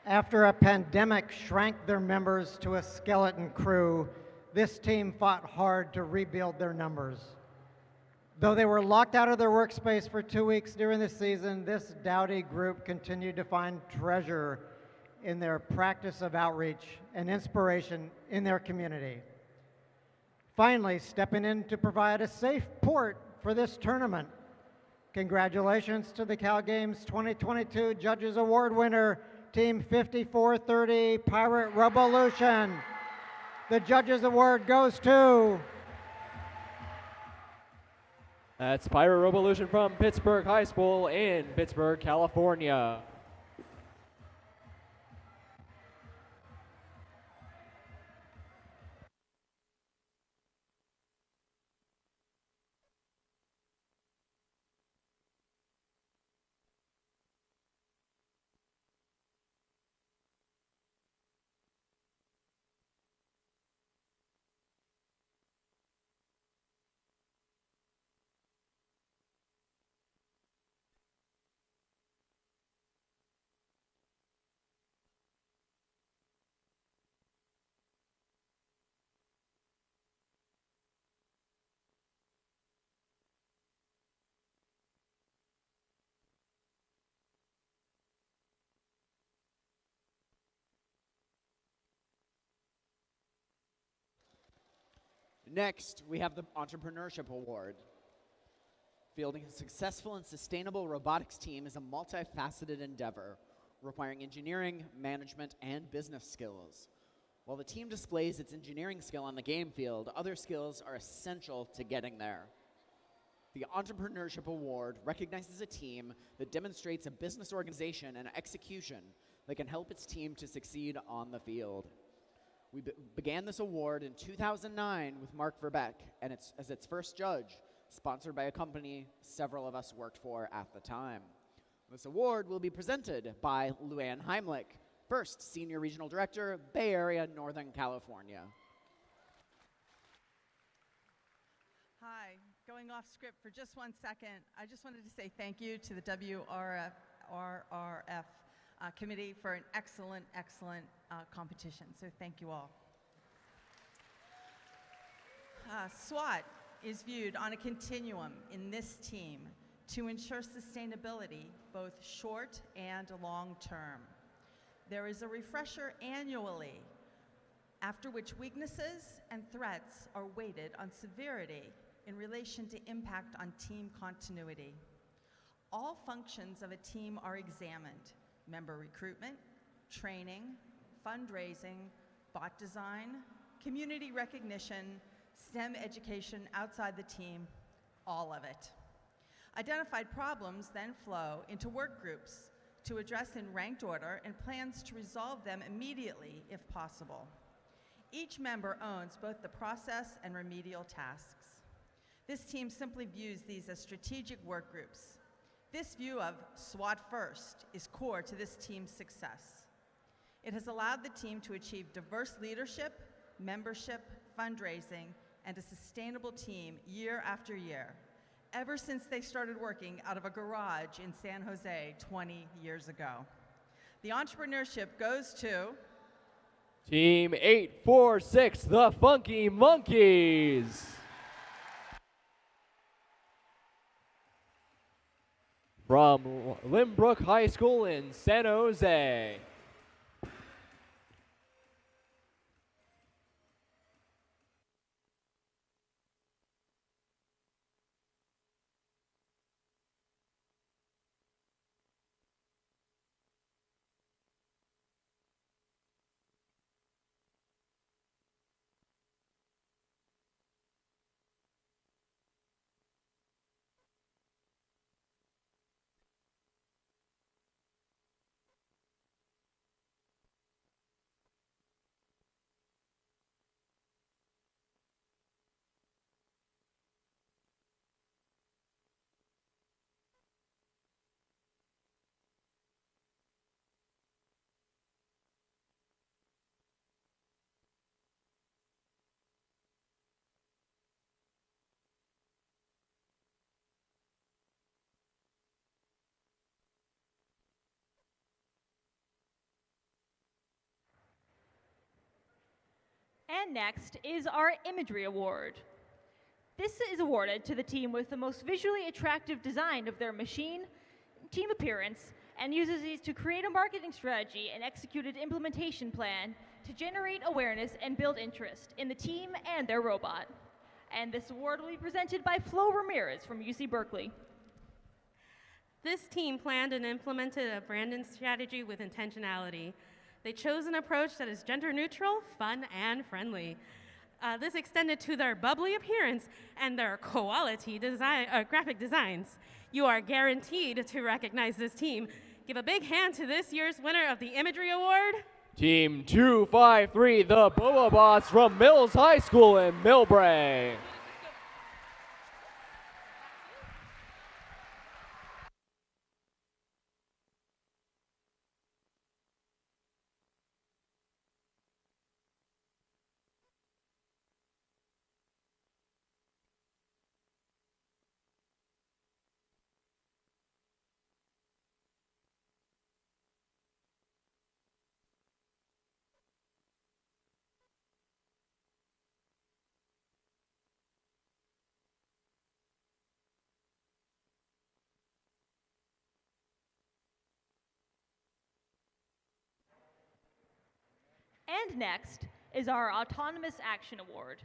After a pandemic shrank their members to a skeleton crew, this team fought hard to rebuild their numbers. Though they were locked out of their workspace for 2 weeks during the season, this doughty group continued to find treasure in their practice of outreach and inspiration in their community. Finally, stepping in to provide a safe port for this tournament. Congratulations to the CalGames 2022 Judges Award winner, Team 5430 Pirate Revolution. The Judges Award goes to... That's Pirate Revolution from Pittsburgh High School in Pittsburgh, California. Next, we have the Entrepreneurship Award. Fielding a successful and sustainable robotics team is a multifaceted endeavor requiring engineering, management, and business skills. While the team displays its engineering skill on the game field, other skills are essential to getting there. The Entrepreneurship Award recognizes a team that demonstrates a business organization and execution that can help its team to succeed on the field. We began this award in 2009 with Mark Verbeck and as its first judge, sponsored by a company several of us worked for at the time. This award will be presented by Luann Heimlich, first Senior Regional Director, Bay Area, Northern California. Hi, going off script for just 1 second. I just wanted to say thank you to the WRF committee for an excellent competition. So thank you all. SWAT is viewed on a continuum in this team to ensure sustainability, both short and long term. There is a refresher annually, after which weaknesses and threats are weighted on severity in relation to impact on team continuity. All functions of a team are examined: member recruitment, training, fundraising, bot design, community recognition, STEM education outside the team, all of it. Identified problems then flow into work groups to address in ranked order and plans to resolve them immediately if possible. Each member owns both the process and remedial tasks. This team simply views these as strategic work groups. This view of SWAT first is core to this team's success. It has allowed the team to achieve diverse leadership, membership, fundraising, and a sustainable team year after year, ever since they started working out of a garage in San Jose 20 years ago. The entrepreneurship goes to Team 846, the Funky Monkeys. From Limbrook High School in San Jose. And next is our Imagery Award. This is awarded to the team with the most visually attractive design of their machine, team appearance, and uses these to create a marketing strategy and execute an implementation plan to generate awareness and build interest in the team and their robot. And this award will be presented by Flo Ramirez from UC Berkeley. This team planned and implemented a branding strategy with intentionality. They chose an approach that is gender neutral, fun, and friendly. This extended to their bubbly appearance and their quality graphic designs. You are guaranteed to recognize this team. Give a big hand to this year's winner of the Imagery Award. Team 253, the Boba Bots from Mills High School in Millbrae. And next is our Autonomous Action Award.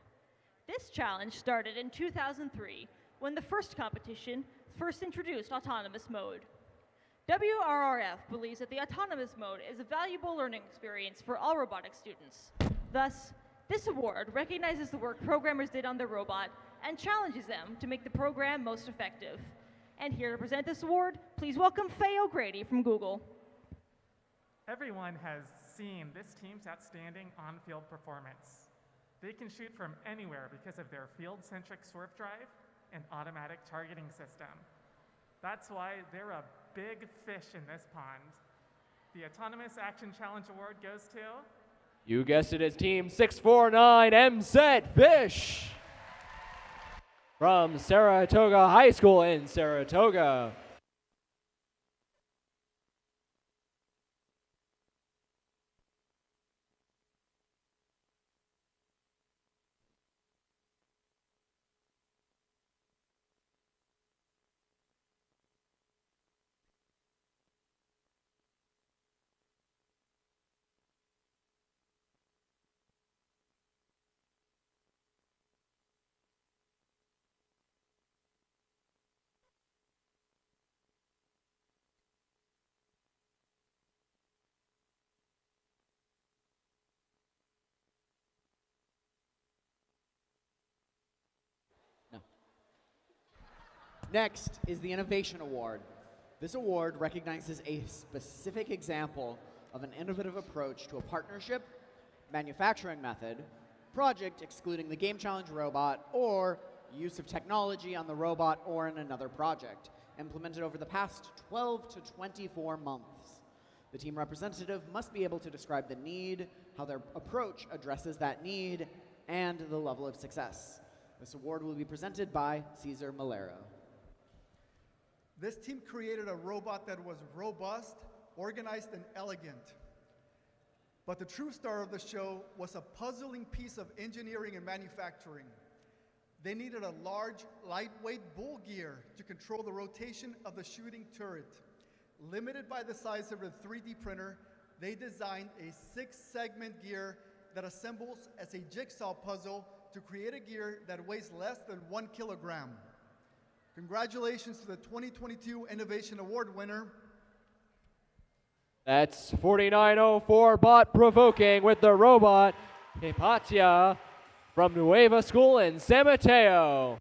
This challenge started in 2003 when the first competition first introduced autonomous mode. WRRF believes that the autonomous mode is a valuable learning experience for all robotics students. Thus, this award recognizes the work programmers did on their robot and challenges them to make the program most effective. And here to present this award, please welcome Faye O'Grady from Google. Everyone has seen this team's outstanding on-field performance. They can shoot from anywhere because of their field-centric swerve drive and automatic targeting system. That's why they're a big fish in this pond. The Autonomous Action Challenge Award goes to... You guessed it, it's Team 649 MZ Fish from Saratoga High School in Saratoga. Next is the Innovation Award. This award recognizes a specific example of an innovative approach to a partnership, manufacturing method, project excluding the Game Challenge robot, or use of technology on the robot or in another project, implemented over the past 12 to 24 months. The team representative must be able to describe the need, how their approach addresses that need, and the level of success. This award will be presented by Cesar Malero. This team created a robot that was robust, organized, and elegant. But the true star of the show was a puzzling piece of engineering and manufacturing. They needed a large, lightweight bull gear to control the rotation of the shooting turret. Limited by the size of a 3D printer, they designed a 6-segment gear that assembles as a jigsaw puzzle to create a gear that weighs less than 1 kilogram. Congratulations to the 2022 Innovation Award winner. That's 4904 Bot Provoking with the robot Hipatia from Nueva School in San Mateo.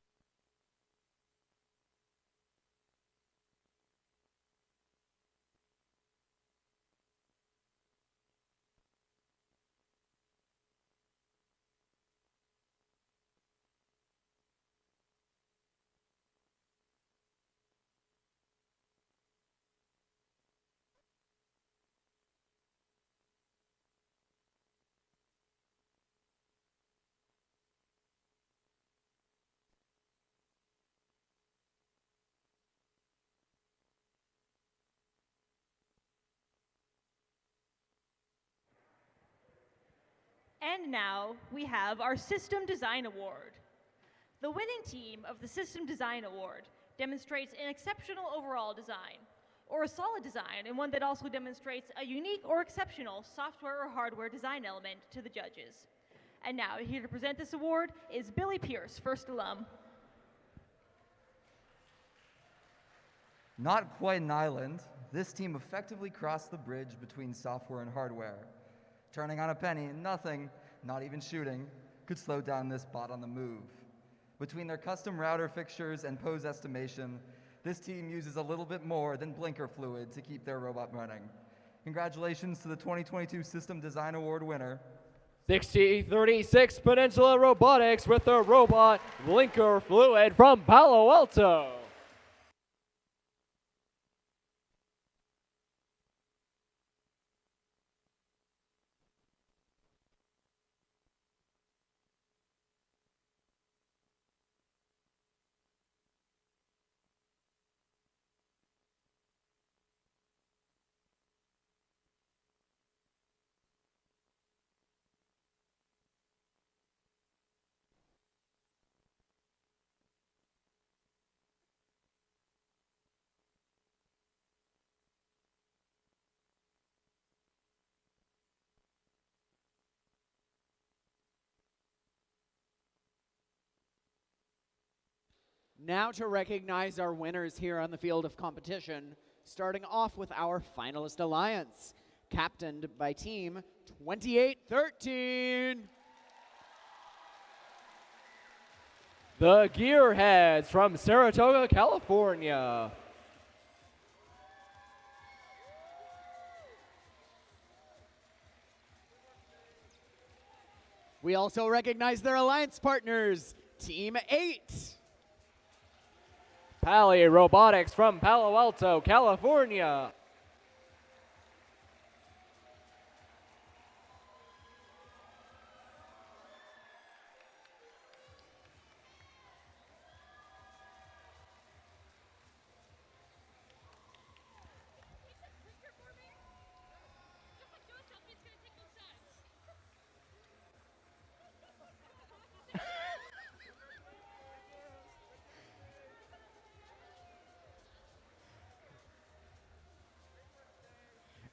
And now we have our System Design Award. The winning team of the System Design Award demonstrates an exceptional overall design, or a solid design, and one that also demonstrates a unique or exceptional software or hardware design element to the judges. And now, here to present this award is Billy Pierce, first alum. Not quite an island, this team effectively crossed the bridge between software and hardware. Turning on a penny, nothing, not even shooting, could slow down this bot on the move. Between their custom router fixtures and pose estimation, this team uses a little bit more than blinker fluid to keep their robot running. Congratulations to the 2022 System Design Award winner. 6036 Peninsula Robotics with their robot blinker fluid from Palo Alto. Now to recognize our winners here on the field of competition, starting off with our finalist alliance, captained by team 2813. The Gearheads from Saratoga, California. We also recognize their alliance partners, Team 8. Pally Robotics from Palo Alto, California.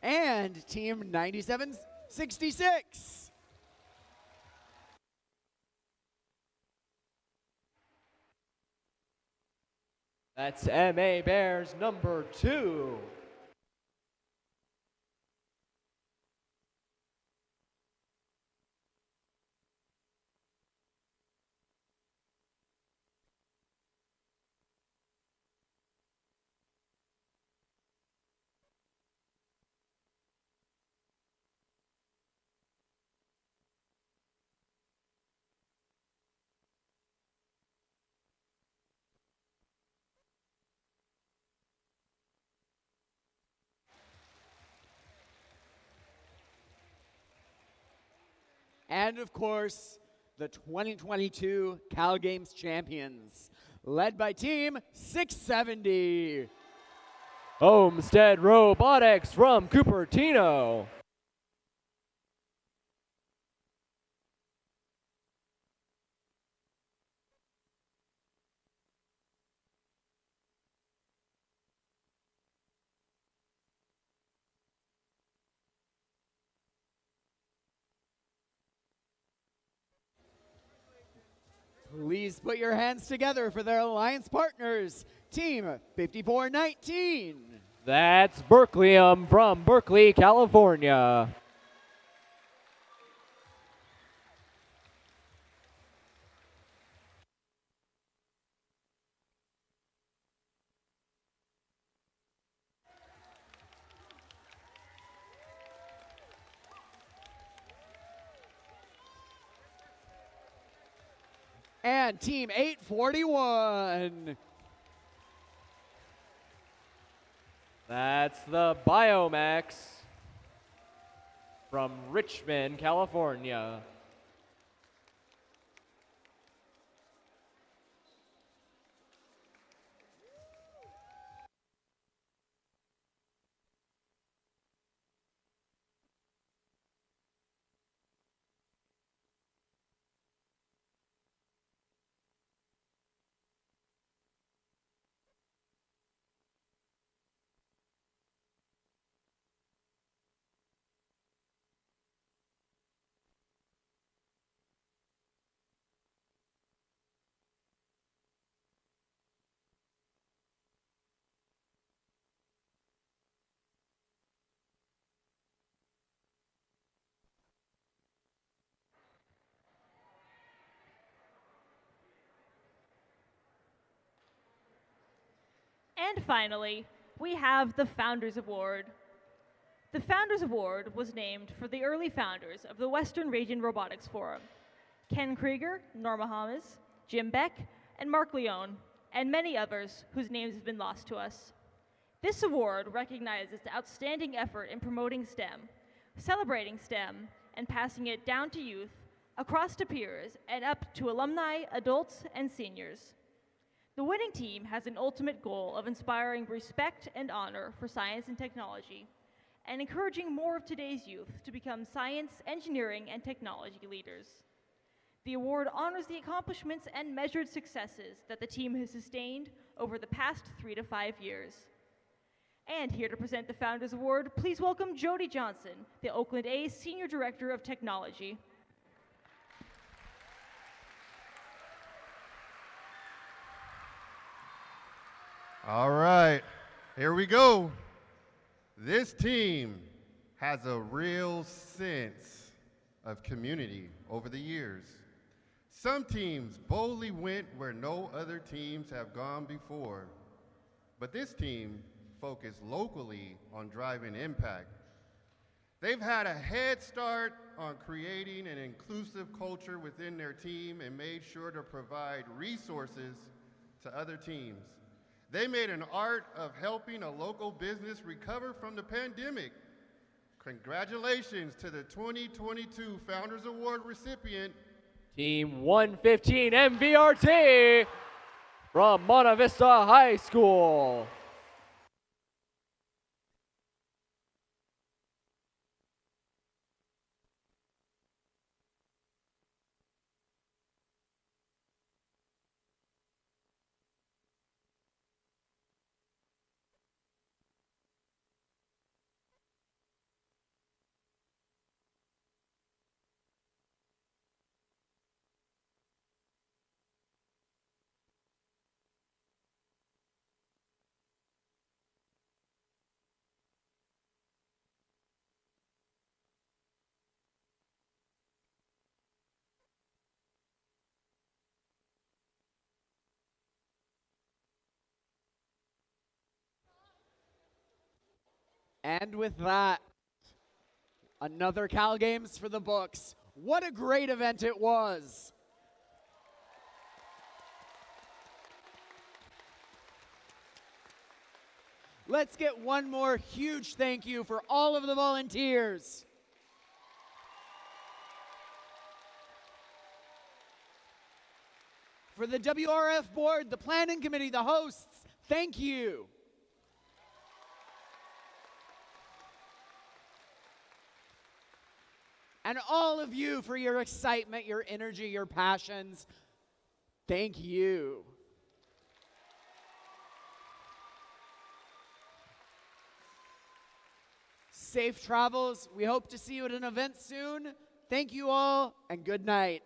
And Team 9766. That's MA Bears number 2. And of course, the 2022 CalGames champions, led by Team 670. Homestead Robotics from Cupertino. Please put your hands together for their alliance partners, Team 5419. That's Berkeleyum from Berkeley, California. And Team 841. That's the Biomax from Richmond, California. And finally, we have the Founders Award. The Founders Award was named for the early founders of the Western Region Robotics Forum: Ken Krieger, Norma Hamas, Jim Beck, and Mark Leone, and many others whose names have been lost to us. This award recognizes the outstanding effort in promoting STEM, celebrating STEM, and passing it down to youth, across to peers, and up to alumni, adults, and seniors. The winning team has an ultimate goal of inspiring respect and honor for science and technology, and encouraging more of today's youth to become science, engineering, and technology leaders. The award honors the accomplishments and measured successes that the team has sustained over the past 3 to 5 years. And here to present the Founders Award, please welcome Jody Johnson, the Oakland A's Senior Director of Technology. All right, here we go. This team has a real sense of community over the years. Some teams boldly went where no other teams have gone before, but this team focused locally on driving impact. They've had a head start on creating an inclusive culture within their team and made sure to provide resources to other teams. They made an art of helping a local business recover from the pandemic. Congratulations to the 2022 Founders Award recipient, Team 115 MVRT from Monta Vista High School. And with that, another CalGames for the books. What a great event it was. Let's get one more huge thank you for all of the volunteers. For the WRF board, the planning committee, the hosts, thank you. And all of you for your excitement, your energy, your passions, thank you. Safe travels. We hope to see you at an event soon. Thank you all, and good night.